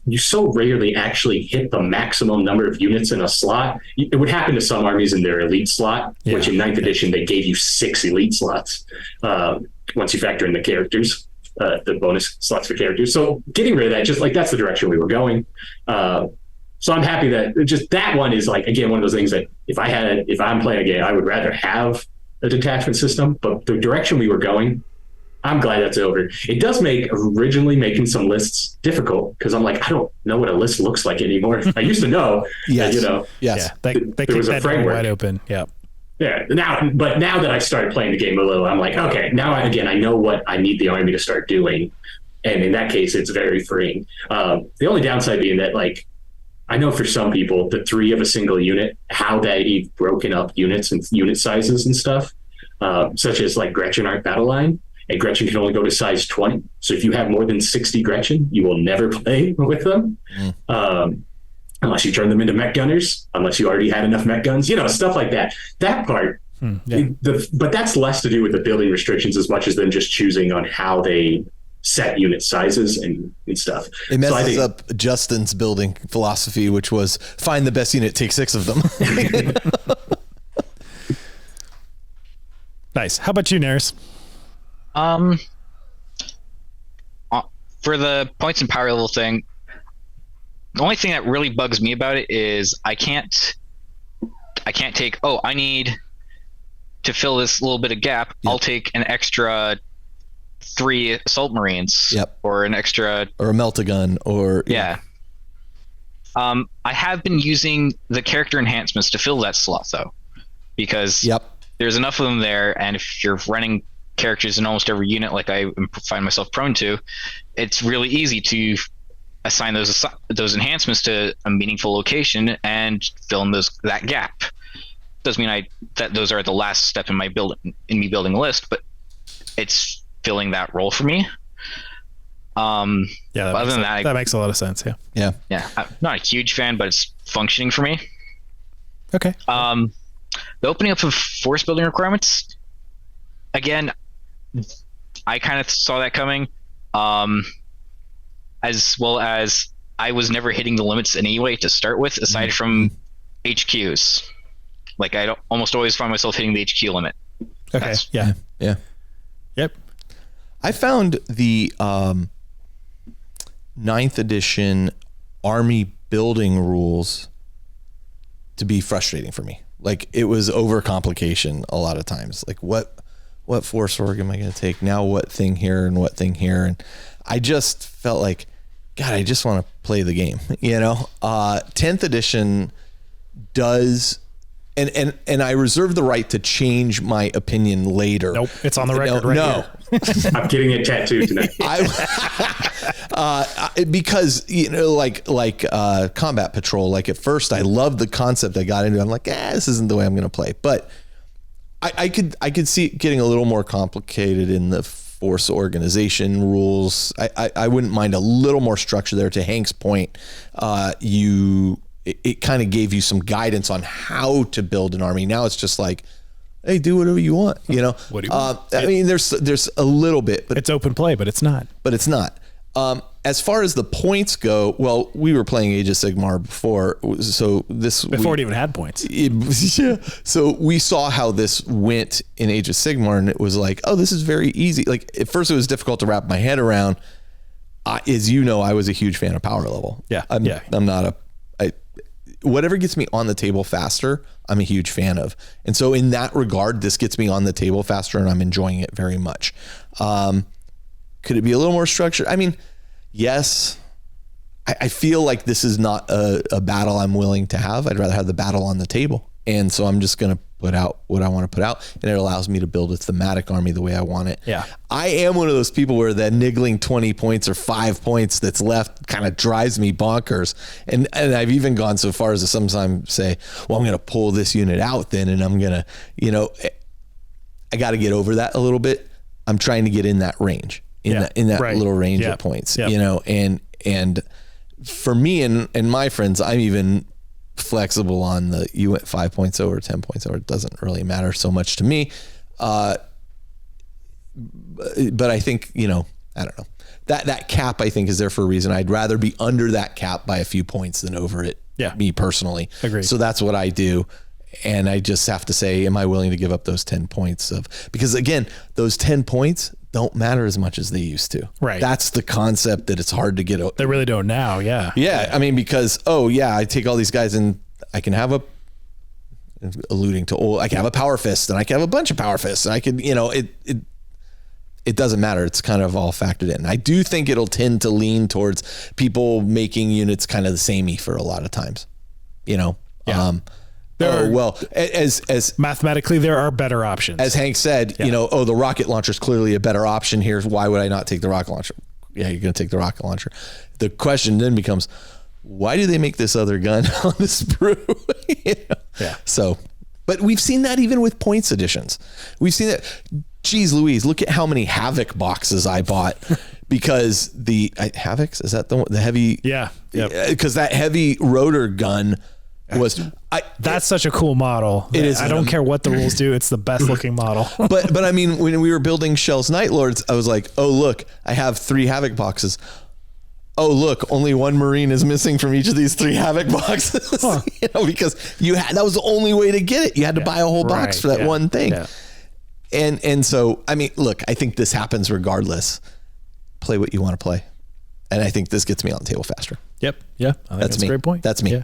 you so rarely actually hit the maximum number of units in a slot. It would happen to some armies in their elite slot, which in 9th edition, they gave you 6 elite slots. Once you factor in the characters, the bonus slots for characters. So getting rid of that, just like, that's the direction we were going. So I'm happy that just that one is, like, again, one of those things that if I'm playing a game, I would rather have a detachment system, but the direction we were going, I'm glad that's over. It does make originally making some lists difficult, because I'm like, I don't know what a list looks like anymore. I used to know. Yes. Yes. Yeah. They there was a framework wide open. Yeah. Yeah. Now that I've started playing the game a little, I'm like, okay, now I know what I need the army to start doing. And in that case, it's very freeing. The only downside being that, like, I know for some people, the 3 of a single unit, how they've broken up units and unit sizes and stuff, such as, like, Gretchen Art Battle Line. And Gretchen can only go to size 20. So if you have more than 60 Gretchen, you will never play with them. Unless you turn them into mech gunners, unless you already had enough mech guns, stuff like that. That part, but that's less to do with the building restrictions as much as them just choosing on how they set unit sizes and stuff. It messes up Justin's building philosophy, which was find the best unit, take 6 of them. Nice. How about you, Nares? For the points and power level thing, the only thing that really bugs me about it is I can't take, I need to fill this little bit of gap. Yep. I'll take an extra 3 assault marines. Yep. Or an extra, or a melt-a-gun, or I have been using the character enhancements to fill that slot, though, because there's enough of them there, and if you're running characters in almost every unit, like I find myself prone to, it's really easy to assign those enhancements to a meaningful location and fill in that gap. Doesn't mean that those are the last step in me building a list, but it's filling that role for me. Other than that, that makes a lot of sense. Yeah. I'm not a huge fan, but it's functioning for me. Okay. The opening up of force building requirements, again, I kind of saw that coming, as well as I was never hitting the limits anyway to start with, aside from HQs. Like, I almost always find myself hitting the HQ limit. Okay. Yep. I found the 9th edition army building rules to be frustrating for me. Like, it was overcomplication a lot of times. Like, what force org am I going to take now? What thing here and what thing here? And I just felt like, God, I just want to play the game. 10th edition does, and I reserve the right to change my opinion later. Nope, it's on the record here. I'm getting a tattoo tonight. Because like Combat Patrol. Like, at first, I loved the concept I got into. I'm like, this isn't the way I'm going to play. But I could see it getting a little more complicated in the force organization rules. I wouldn't mind a little more structure there. To Hank's point, it kind of gave you some guidance on how to build an army. Now it's just like, hey, do whatever you want. What do you want? I mean, there's a little bit, but It's open play, but it's not. As far as the points go, well, we were playing Age of Sigmar before, so Before it even had points. yeah. So we saw how this went in Age of Sigmar, and it was like, oh, this is very easy. Like at first, it was difficult to wrap my head around. As you know, I was a huge fan of power level. Yeah. I'm not whatever gets me on the table faster, I'm a huge fan of. And so in that regard, this gets me on the table faster, and I'm enjoying it very much. Could it be a little more structured? I mean, yes. I feel like this is not a battle I'm willing to have. I'd rather have the battle on the table. And so I'm just going to put out what I want to put out, and it allows me to build a thematic army the way I want it. Yeah. I am one of those people where that niggling 20 points or 5 points that's left kind of drives me bonkers. And I've even gone so far as to sometimes say, well, I'm going to pull this unit out then, and I'm going to, I got to get over that a little bit. I'm trying to get in that range, in that right. little range Yeah. of points, Yeah. and for me and my friends, I'm even flexible on you went 5 points over, 10 points over. It doesn't really matter so much to me. But I think, I don't know, that cap I think is there for a reason. I'd rather be under that cap by a few points than over it. Yeah. Me personally. Agreed. So that's what I do. And I just have to say, am I willing to give up those 10 points because again, those 10 points don't matter as much as they used to. Right. That's the concept that it's hard to get. They really don't now. Yeah. Yeah. I mean, because, I take all these guys and I can have I can have a power fist, and I can have a bunch of power fists, and I can, it doesn't matter. It's kind of all factored in. I do think it'll tend to lean towards people making units kind of the samey for a lot of times, Yeah. As Mathematically, there are better options. As Hank said, the rocket launcher is clearly a better option here. Why would I not take the rocket launcher? Yeah, you're going to take the rocket launcher. The question then becomes, why do they make this other gun on the sprue? Yeah. So, but we've seen that even with points editions. We've seen that. Geez Louise, look at how many Havoc boxes I bought because Havocs, is that the heavy? Yeah. Because that heavy rotor gun was that's such a cool model. It is. I don't care what the rules do. It's the best looking model. but I mean, when we were building Shell's Night Lords, I was like, oh look, I have 3 Havoc boxes. Oh look, only 1 Marine is missing from each of these 3 Havoc boxes. Huh. Because that was the only way to get it. You had to buy a whole box for that one thing. Yeah. And so, I mean, look, I think this happens regardless. Play what you want to play. And I think this gets me on the table faster. Yep. Yeah. I think that's me. a great point. That's me. Yeah.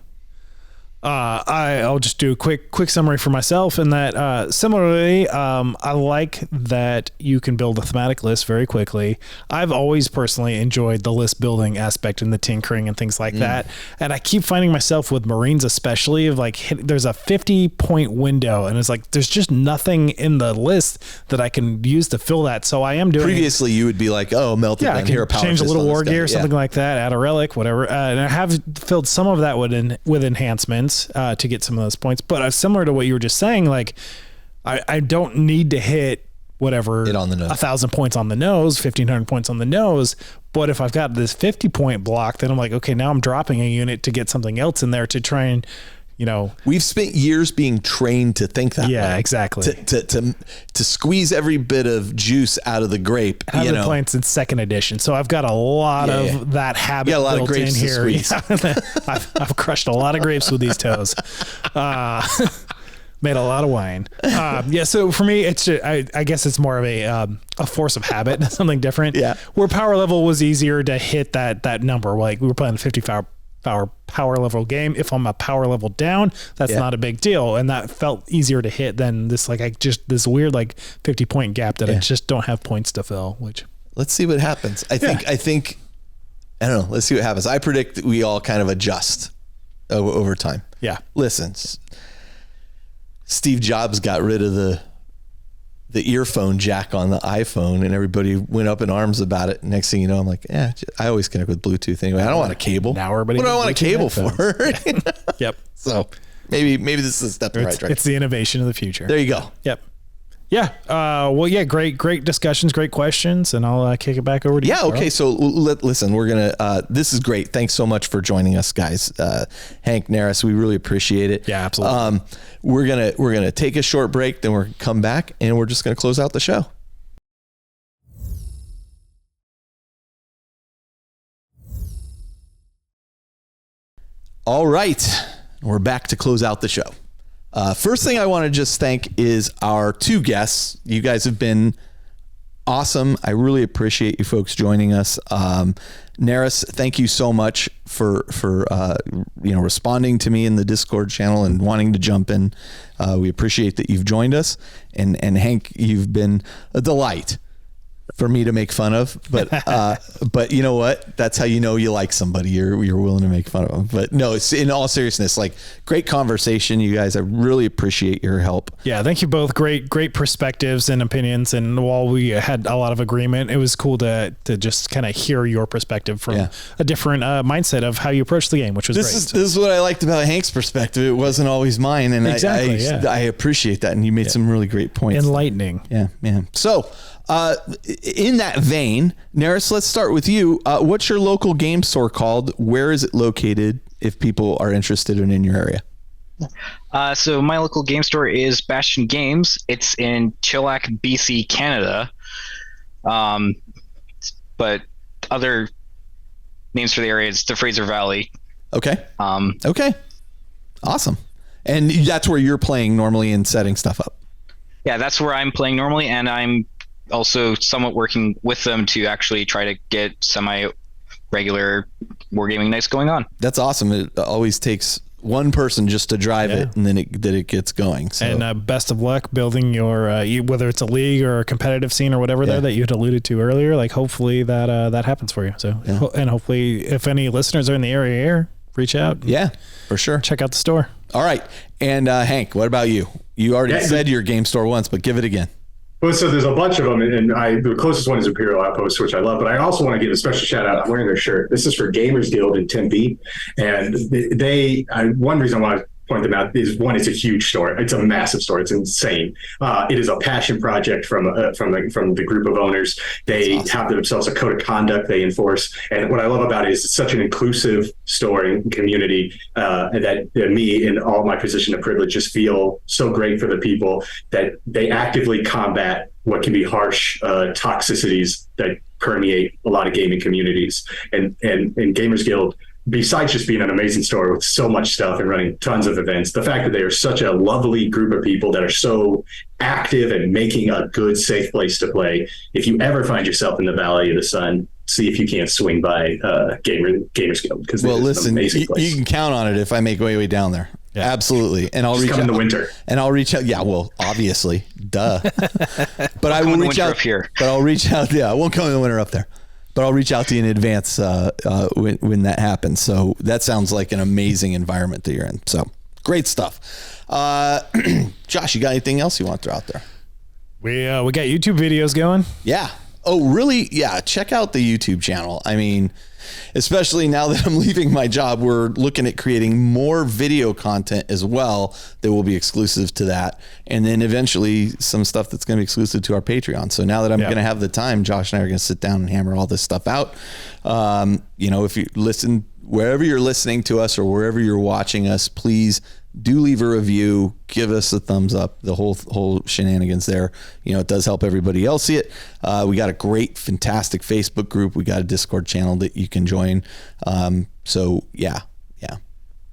I'll just do a quick summary for myself in that similarly, I like that you can build a thematic list very quickly. I've always personally enjoyed the list building aspect and the tinkering and things like that. And I keep finding myself with Marines, especially of like, there's a 50 point window and it's like, there's just nothing in the list that I can use to fill that. So I am doing previously you would be like, oh, melted I down here, can change a little war gear, something like that, add a relic, whatever. And I have filled some of that with enhancements to get some of those points, but similar to what you were just saying, like I don't need to hit whatever it on the nose. 1,000 points on the nose, 1,500 points on the nose. But if I've got this 50 point block, then I'm like, okay, now I'm dropping a unit to get something else in there to try and, we've spent years being trained to think that way. Yeah, exactly. To squeeze every bit of juice out of the grape. I've been playing since 2nd edition, so I've got a lot of that habit a lot built of grapes in to here. squeeze. I've crushed a lot of grapes with these toes. Made a lot of wine. So for me, it's just, I guess it's more of a force of habit, something different. Yeah. Where power level was easier to hit that number. Like we were playing a 55 power level game. If I'm a power level down, that's not a big deal, and that felt easier to hit than this this weird 50 point gap that I just don't have points to fill. Which let's see what happens. I think I don't know. Let's see what happens. I predict that we all kind of adjust over time. Yeah. Listen, Steve Jobs got rid of the earphone jack on the iPhone, and everybody went up in arms about it. Next thing you know, I'm like, I always connect with Bluetooth anyway. I don't want a cable. Now everybody, what do I want a cable for? Yep. So maybe this is a step in the right direction. It's the innovation of the future. There you go. Yep. Yeah. Well, yeah, great discussions, great questions, and I'll kick it back over to you. Yeah. Okay. So listen, we're going to, this is great. Thanks so much for joining us, guys. Hank, Naris, we really appreciate it. Yeah, absolutely. We're going to take a short break, then we're going to come back and we're just going to close out the show. All right. We're back to close out the show. First thing I want to just thank is our two guests. You guys have been awesome. I really appreciate you folks joining us. Naris, thank you so much for responding to me in the Discord channel and wanting to jump in. We appreciate that you've joined us. And Hank, you've been a delight for me to make fun of, but you know what? That's how you know you like somebody. You're willing to make fun of them. But no, it's in all seriousness, like great conversation, you guys. I really appreciate your help. Yeah, thank you both. Great perspectives and opinions. And while we had a lot of agreement, it was cool to just kind of hear your perspective from a different mindset of how you approach the game, which was great. This is what I liked about Hank's perspective. It wasn't always mine, and exactly, I appreciate that. And you made some really great points. Enlightening. Yeah, man. So. In that vein, Naris, let's start with you. What's your local game store called? Where is it located if people are interested in your area? So my local game store is Bastion Games. It's in Chilliwack, BC, Canada. But other names for the area is the Fraser Valley. Okay. Okay. Awesome. And that's where you're playing normally and setting stuff up. Yeah, that's where I'm playing normally, and I'm also somewhat working with them to actually try to get semi-regular wargaming nights going on. That's awesome. It always takes one person just to drive it, and then it gets going. So. And best of luck building your whether it's a league or a competitive scene or whatever there that you had alluded to earlier. Like hopefully that happens for you. So and hopefully if any listeners are in the area here, reach out. Yeah, for sure. Check out the store. All right. And Hank, what about you? You already said your game store once, but give it again. Well, so there's a bunch of them, and the closest one is Imperial Outpost, which I love. But I also want to give a special shout out. I'm wearing their shirt. This is for Gamers Guild in Tempe, and one reason I want to point them out is one, it's a huge store. It's a massive store. It's insane. It is a passion project from the group of owners. They have themselves a code of conduct they enforce, and what I love about it is it's such an inclusive store and community that me in all my position of privilege just feel so great for the people that they actively combat what can be harsh toxicities that permeate a lot of gaming communities. And Gamers Guild, besides just being an amazing store with so much stuff and running tons of events, the fact that they are such a lovely group of people that are so active and making a good, safe place to play. If you ever find yourself in the Valley of the Sun, see if you can't swing by Gamers Guild. Because listen, you can count on it if I make my way down there. Yeah. Absolutely. And I'll reach out in the winter. And I'll reach out. Yeah, well, obviously, duh. But I will reach out here. But I'll reach out. Yeah, I won't come in the winter up there. But I'll reach out to you in advance when that happens. So that sounds like an amazing environment that you're in. So great stuff. Josh, you got anything else you want to throw out there? We got YouTube videos going. Yeah. Oh, really? Yeah. Check out the YouTube channel. I mean, especially now that I'm leaving my job, we're looking at creating more video content as well that will be exclusive to that. And then eventually some stuff that's going to be exclusive to our Patreon. So now that I'm going to have the time, Josh and I are going to sit down and hammer all this stuff out. If you listen, wherever you're listening to us or wherever you're watching us, please do leave a review, give us a thumbs up, the whole shenanigans there. It does help everybody else see it. We got a great, fantastic Facebook group. We got a Discord channel that you can join. So yeah,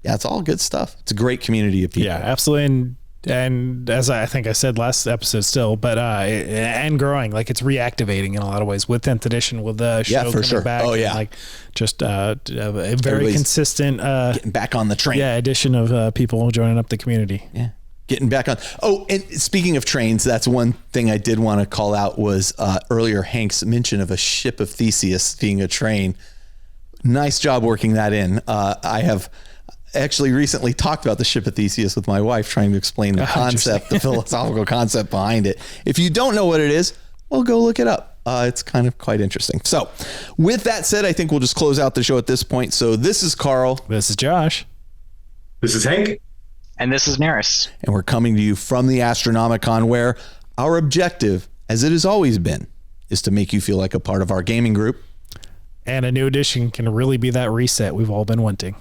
it's all good stuff. It's a great community of people. Yeah, absolutely. And as I think I said last episode still, but and growing, like it's reactivating in a lot of ways with 10th edition, with the show coming back. Oh yeah. Like just a very consistent getting back on the train. Yeah, addition of people joining up the community. Yeah. Getting back on. Oh, and speaking of trains, that's one thing I did want to call out was earlier Hank's mention of a ship of Theseus being a train. Nice job working that in. I have actually recently talked about the ship of Theseus with my wife, trying to explain the concept, the philosophical concept behind it. If you don't know what it is, well, go look it up. It's kind of quite interesting. So with that said, I think we'll just close out the show at this point. So this is Carl. This is Josh. This is Hank. And this is Naris. And we're coming to you from the Astronomicon, where Our objective, as it has always been, is to make you feel like a part of our gaming group. And a new edition can really be that reset we've all been wanting.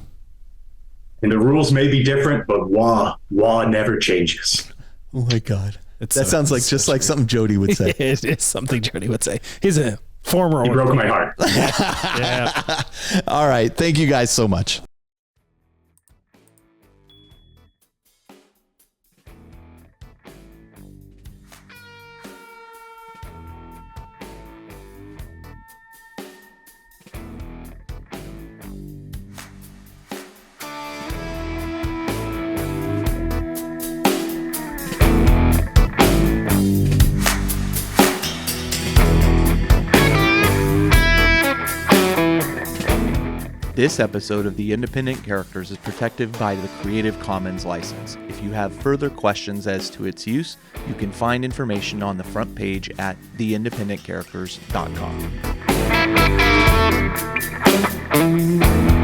And the rules may be different, but WoW never changes. Oh my God. That sounds like just like something Jody would say. It is something Jody would say. He's a former. You broke my heart. Yeah. All right. Thank you guys so much. This episode of The Independent Characters is protected by the Creative Commons license. If you have further questions as to its use, you can find information on the front page at theindependentcharacters.com.